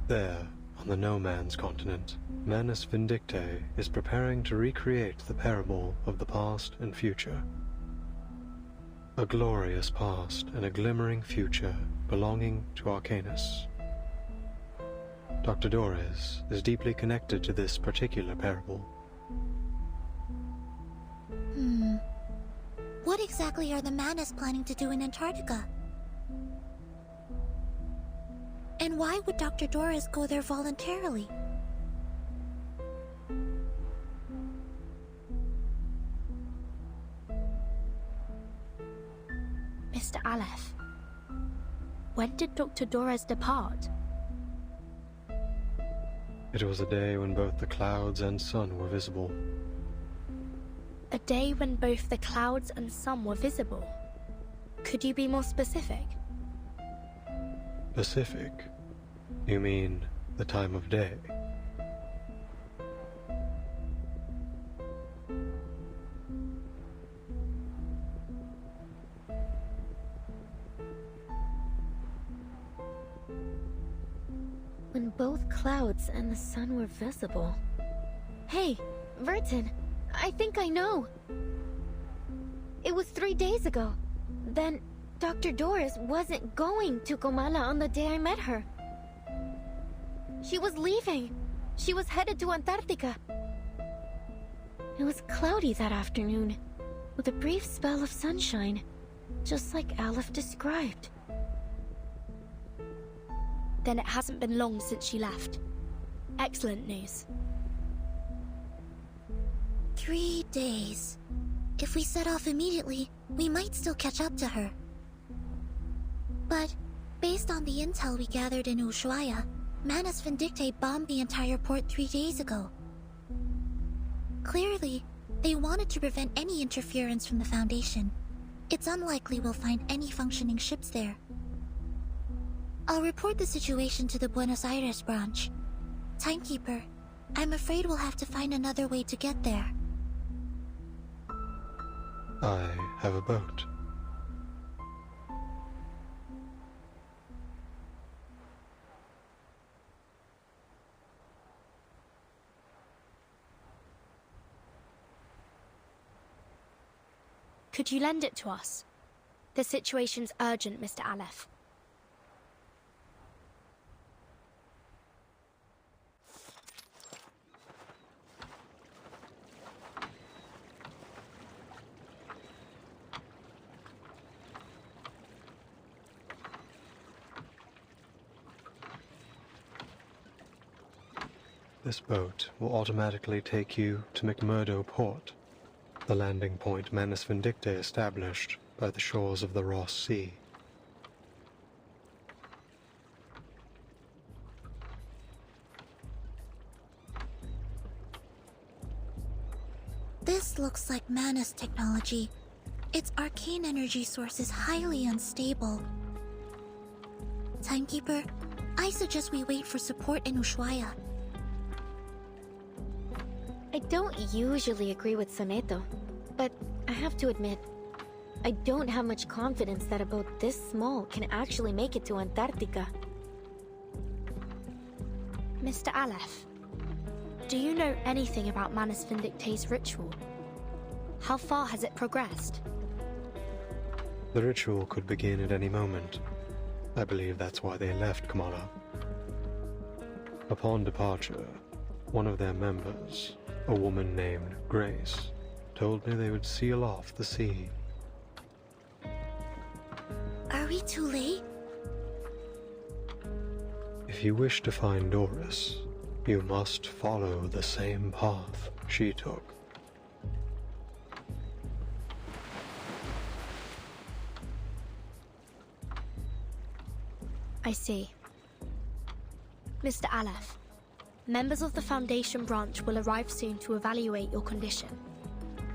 There, on the No Man's continent, Manus Vindictae is preparing to recreate the parable of the past and future. A glorious past and a glimmering future belonging to Arcanus. Dr. Dorez is deeply connected to this particular parable. What exactly are the Manus planning to do in Antarctica? And why would Dr. Dorez go there voluntarily? Mr. Aleph, When did Dr. Dores depart? It was a day when both the clouds and sun were visible. A day when both the clouds and sun were visible? Could you be more specific? Pacific? You mean the time of day? When both clouds and the sun were visible. Hey, Vertin, I think I know. It was 3 days ago. Then Dr. Doris wasn't going to Comala on the day I met her. She was leaving. She was headed to Antarctica. It was cloudy that afternoon, with a brief spell of sunshine, just like Aleph described. Then it hasn't been long since she left. Excellent news. 3 days. If we set off immediately, we might still catch up to her. But, based on the intel we gathered in Ushuaia, Manus Vindicte bombed the entire port 3 days ago. Clearly, they wanted to prevent any interference from the Foundation. It's unlikely we'll find any functioning ships there. I'll report the situation to the Buenos Aires branch. Timekeeper, I'm afraid we'll have to find another way to get there. I have a boat. Could you lend it to us? The situation's urgent, Mr. Aleph. This boat will automatically take you to McMurdo Port, the landing point Manus Vindicte established by the shores of the Ross Sea. This looks like Manus technology. Its arcane energy source is highly unstable. Timekeeper, I suggest we wait for support in Ushuaia. I don't usually agree with Soneto, but I have to admit, I don't have much confidence that a boat this small can actually make it to Antarctica. Mr. Aleph, do you know anything about Manus Vindicte's ritual? How far has it progressed? The ritual could begin at any moment. I believe that's why they left Kamala. Upon departure, one of their members, a woman named Grace, told me they would seal off the sea. Are we too late? If you wish to find Doris, you must follow the same path she took. I see. Mr. Aleph, members of the Foundation branch will arrive soon to evaluate your condition.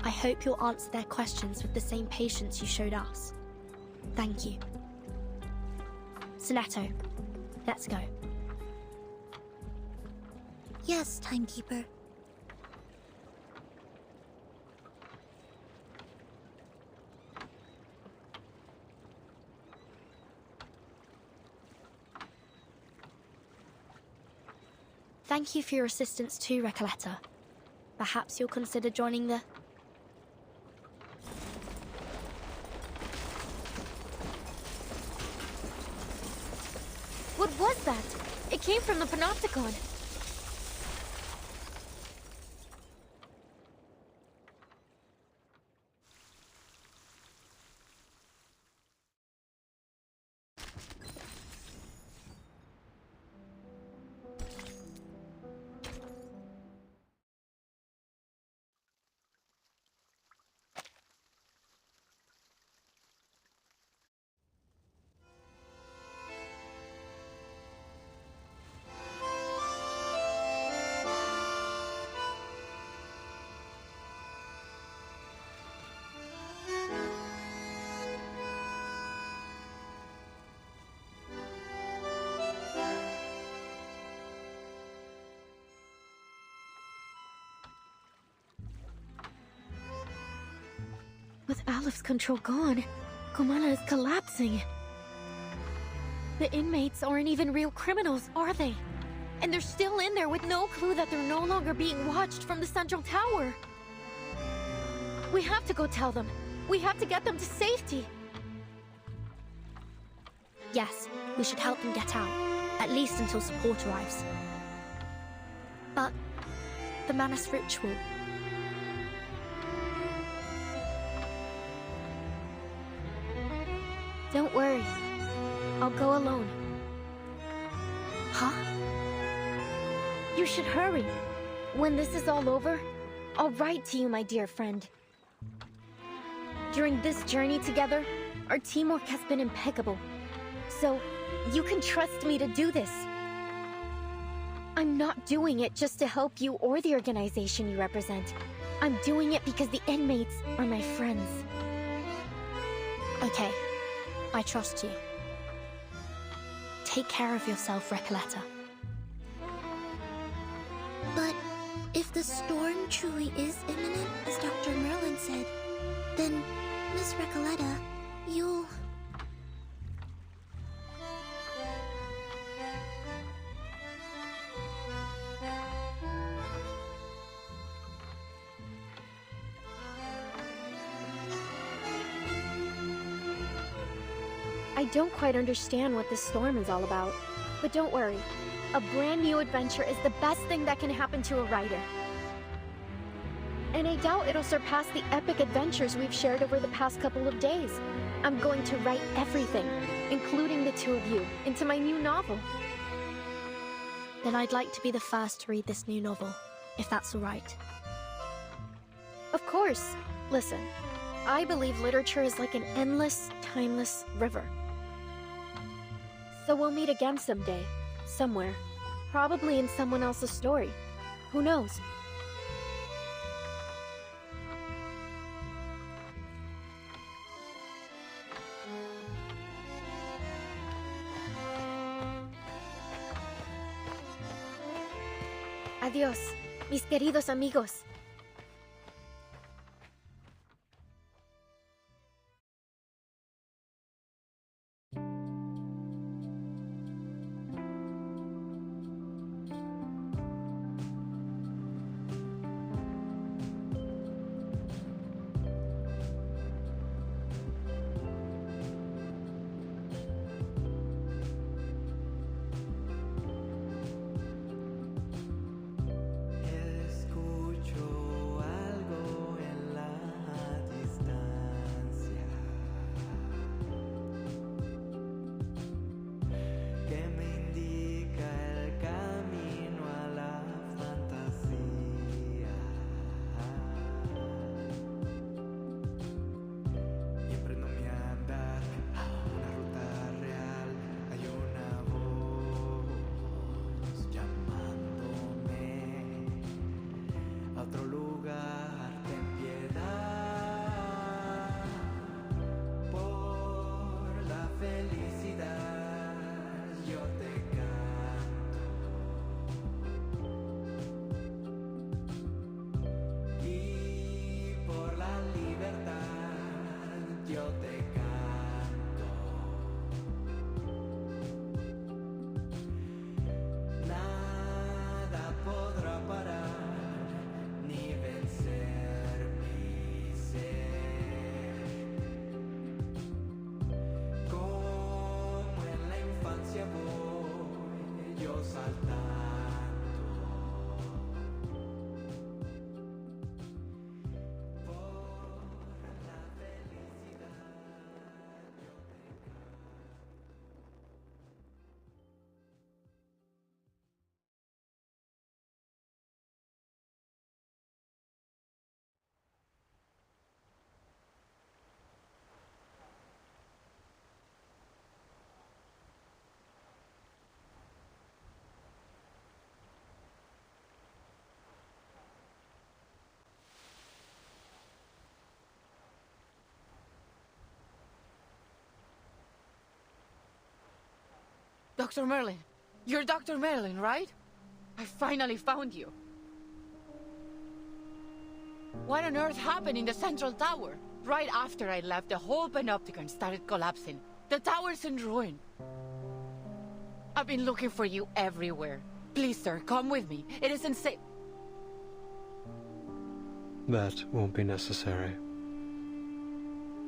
I hope you'll answer their questions with the same patience you showed us. Thank you. Soneto, let's go. Yes, Timekeeper. Thank you for your assistance too, Recoleta. Perhaps you'll consider joining the... What was that? It came from the Panopticon. With Alep's control gone, Kamala is collapsing. The inmates aren't even real criminals, are they? And they're still in there with no clue that they're no longer being watched from the central tower. We have to go tell them. We have to get them to safety. Yes, we should help them get out. At least until support arrives. But the Manus ritual... Don't worry. I'll go alone. Huh? You should hurry. When this is all over, I'll write to you, my dear friend. During this journey together, our teamwork has been impeccable. So, you can trust me to do this. I'm not doing it just to help you or the organization you represent. I'm doing it because the inmates are my friends. Okay, I trust you. Take care of yourself, Recoleta. But if the storm truly is imminent, as Dr. Merlin said, then, Miss Recoleta, you'll... I don't quite understand what this storm is all about, but don't worry. A brand new adventure is the best thing that can happen to a writer. And I doubt it'll surpass the epic adventures we've shared over the past couple of days. I'm going to write everything, including the two of you, into my new novel. Then I'd like to be the first to read this new novel, if that's all right. Of course. Listen, I believe literature is like an endless, timeless river. So we'll meet again someday, somewhere. Probably in someone else's story. Who knows? Adiós, mis queridos amigos. Dr. Merlin. You're Dr. Merlin, right? I finally found you. What on earth happened in the central tower? Right after I left, the whole Panopticon started collapsing. The tower's in ruin. I've been looking for you everywhere. Please, sir, come with me. It isn't safe. That won't be necessary.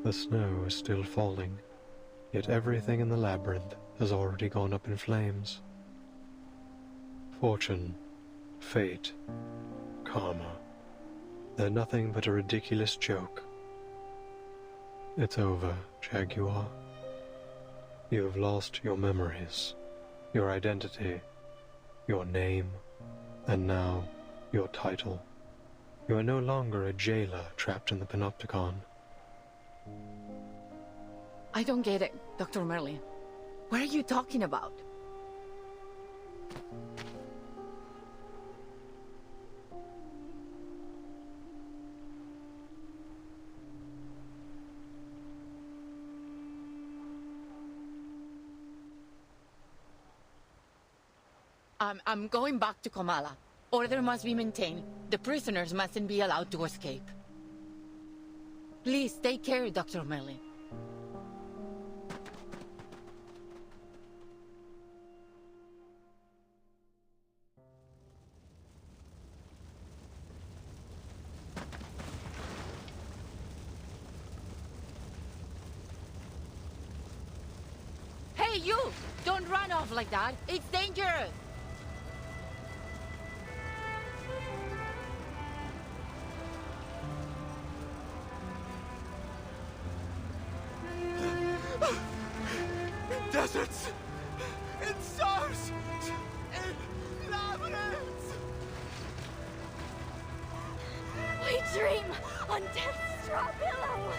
The snow is still falling, yet everything in the labyrinth has already gone up in flames. Fortune, fate, karma, they're nothing but a ridiculous joke. It's over, Jaguar. You have lost your memories, your identity, your name, and now your title. You are no longer a jailer trapped in the Panopticon. I don't get it, Dr. Merlin. What are you talking about? I'm going back to Komala. Order must be maintained. The prisoners mustn't be allowed to escape. Please, take care, Dr. Merlin. Hey, you! Don't run off like that. It's dangerous. Deserts! In stars! In labyrinths! We dream on death's straw pillow!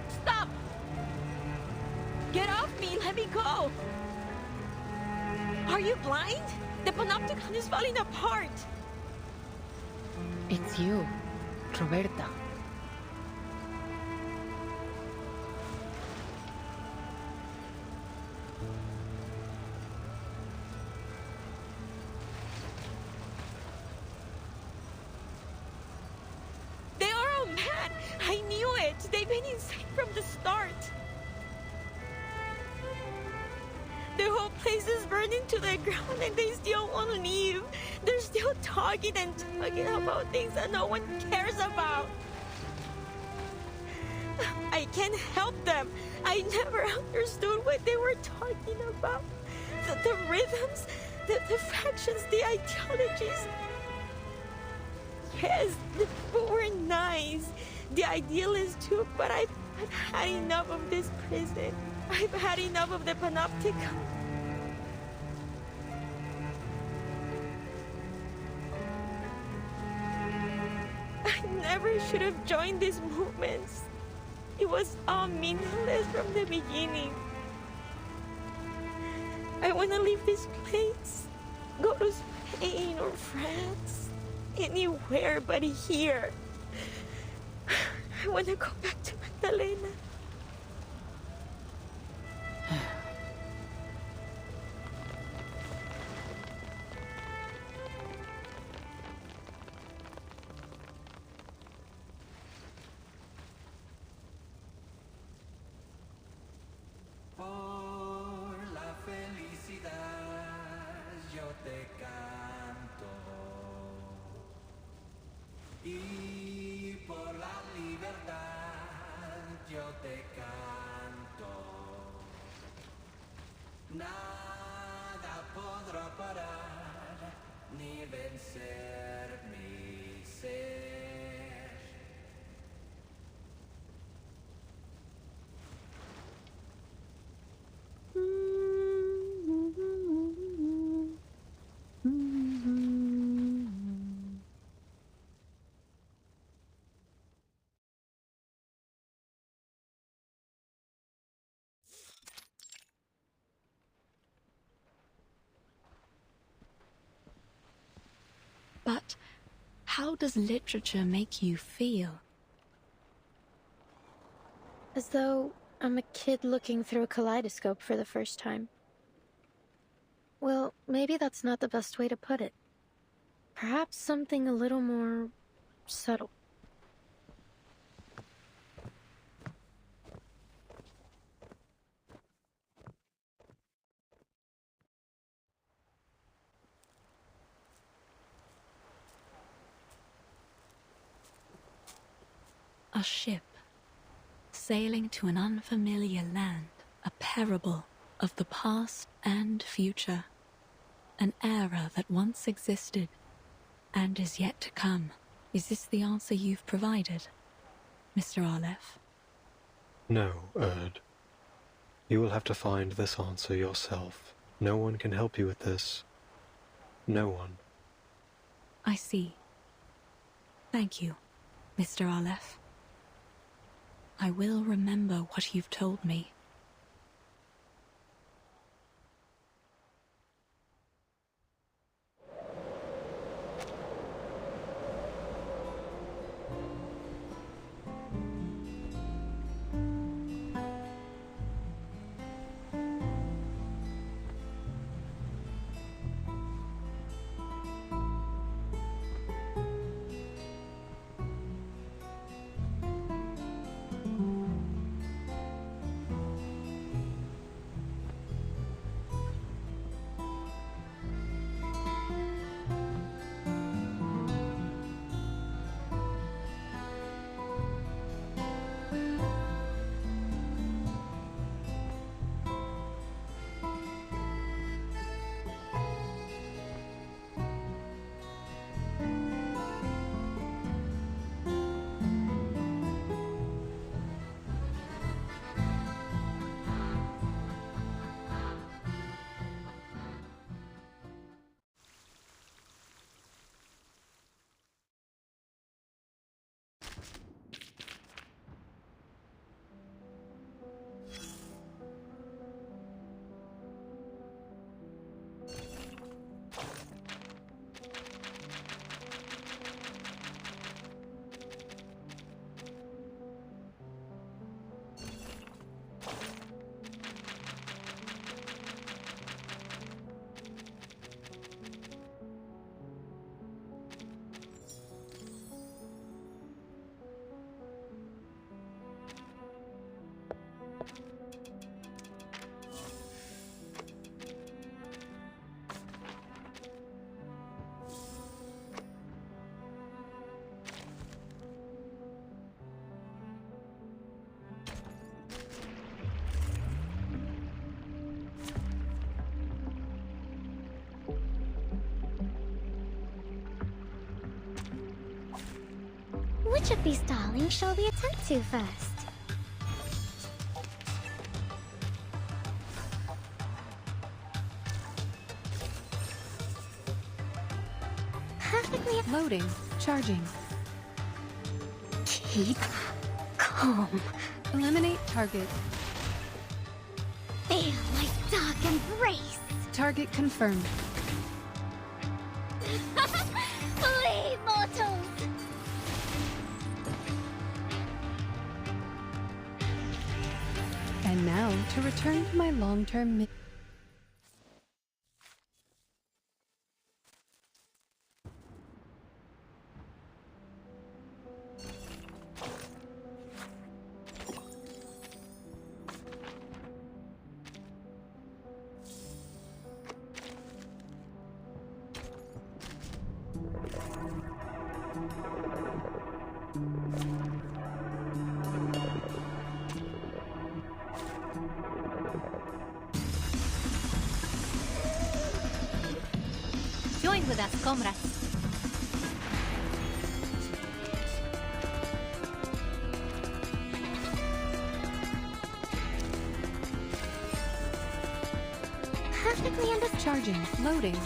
Stop! Get off me! Let me go! Are you blind? The Panopticon is falling apart! It's you, Roberta. They are all mad! I knew it! They've been insane from the start! The whole place is burning to the ground and they still won't leave. They're still talking and talking about things that no one cares about. I can't help them. I never understood what they were talking about. The rhythms, the factions, the ideologies. Yes, the people were nice. The idealists too, but I've had enough of this prison. I've had enough of the Panopticon. I never should have joined these movements. It was all meaningless from the beginning. I want to leave this place. Go to Spain or France. Anywhere but here. I want to go back to Magdalena. Y por la libertad yo te canto. Nada podrá parar ni vencer mi ser. But how does literature make you feel? As though I'm a kid looking through a kaleidoscope for the first time. Well, maybe that's not the best way to put it. Perhaps something a little more subtle. A ship, sailing to an unfamiliar land, a parable of the past and future, an era that once existed and is yet to come. Is this the answer you've provided, Mr. Aleph? No, Erd. You will have to find this answer yourself. No one can help you with this. No one. I see. Thank you, Mr. Aleph. I will remember what you've told me. Which of these darlings shall we attend to first? Perfectly loading, charging. Keep calm. Eliminate target. Feel my dark embrace. Target confirmed. Flee, mortals! And now to return to my long-term Join with us, comrades. Perfectly understood. Charging, loading.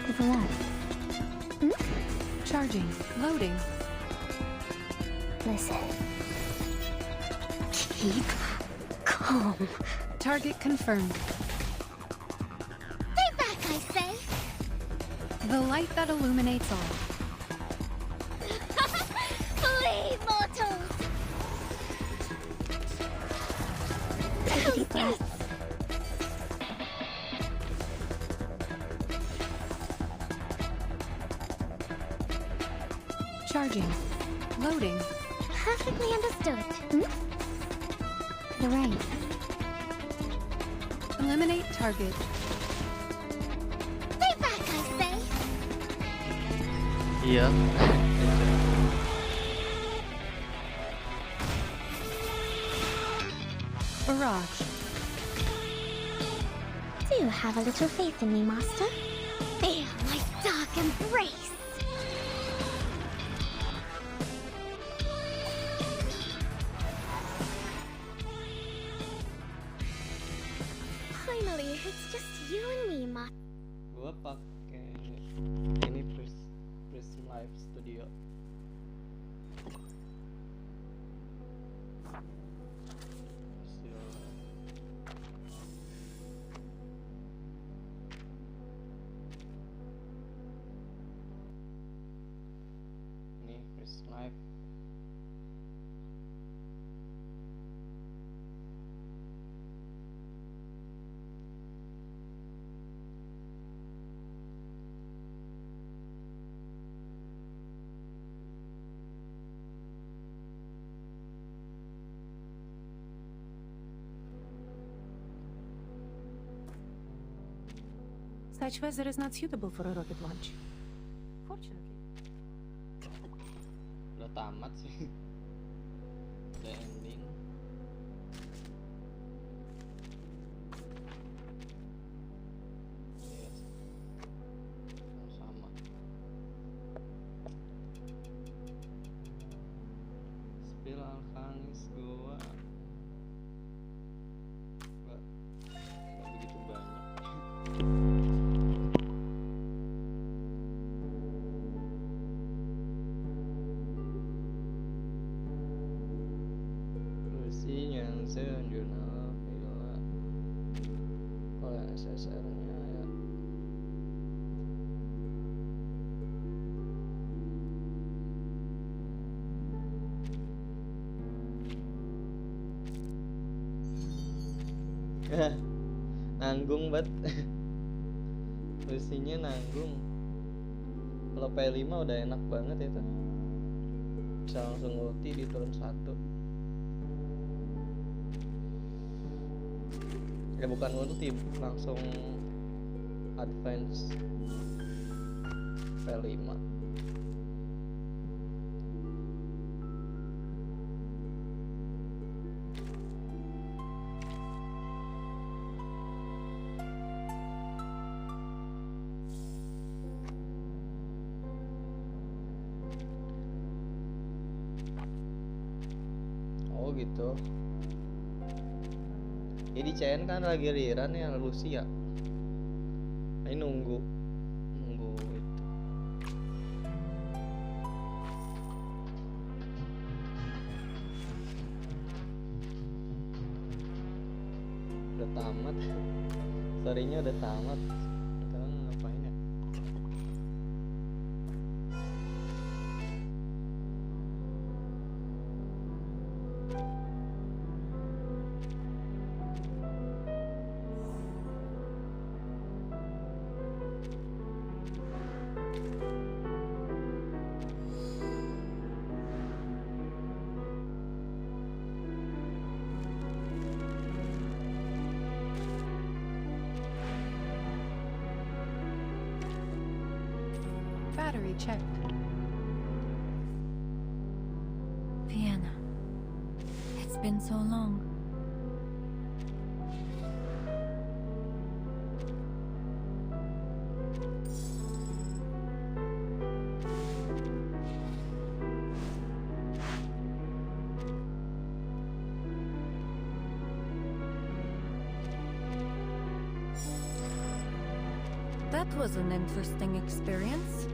To the left. Charging, loading. Listen. Keep calm. Target confirmed. Stay back, I say! The light that illuminates all. Charging. Loading. Perfectly understood. To the right. Eliminate target. Stay back, I say! Iya. Barrage. Do you have a little faith in me, Master? Feel my dark embrace! Finally, it's just you and me, Master. Gua pakai ini Prism Live Studio. Ini Prism Live. Such weather is not suitable for a rocket launch. Fortunately. Udah tamat sih. Udah ending. Yes. Sama. Spill Alkanis gua. Gak begitu banyak. Jurnal Villa. Oh ya, SSR-nya ya. Nanggung banget. Lusinya nanggung. Kalau P5 udah enak banget itu. Bisa langsung ulti di turun 1. Ya bukan ulti, langsung advance P5. Oh gitu. Jadi CN kan lagi liran ya Lucy ya. Ini nunggu itu. Udah tamat. Story-nya udah tamat. Sekarang ngapain ya? Battery checked. Vienna. It's been so long. That was an interesting experience.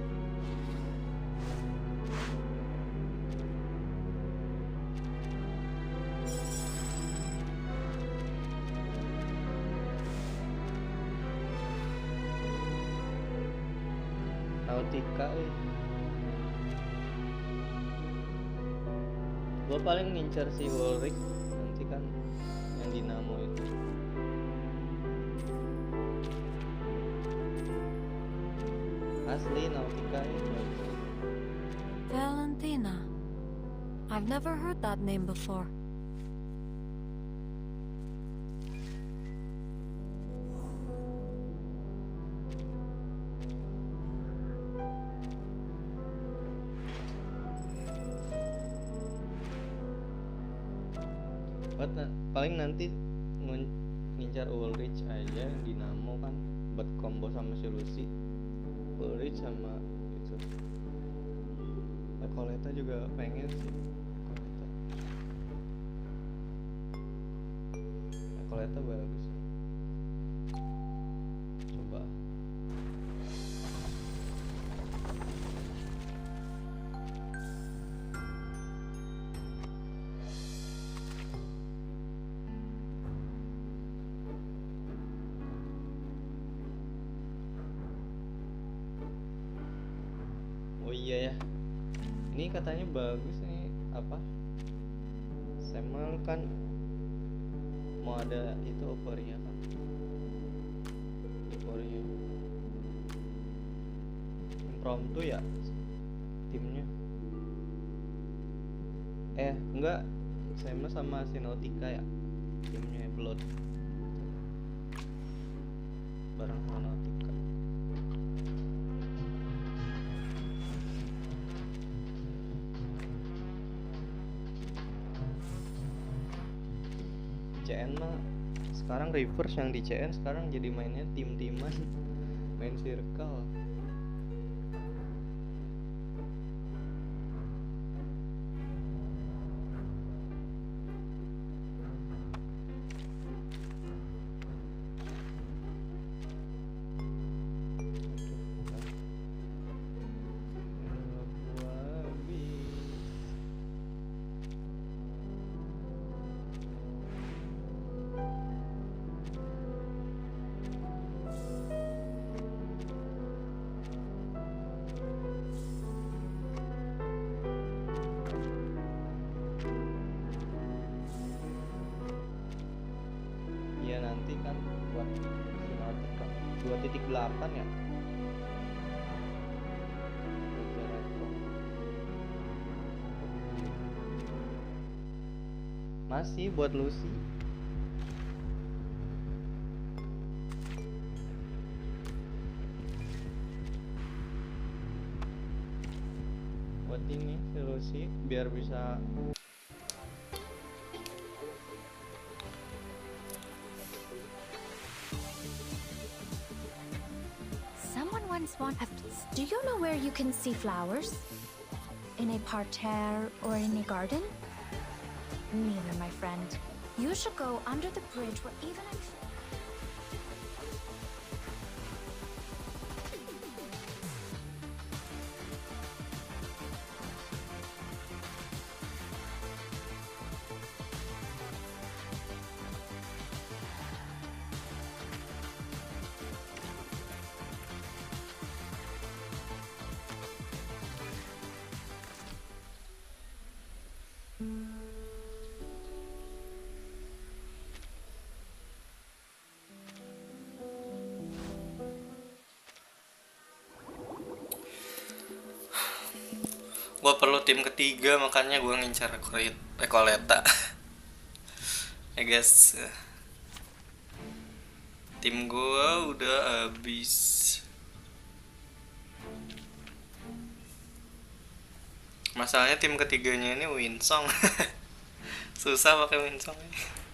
Nautica Gue paling ngincer si Ulrich nanti kan yang dinamo itu. Asli Nautica itu. Valentina. I've never heard that name before. Paling nanti ngincar Ulrich aja yang Dinamo kan buat combo sama si Lucy. Ulrich sama itu Coletta juga pengen sih. Coletta bagus. Coba. Oh iya ya, ini katanya bagus nih apa? Samuel kan mau ada itu Euphoria kan? Euphoria impromptu ya timnya? Enggak, Samuel sama Nautica ya timnya Blood bareng sama Nautica. CN mah sekarang reverse, yang di CN sekarang jadi mainnya tim-timan, main circle. Nanti kan buat Nautica 2.8 ya. Masih buat Lucy. Buat ini si Lucy biar bisa Do you know where you can see flowers? In a parterre or in a garden? Neither, my friend. You should go under the bridge where even a... Gue perlu tim ketiga, makanya gue ngincar Coletta. Ya guys, tim gue udah habis. Masalahnya tim ketiganya ini Winsong. Susah pakai Winsong ini.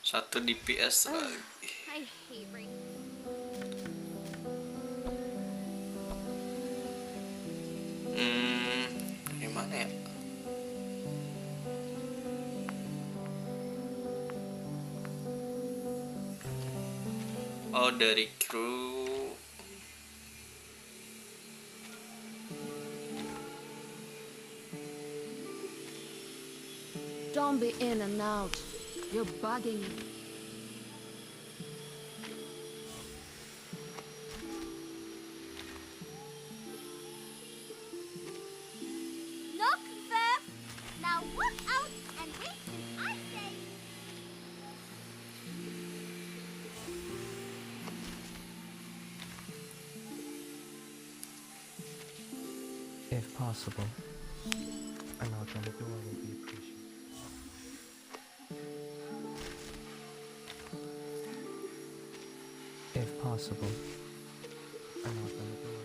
Satu DPS lagi. I hate rain. Gimana ya? Oh, dari kru. Don't be in and out. You're bugging me. Look! If possible, a knock on the door would be appreciated. If possible, a knock on the door.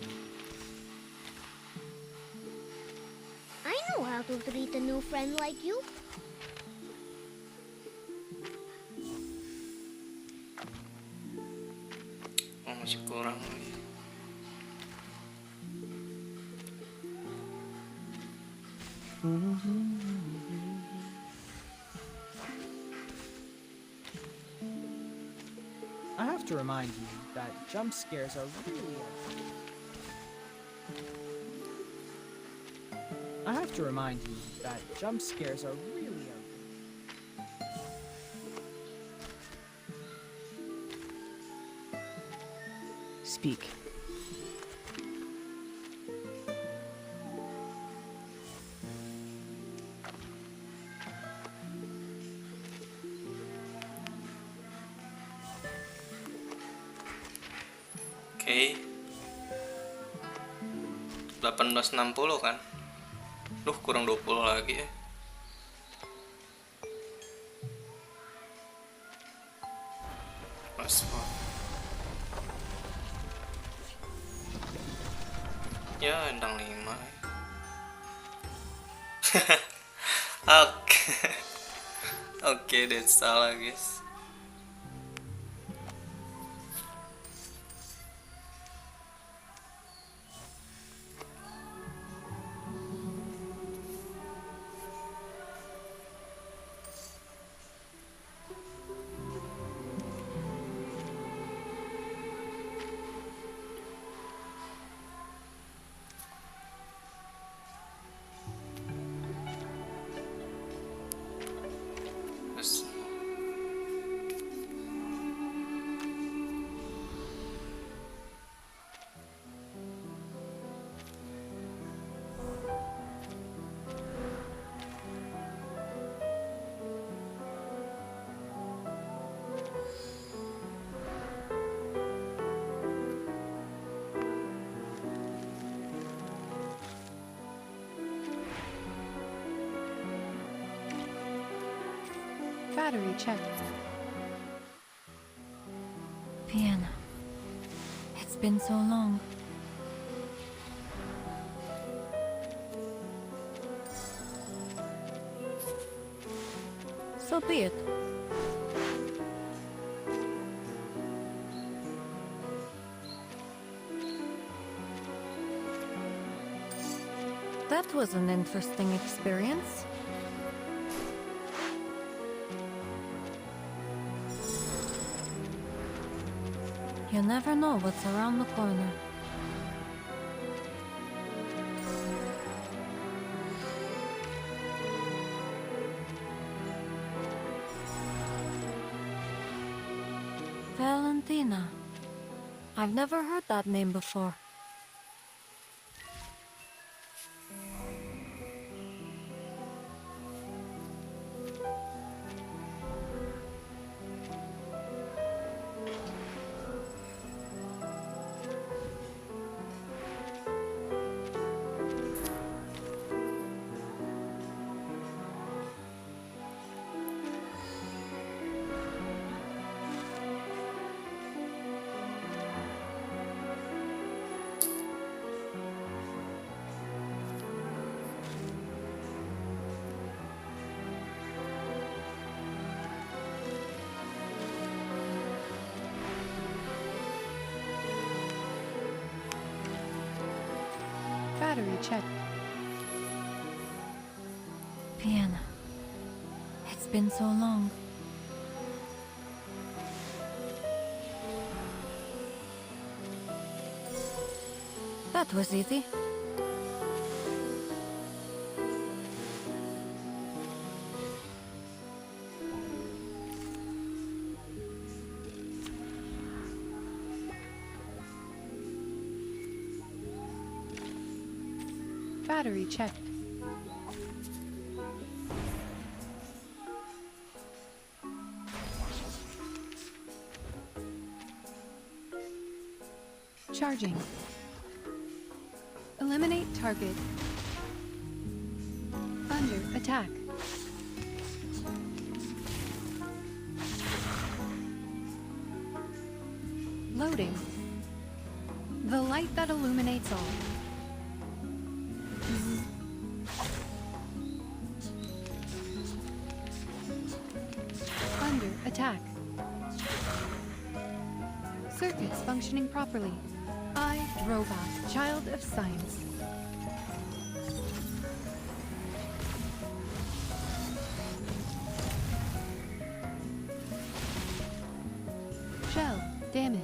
I know how to treat a new friend like you. Oh, masih kurang lagi. I have to remind you that jump scares are really I have to remind you that jump scares are really Speak. Oke. 1860 kan? Duh, kurang 20 lagi ya. Paspor. Ya, endang 5. Oke. Oke, that's all guys. Battery checked. Piana. It's been so long. So be it. That was an interesting experience. You never know what's around the corner. Valentina. I've never heard that name before. Battery checked. Piana. It's been so long. That was easy. Battery checked. Charging. Eliminate target. Under attack. Loading. The light that illuminates all. Under attack. Circuits functioning properly. I, Robot, child of science. Shell damage.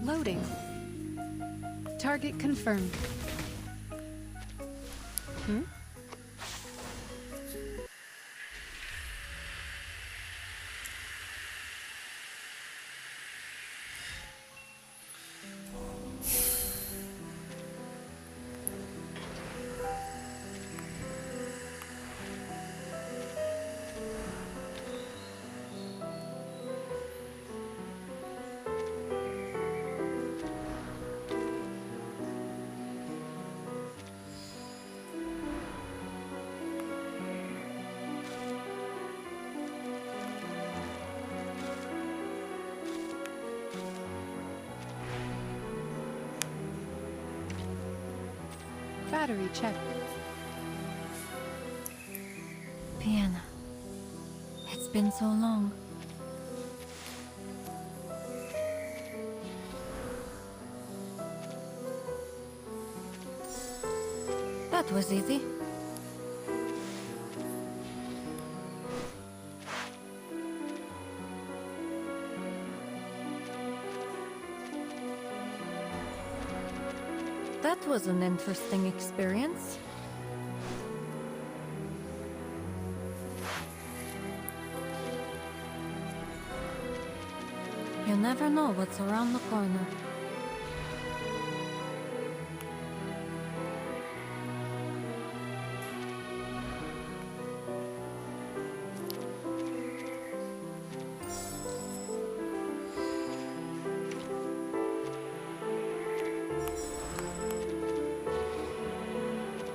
Loading. Target confirmed. Battery check. Vienna. It's been so long. That was easy. That was an interesting experience. You never know what's around the corner.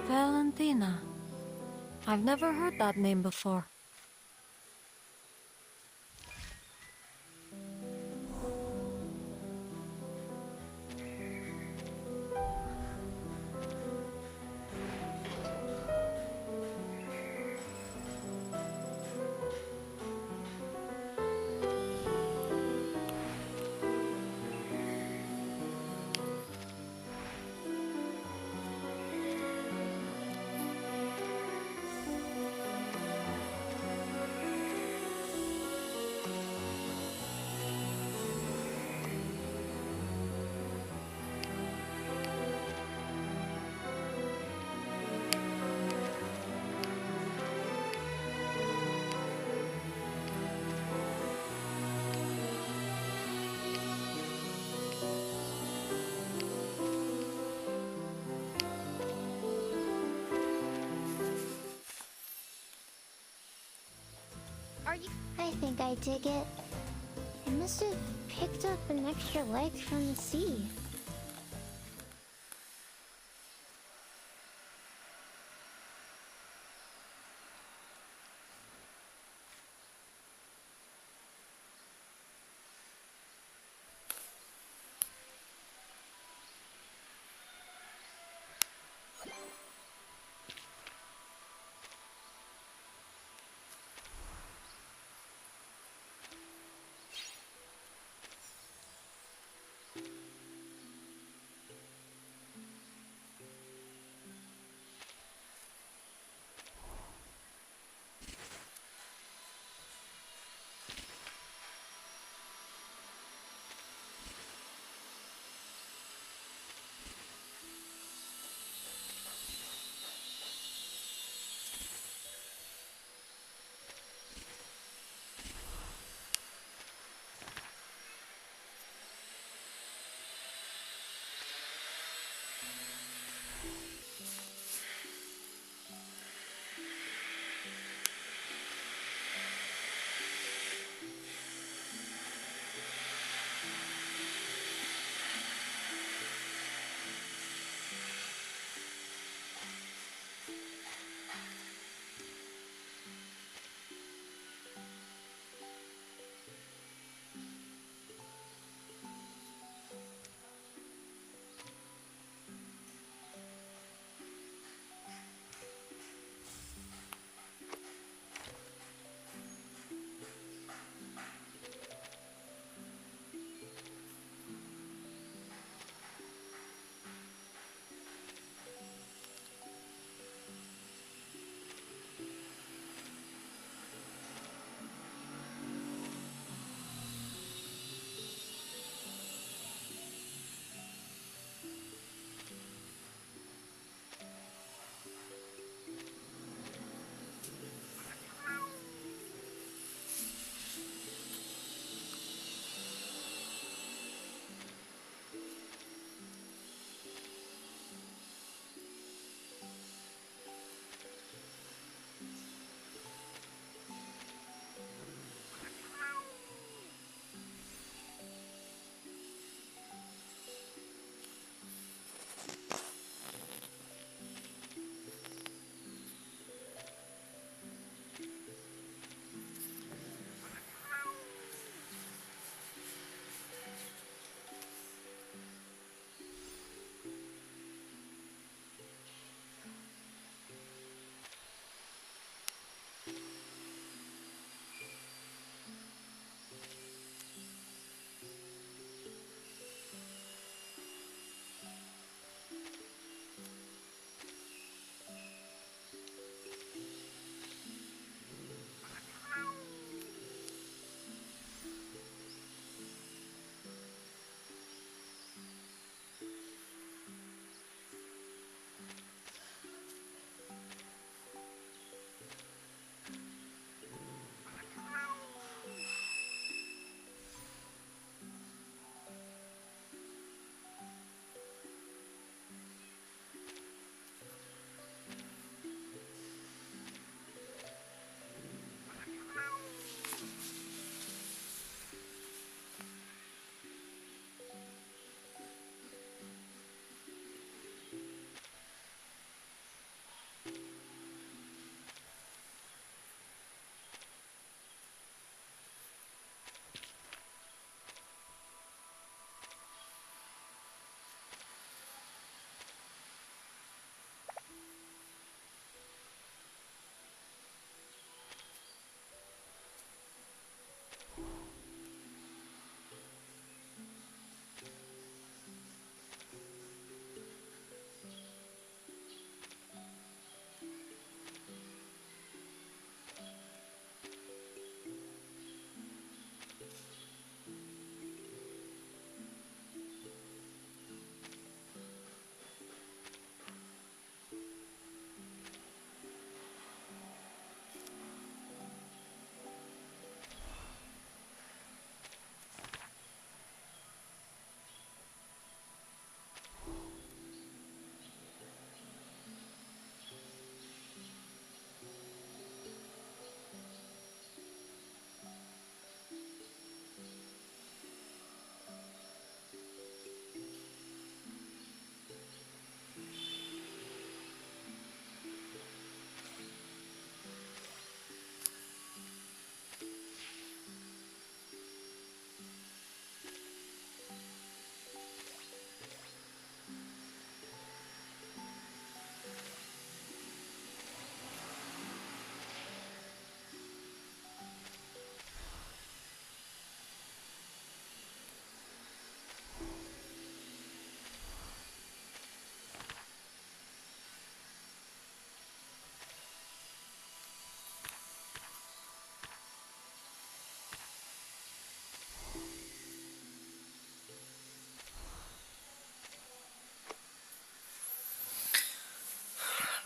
Valentina. I've never heard that name before. I think I dig it. I must have picked up an extra leg from the sea.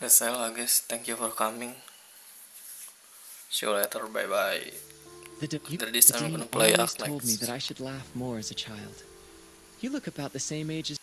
That's all, guys. Thank you for coming. See you later. Bye bye. The After this, I'm Dean gonna play always Ark told me Knights. that I should laugh more as a child. You look about the same age as